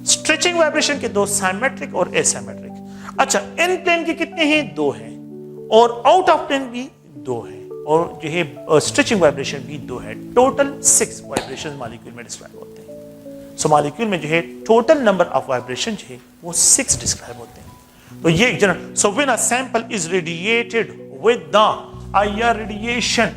स्ट्रेचिंग वाइब्रेशन के 2, साइमेट्रिक और एसाइमेट्रिक। अच्छा, इन प्लेन के कितने हैं? 2 हैं, और आउट ऑफ प्लेन भी 2 हैं, और जो है स्ट्रेचिंग वाइब्रेशन भी 2 है। टोटल 6 वाइब्रेशन मॉलिक्यूल में डिस्क्राइब होते हैं। सो मॉलिक्यूल में जो है टोटल नंबर ऑफ वाइब्रेशन जो है वो 6 डिस्क्राइब होते हैं। तो ये general, so when a sample is radiated with the IR radiation,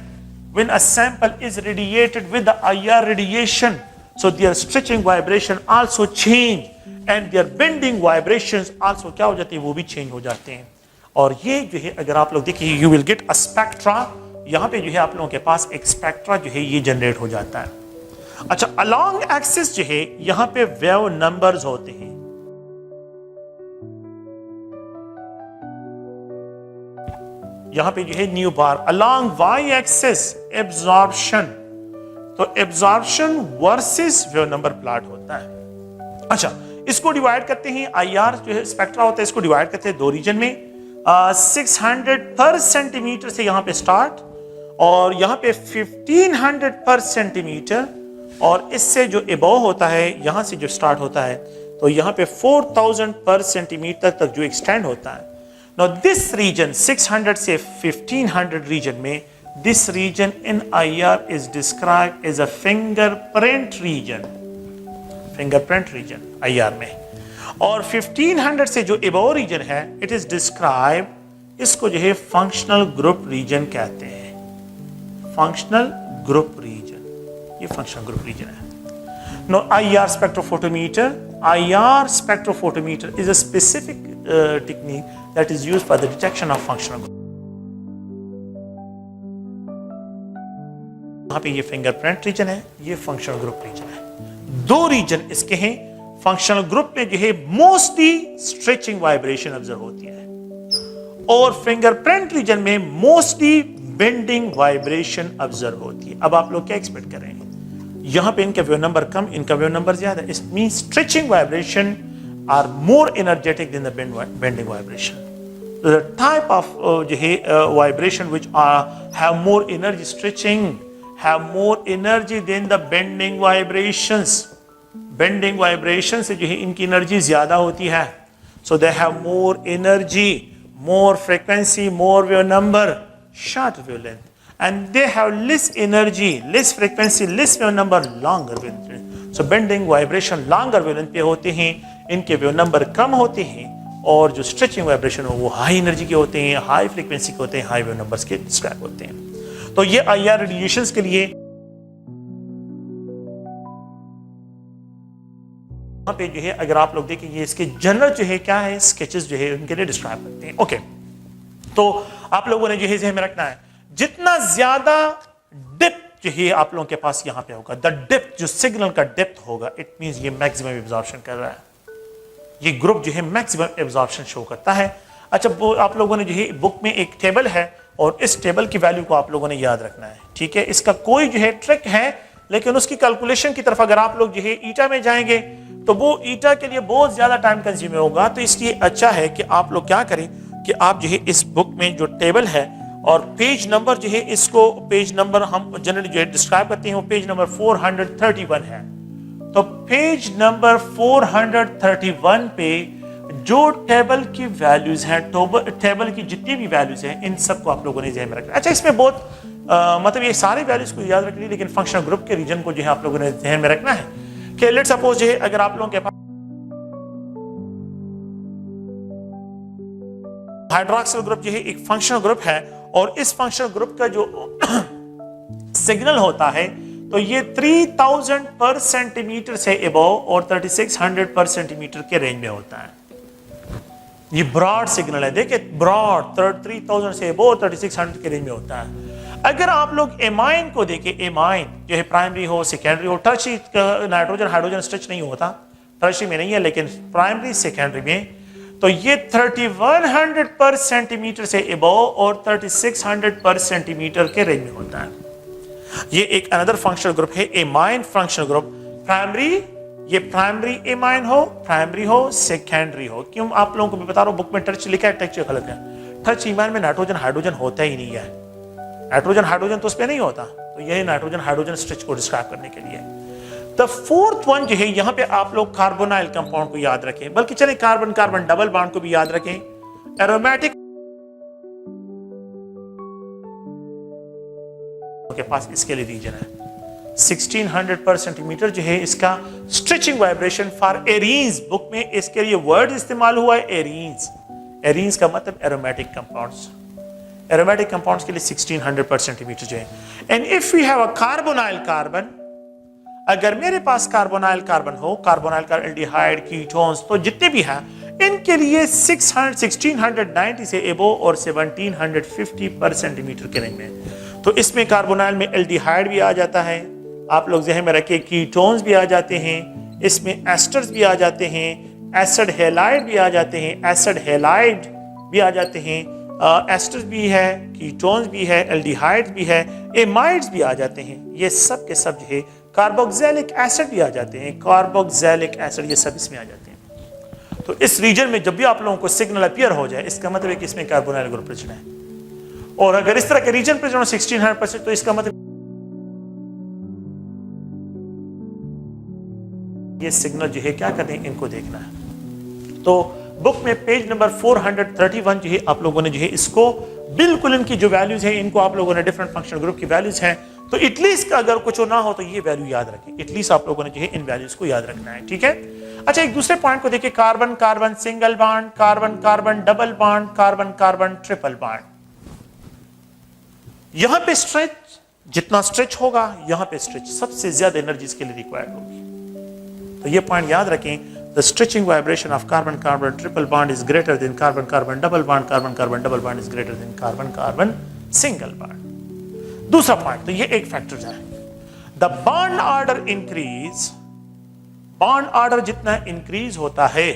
when a sample is radiated with the IR radiation, so their stretching vibration also change and their bending vibrations also क्या हो जाते हैं? वो भी change हो जाते हैं। और ये जो है अगर आप लोग देखिए, you will get a spectra, यहाँ पे जो है आप लोगों के पास एक स्पेक्ट्रा जो है ये जनरेट हो जाता है। अच्छा, along axis जो है यहाँ पे वेव नंबर्स होते हैं, यहां पे जो है न्यू बार, अलोंग वाई एक्सिस एब्जॉर्प्शन, तो absorption versus wave number plot होता है। अच्छा, इसको डिवाइड करते हैं, IR जो है स्पेक्ट्रा होता है, इसको डिवाइड करते हैं 2 रीजन में, 600 पर सेंटीमीटर से यहां पे स्टार्ट, और यहां पे 1500 पर सेंटीमीटर, और इससे जो एबव होता है यहां से जो स्टार्ट होता है तो यहां पे 4000 पर सेंटीमीटर तक जो एक्सटेंड होता है। Now this region 600 से 1500 region में, this region in IR is described as a fingerprint region, fingerprint region IR में, और 1500 से जो above region है it is described, इसको जो है functional group region कहते हैं, functional group region, ये functional group region है। Now IR spectrophotometer is a specific technique that is used for the detection of functional group। यहाँ पे ये फिंगरप्रिंट रीजन है, ये फंक्शनल ग्रुप रीजन है। 2 रीजन इसके हैं। फंक्शनल ग्रुप में जो है मोस्टली स्ट्रेचिंग वाइब्रेशन ऑब्जर्व होती है, और फिंगरप्रिंट रीजन में मोस्टली बेंडिंग वाइब्रेशन ऑब्जर्व होती है। अब आप लोग क्या एक्सपेक्ट कर रहे हैं? यहाँ पे इनका वेव नंबर कम, इनका वेव नंबर ज्यादा, it means stretching vibration are more energetic than the bending vibration. The type of vibration which have more energy, stretching have more energy than the bending vibrations. Bending vibrations से जो है इनकी energy ज्यादा होती है, so they have more energy, more frequency, more wave number, short wavelength, and they have less energy, less frequency, less wave number, longer wavelength. So bending vibration longer wavelength पे होते हैं, इनके वेव नंबर कम होते हैं, और जो stretching vibration हो वो हाई एनर्जी के होते हैं, हाई फ्रीक्वेंसी के होते हैं, हाई वेव नंबर्स के डिस्क्राइब होते हैं। तो ये IR रेडिएशंस के लिए यहाँ पे जो है अगर आप लोग देखें, ये इसके जनरल जो है क्या है, स्केचेस जो है उनके लिए डिस्क्राइब करते हैं। ओके, तो आप लोगों ने जो है ज़हन में रखना है, जितना ज्यादा डेप्थ जो है आप लोगों के पास यहाँ पे होगा, द डेप्थ, जो सिग्नल का डेप्थ होगा, इट मींस ये मैक्सिमम एब्जॉर्प्शन कर रहा है, ये ग्रुप जो है मैक्सिमम एब्जॉर्प्शन शो करता है। अच्छा, वो आप लोगों ने जो है बुक में एक टेबल है, और इस टेबल की वैल्यू को आप लोगों ने याद रखना है, ठीक है। इसका कोई जो है ट्रिक है, लेकिन उसकी कैलकुलेशन की तरफ अगर आप लोग जो है ईटा में जाएंगे तो वो ईटा के लिए बहुत ज्यादा टाइम कंज्यूम होगा। तो इसलिए अच्छा है कि आप लोग क्या करें कि आप जो है इस बुक में जो टेबल है और पेज नंबर जो है, इसको पेज नंबर हम जनरली जो है डिस्क्राइब करते हैं, वो पेज नंबर 431 है। तो पेज नंबर 431 पे जो टेबल की वैल्यूज हैं, टेबल की जितनी भी वैल्यूज हैं, इन सबको आप लोगों ने ध्यान में रखना। अच्छा, इसमें बहुत मतलब ये सारे वैल्यूज को याद रखनी, लेकिन फंक्शनल ग्रुप के रीजन को जो है आप लोगों ने ध्यान में रखना है कि लेट्स सपोज जो है अगर आप लोगों के पास हाइड्रोक्सिल ग्रुप जो है एक फंक्शनल ग्रुप है, और इस फंक्शनल ग्रुप का जो सिग्नल होता है तो ये 3000 पर सेंटीमीटर से एबव और 3600 पर सेंटीमीटर के रेंज में होता है। ये ब्रॉड सिग्नल है, देखिए ब्रॉड 3000 से एबव और 3600 के रेंज में होता है। अगर आप लोग एमाइन को देखें, एमाइन जो है प्राइमरी हो सेकेंडरी हो, टर्शियरी नाइट्रोजन हाइड्रोजन स्ट्रेच नहीं होता, टर्शियरी में नहीं है, लेकिन प्राइमरी सेकेंडरी में तो ये 3100 पर सेंटीमीटर से एबव और 3600 पर सेंटीमीटर के रेंज में होता है। ये एक अनदर फंक्शनल ग्रुप है, एमाइन फंक्शनल ग्रुप। प्राइमरी, ये प्राइमरी एमाइन हो, प्राइमरी हो, सेकेंडरी हो। क्यों आप लोगों को मैं बता रहा हूं, बुक में टर्च लिखा है, टेक्सचर गलत है। टर्च एमाइन में नाइट्रोजन हाइड्रोजन होता ही नहीं है, नाइट्रोजन हाइड्रोजन तो उस पर नहीं होता, तो यही नाइट्रोजन हाइड्रोजन स्ट्रेच को डिस्क्राइब करने के लिए। द फोर्थ वन जो है, यहां पे आप लोग कार्बोनाइल कंपाउंड को याद रखें, बल्कि चले कार्बन कार्बन डबल बॉन्ड को भी याद रखें। एरोमेटिक के पास इसके लिए रीजन है 1600 पर सेंटीमीटर जो है इसका stretching vibration for arenes. Book में इसके लिए वर्ड इस्तेमाल हुआ है एरीन्स। एरीन्स का मतलब एरोमेटिक कंपाउंड्स। एरोमेटिक कंपाउंड्स के लिए 1600 पर सेंटीमीटर जो है। And if we have a carbonyl carbon, अगर मेरे पास कार्बोनाइल कार्बन हो, कार्बोनाइल का एल्डिहाइड, कीटोन्स, तो जितने भी हैं इनके लिए 1690 से एबो और 1750 पर सेंटीमीटर के रेंज में। तो इसमें कार्बोनाइल में एल्डिहाइड भी आ जाता है, आप लोग ज़हन में रखिए, कीटोन्स भी आ जाते हैं, इसमें एस्टर्स भी आ जाते हैं, एसिड हैलाइड भी आ जाते हैं, एसिड हैलाइड भी आ जाते हैं, एस्टर्स भी है, कीटोन्स भी है, एल्डिहाइड्स भी है, एमाइड्स भी आ जाते हैं। ये सब के सब जो है, कार्बोक्सिलिक एसिड भी आ जाते हैं, कार्बोक्सिलिक एसिड, ये सब इसमें आ जाते हैं। तो इस रीजन में जब भी आप लोगों को सिग्नल अपीयर हो जाए, इसका मतलब है कि इसमें कार्बोनाइल ग्रुप प्रेजेंट है। और अगर इस तरह के रीजन प्रेजेंट हो 1600%, तो इसका मतलब ये सिग्नल जो है क्या करते हैं, इनको देखना है। तो बुक में पेज नंबर 431 जो है आप लोगों ने जो है इसको बिल्कुल इनकी जो वैल्यूज है, इनको आप लोगों ने डिफरेंट फंक्शनल ग्रुप की वैल्यूज हैं, तो एटलीस्ट अगर कुछ ना हो तो ये वैल्यू याद रखें। एटलीस्ट आप लोगों ने जो है इन वैल्यूज को याद रखना है, ठीक है। अच्छा, एक दूसरे पॉइंट को देखिए, carbon carbon single bond, carbon carbon double bond, carbon carbon triple bond. यहां पे स्ट्रेच, जितना स्ट्रेच होगा यहां पे स्ट्रेच सबसे ज्यादा एनर्जी इसके लिए रिक्वायर्ड होगी। तो ये पॉइंट याद रखें, the stretching vibration of carbon carbon triple bond is greater than carbon carbon double bond, carbon carbon double bond is greater than carbon carbon single bond. दूसरा पॉइंट, तो ये एक फैक्टर है, the bond order increase, bond order जितना increase होता है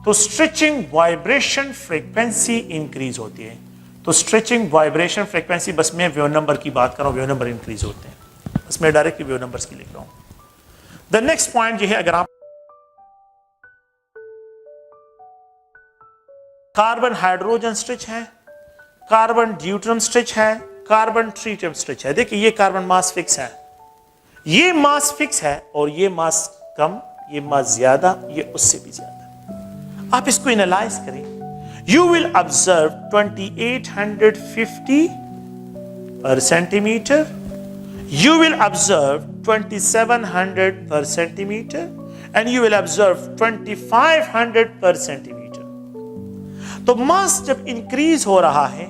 तो stretching vibration frequency increase होती है। तो स्ट्रेचिंग वाइब्रेशन फ्रीक्वेंसी, बस मैं वेव नंबर की बात कर रहा हूं, वेव नंबर इंक्रीज होते हैं, बस मैं डायरेक्टली वेव नंबर्स की लिख रहा हूं। द नेक्स्ट पॉइंट जो है, अगर आप कार्बन हाइड्रोजन स्ट्रेच है, कार्बन ड्यूट्रम स्ट्रेच है, कार्बन ट्रीटियम स्ट्रेच है। देखिए ये कार्बन मास फिक्स है, ये मास फिक्स है, और ये मास कम, ये मास ज्यादा, ये उससे भी ज्यादा। आप इसको एनालाइज करें, you will observe 2850 per centimeter, you will observe 2700 per centimeter, and you will observe 2500 per centimeter. तो मास जब इंक्रीज हो रहा है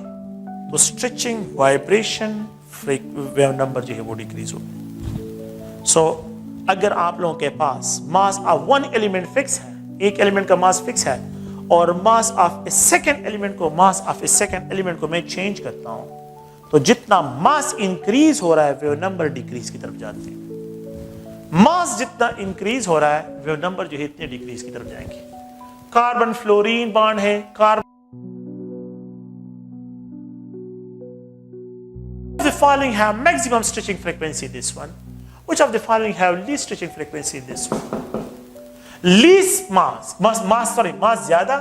तो स्ट्रेचिंग वाइब्रेशन वेव नंबर जो है वो डिक्रीज हो। सो अगर आप लोगों के पास mass of one element fix है, एक एलिमेंट का मास फिक्स है, और mass of a second element को, mass of a second element को मैं चेंज करता हूं, तो जितना मास इंक्रीज हो रहा है वेव नंबर डिक्रीज की तरफ जाते हैं। मास जितना इंक्रीज हो रहा है वेव नंबर जो है इतने डिक्रीज की तरफ जाएंगे। कार्बन फ्लोरीन बॉन्ड है, carbon the following have maximum stretching frequency, this one, which of the following have least stretching frequency, this one. Least mass ज्यादा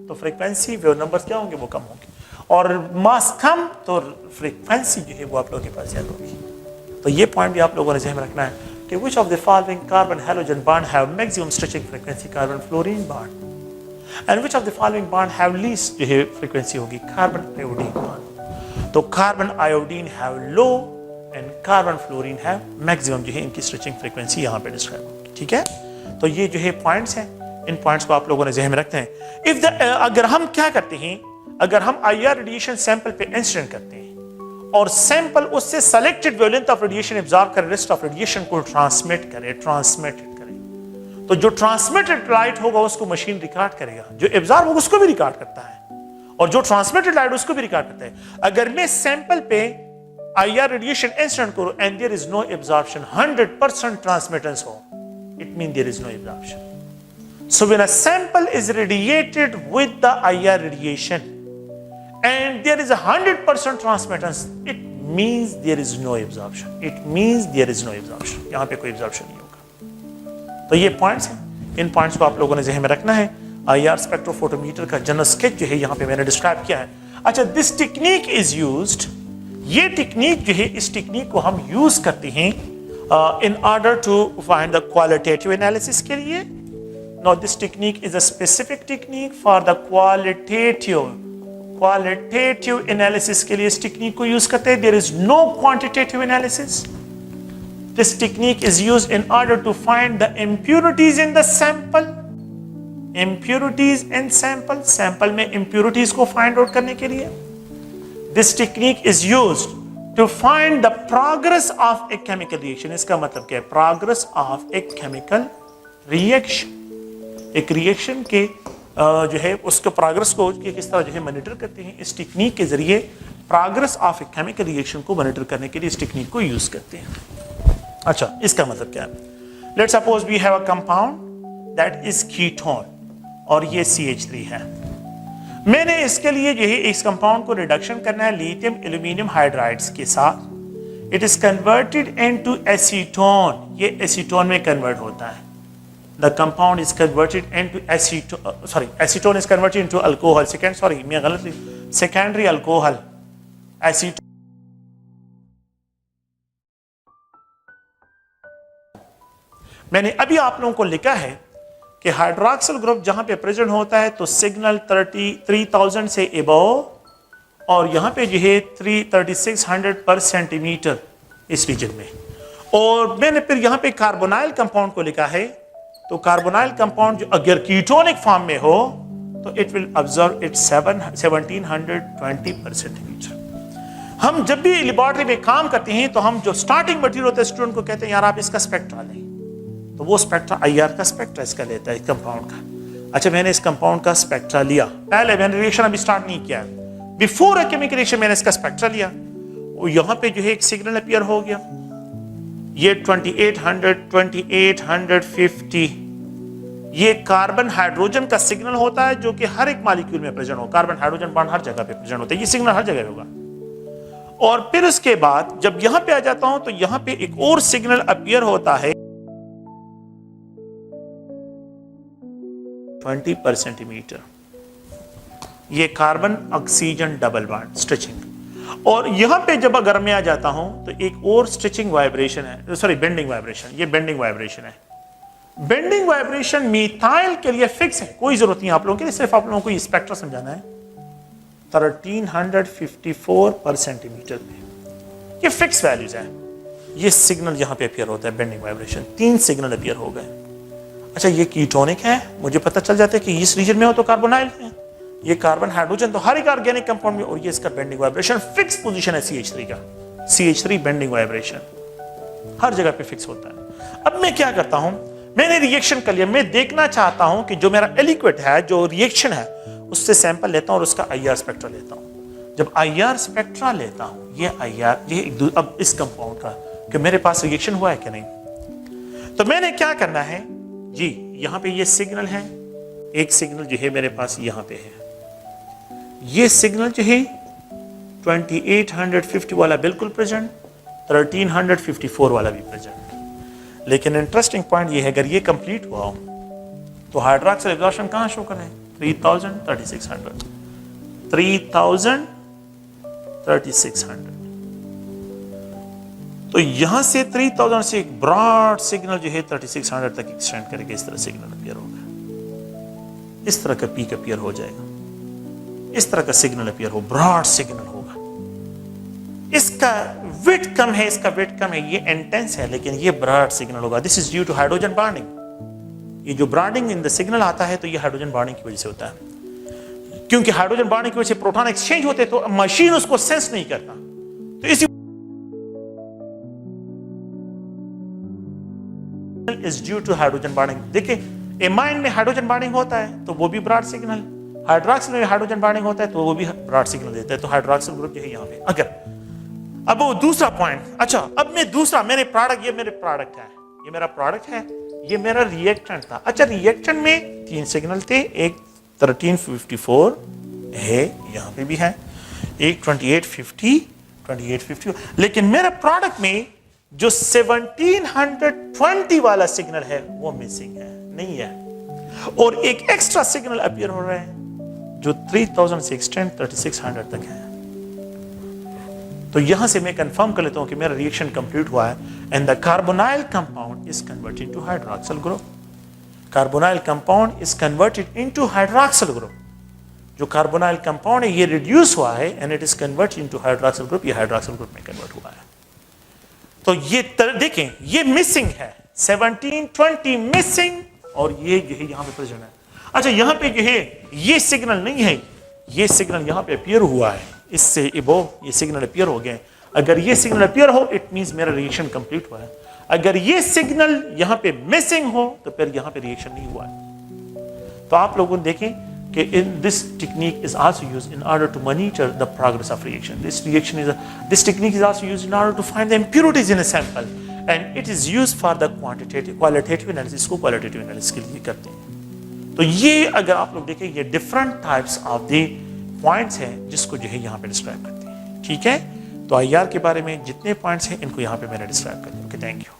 तो फ्रीक्वेंसी वेव नंबर्स क्या होंगे, वो कम होंगे। और मास कम तो फ्रीक्वेंसी जो है वो आप लोगों के पास ज़्यादा होगी। तो ये पॉइंट भी आप लोगों ने ध्यान में रखना है कि which of the following carbon halogen bond have maximum stretching frequency, carbon fluorine bond, and which of the following bond have least जो है फ्रीक्वेंसी होगी, कार्बन आयोडीन बॉन्ड। तो carbon iodine have low and carbon fluorine have maximum जो है इनकी stretching frequency यहाँ पे describe होगी। ठीक है, तो ये जो है पॉइंट्स हैं, इन पॉइंट्स को आप लोगों ने ज़हन में रखते हैं। इफ अगर हम क्या करते हैं, अगर हम IR रेडिएशन सैंपल पे इंसिडेंट करते हैं और सैंपल उससे selected wavelength of radiation absorb कर रेस्ट ऑफ रेडिएशन को ट्रांसमिटेड करे, तो जो ट्रांसमिटेड लाइट होगा उसको मशीन रिकॉर्ड करेगा, जो एब्जॉर्ब होगा उसको भी रिकॉर्ड करता है, और जो ट्रांसमिटेड लाइट उसको भी रिकॉर्ड करता है। अगर मैं सैंपल पे IR रेडिएशन इंसिडेंट करूं and there is no absorption, 100% transmittance हो, it mean there is no absorption. So when a sample is radiated with the IR radiation and there is 100% transmittance, it means there is no absorption. It means there is no absorption. यहाँ पे कोई absorption नहीं होगा। तो ये points हैं, इन points को आप लोगों ने ज़हन में रखना है। IR स्पेक्ट्रोफोटोमीटर का जनरल स्केच जो है यहाँ पे मैंने डिस्क्राइब किया है। अच्छा, दिस टेक्निक इज यूज्ड, ये टेक्निक जो है, इस टेक्निक को हम यूज करते हैं in order to find the qualitative analysis के लिए। Now this technique is a specific technique for the qualitative analysis के लिए इस टेक्निक को यूज करते हैं। There is no quantitative analysis. This technique is used in order to find the impurities in the sample. Impurities in sample, sample में impurities को find out करने के लिए। This technique is used to find the progress of a chemical reaction. इसका मतलब क्या है? Progress of a chemical reaction. एक रिएक्शन के जो है उसके प्रोग्रेस को किस तरह जो है मॉनिटर करते हैं, इस टेक्निक के जरिए progress of a chemical reaction को मॉनिटर करने के लिए इस टेक्निक को यूज करते हैं। अच्छा, इसका मतलब क्या है? Let's suppose we have a compound that is ketone और ये CH3 है। मैंने इसके लिए जो है इस कंपाउंड को रिडक्शन करना है लिथियम एल्यूमिनियम हाइड्राइड्स के साथ। It is converted into acetone, ये एसीटोन में कन्वर्ट होता है। The compound is converted into acetone is converted into alcohol. Secondary alcohol. Acetone. मैंने अभी आप लोगों को लिखा है कि हाइड्रोक्सिल ग्रुप जहां पे प्रेजेंट होता है तो सिग्नल 3000 से अबव और यहां पे जो है 3600 पर सेंटीमीटर इस रीजन में। और मैंने फिर यहां पे कार्बोनाइल कंपाउंड को लिखा है, तो कार्बोनाइल कंपाउंड जो अगर कीटोनिक फॉर्म में हो तो इट विल ऑब्जर्व इट 1720 पर सेंटीमीटर। हम जब भी लेबोरेटरी में काम करते हैं तो हम जो स्टार्टिंग मटेरियल होता है स्टूडेंट को कहते हैं यार आप इसका स्पेक्ट्रा लें, तो वो स्पेक्ट्रा IR का स्पेक्ट्रा इसका लेता है इस कंपाउंड का। अच्छा, मैंने इस कंपाउंड का स्पेक्ट्रा लिया, पहले मैंने रिएक्शन अभी स्टार्ट नहीं किया, बिफोर अ केमिकल रिएक्शन मैंने इसका स्पेक्ट्रा लिया, और यहाँ पे जो है एक सिग्नल अपीयर हो गया, ये 2850, ये कार्बन हाइड्रोजन का सिग्नल होता है जो कि हर एक मॉलिक्यूल में प्रेजेंट हो। कार्बन हाइड्रोजन बॉन्ड हर जगह पे प्रेजेंट होता है, ये सिग्नल हर जगह होगा। और फिर उसके बाद जब यहां पे आ जाता हूं तो यहां पे एक और सिग्नल अपीयर होता है 20 पर सेंटीमीटर, ये carbon oxygen double bond stretching. और यहां पे जब अगर मैं आ जाता हूं तो एक और स्ट्रेचिंग वाइब्रेशन है, सॉरी बेंडिंग वाइब्रेशन, ये बेंडिंग वाइब्रेशन है। बेंडिंग वाइब्रेशन मिथाइल के लिए फिक्स है, कोई जरूरत नहीं आप लोगों के लिए, सिर्फ आप लोगों को ये स्पेक्ट्रा समझाना है। 1354 पर सेंटीमीटर पे ये फिक्स वैल्यूज है। ये सिग्नल यहां पे अपीयर होता है बेंडिंग वाइब्रेशन, 3 सिग्नल अपीयर हो गए। अच्छा, ये कीटोनिक है, मुझे पता चल जाता है कि इस रीजन में हो तो कार्बोनाइल है, ये कार्बन हाइड्रोजन तो हर एक ऑर्गेनिक कंपाउंड में, और ये इसका बेंडिंग वाइब्रेशन फिक्स पोजीशन है CH3 का। CH3 बेंडिंग वाइब्रेशन हर जगह पे फिक्स होता है। अब मैं क्या करता हूं, मैंने रिएक्शन कर लिया, मैं देखना चाहता हूं कि जो मेरा एलिक्विड है, जो रिएक्शन है, उससे सैंपल लेता हूं और उसका IR स्पेक्ट्रा लेता हूं। जब IR स्पेक्ट्रा लेता हूं, ये IR, ये अब इस कंपाउंड का कि मेरे पास रिएक्शन हुआ है कि नहीं, तो मैंने क्या करना है जी, यहां पे ये सिग्नल है, एक सिग्नल जो है मेरे पास यहां पे है, ये सिग्नल जो है 2850 वाला बिल्कुल प्रेजेंट, 1354 वाला भी प्रेजेंट। लेकिन इंटरेस्टिंग पॉइंट ये है, अगर ये कंप्लीट हुआ हो तो हाइड्रोक्सिल एब्जॉर्प्शन कहां शो कर रहे हैं? 3000, 3600, 3000 3600। तो यहां से 3000 से एक ब्रॉड सिग्नल जो है 3600 तक एक्सटेंड करके इस तरह सिग्नल अपीयर होगा, इस तरह का पीक अपीयर हो जाएगा, इस तरह का सिग्नल अपीयर हो, ब्रॉड सिग्नल होगा। इसका विड्थ कम है, इसका विड्थ कम है, ये इंटेंस है, लेकिन ये ब्रॉड सिग्नल होगा। This is due to hydrogen bonding. ये जो ब्रॉडिंग इन द सिग्नल आता है तो ये हाइड्रोजन बॉन्डिंग की वजह से होता है, क्योंकि हाइड्रोजन बॉन्डिंग की वजह से प्रोटॉन एक्सचेंज होते हैं तो मशीन उसको सेंस नहीं करता। तो इसी is due to hydrogen bonding. देखिए एमाइन में हाइड्रोजन बॉन्डिंग होता है तो वो भी ब्रॉड सिग्नल, हाइड्रॉक्सिल में हाइड्रोजन बॉन्डिंग होता है तो वो भी ब्रॉड सिग्नल देता है। तो हाइड्रॉक्सिल ग्रुप जो है यहाँ पे। अगर अब वो दूसरा पॉइंट, अच्छा अब मैं दूसरा, मेरे प्रोडक्ट, ये मेरे प्रोडक्ट है, ये मेरा प्रोडक्ट है, ये मेरा रिएक्टेंट था। अच्छा रिएक्टेंट में 3 सिग्नल थे, एक 1354 है, यहाँ पे भी है, एक 2850, 2850, लेकिन मेरे प्रोडक्ट में जो 1720 वाला सिग्नल है वो मिसिंग है, नहीं है, और एक एक्स्ट्रा सिग्नल अपीयर हो रहा है जो 3000 से एक्सटेंड 3600 तक है। तो यहां से मैं कंफर्म कर लेता हूं कि मेरा रिएक्शन कंप्लीट हुआ है and the carbonyl compound is converted to hydroxyl group. Carbonyl compound is converted into hydroxyl group. जो कार्बोनाइल कंपाउंड है ये रिड्यूस हुआ है and it is converted into hydroxyl group, ये हाइड्रॉक्सिल ग्रुप में कन्वर्ट हुआ है। तो ये देखें, ये मिसिंग है, 1720 मिसिंग, और ये जो है यहाँ पे प्रेजेंट है। अच्छा यहाँ पे जो है ये सिग्नल नहीं है, ये सिग्नल यहाँ पे अपीयर हुआ है, इससे इबो ये सिग्नल अपीयर हो गए। अगर ये सिग्नल अपीयर हो इट मींस मेरा रिएक्शन कंप्लीट हुआ है। अगर ये सिग्नल यहाँ पे मिसिंग हो तो फिर यहाँ पे रिएक्शन नहीं हुआ है। तो आप लोगों देखें कि in this technique is also used in order to monitor the progress of reaction. This technique is also used in order to find the impurities in a sample, and it is used for the qualitative analysis को qualitative analysis के लिए करते हैं। तो ये अगर आप लोग देखें ये different types of the points हैं जिसको जो है यहाँ पे डिस्क्राइब करते हैं। ठीक है, तो IR के बारे में जितने पॉइंट्स हैं इनको यहाँ पे मैंने डिस्क्राइब कर दिया। Okay, thank you.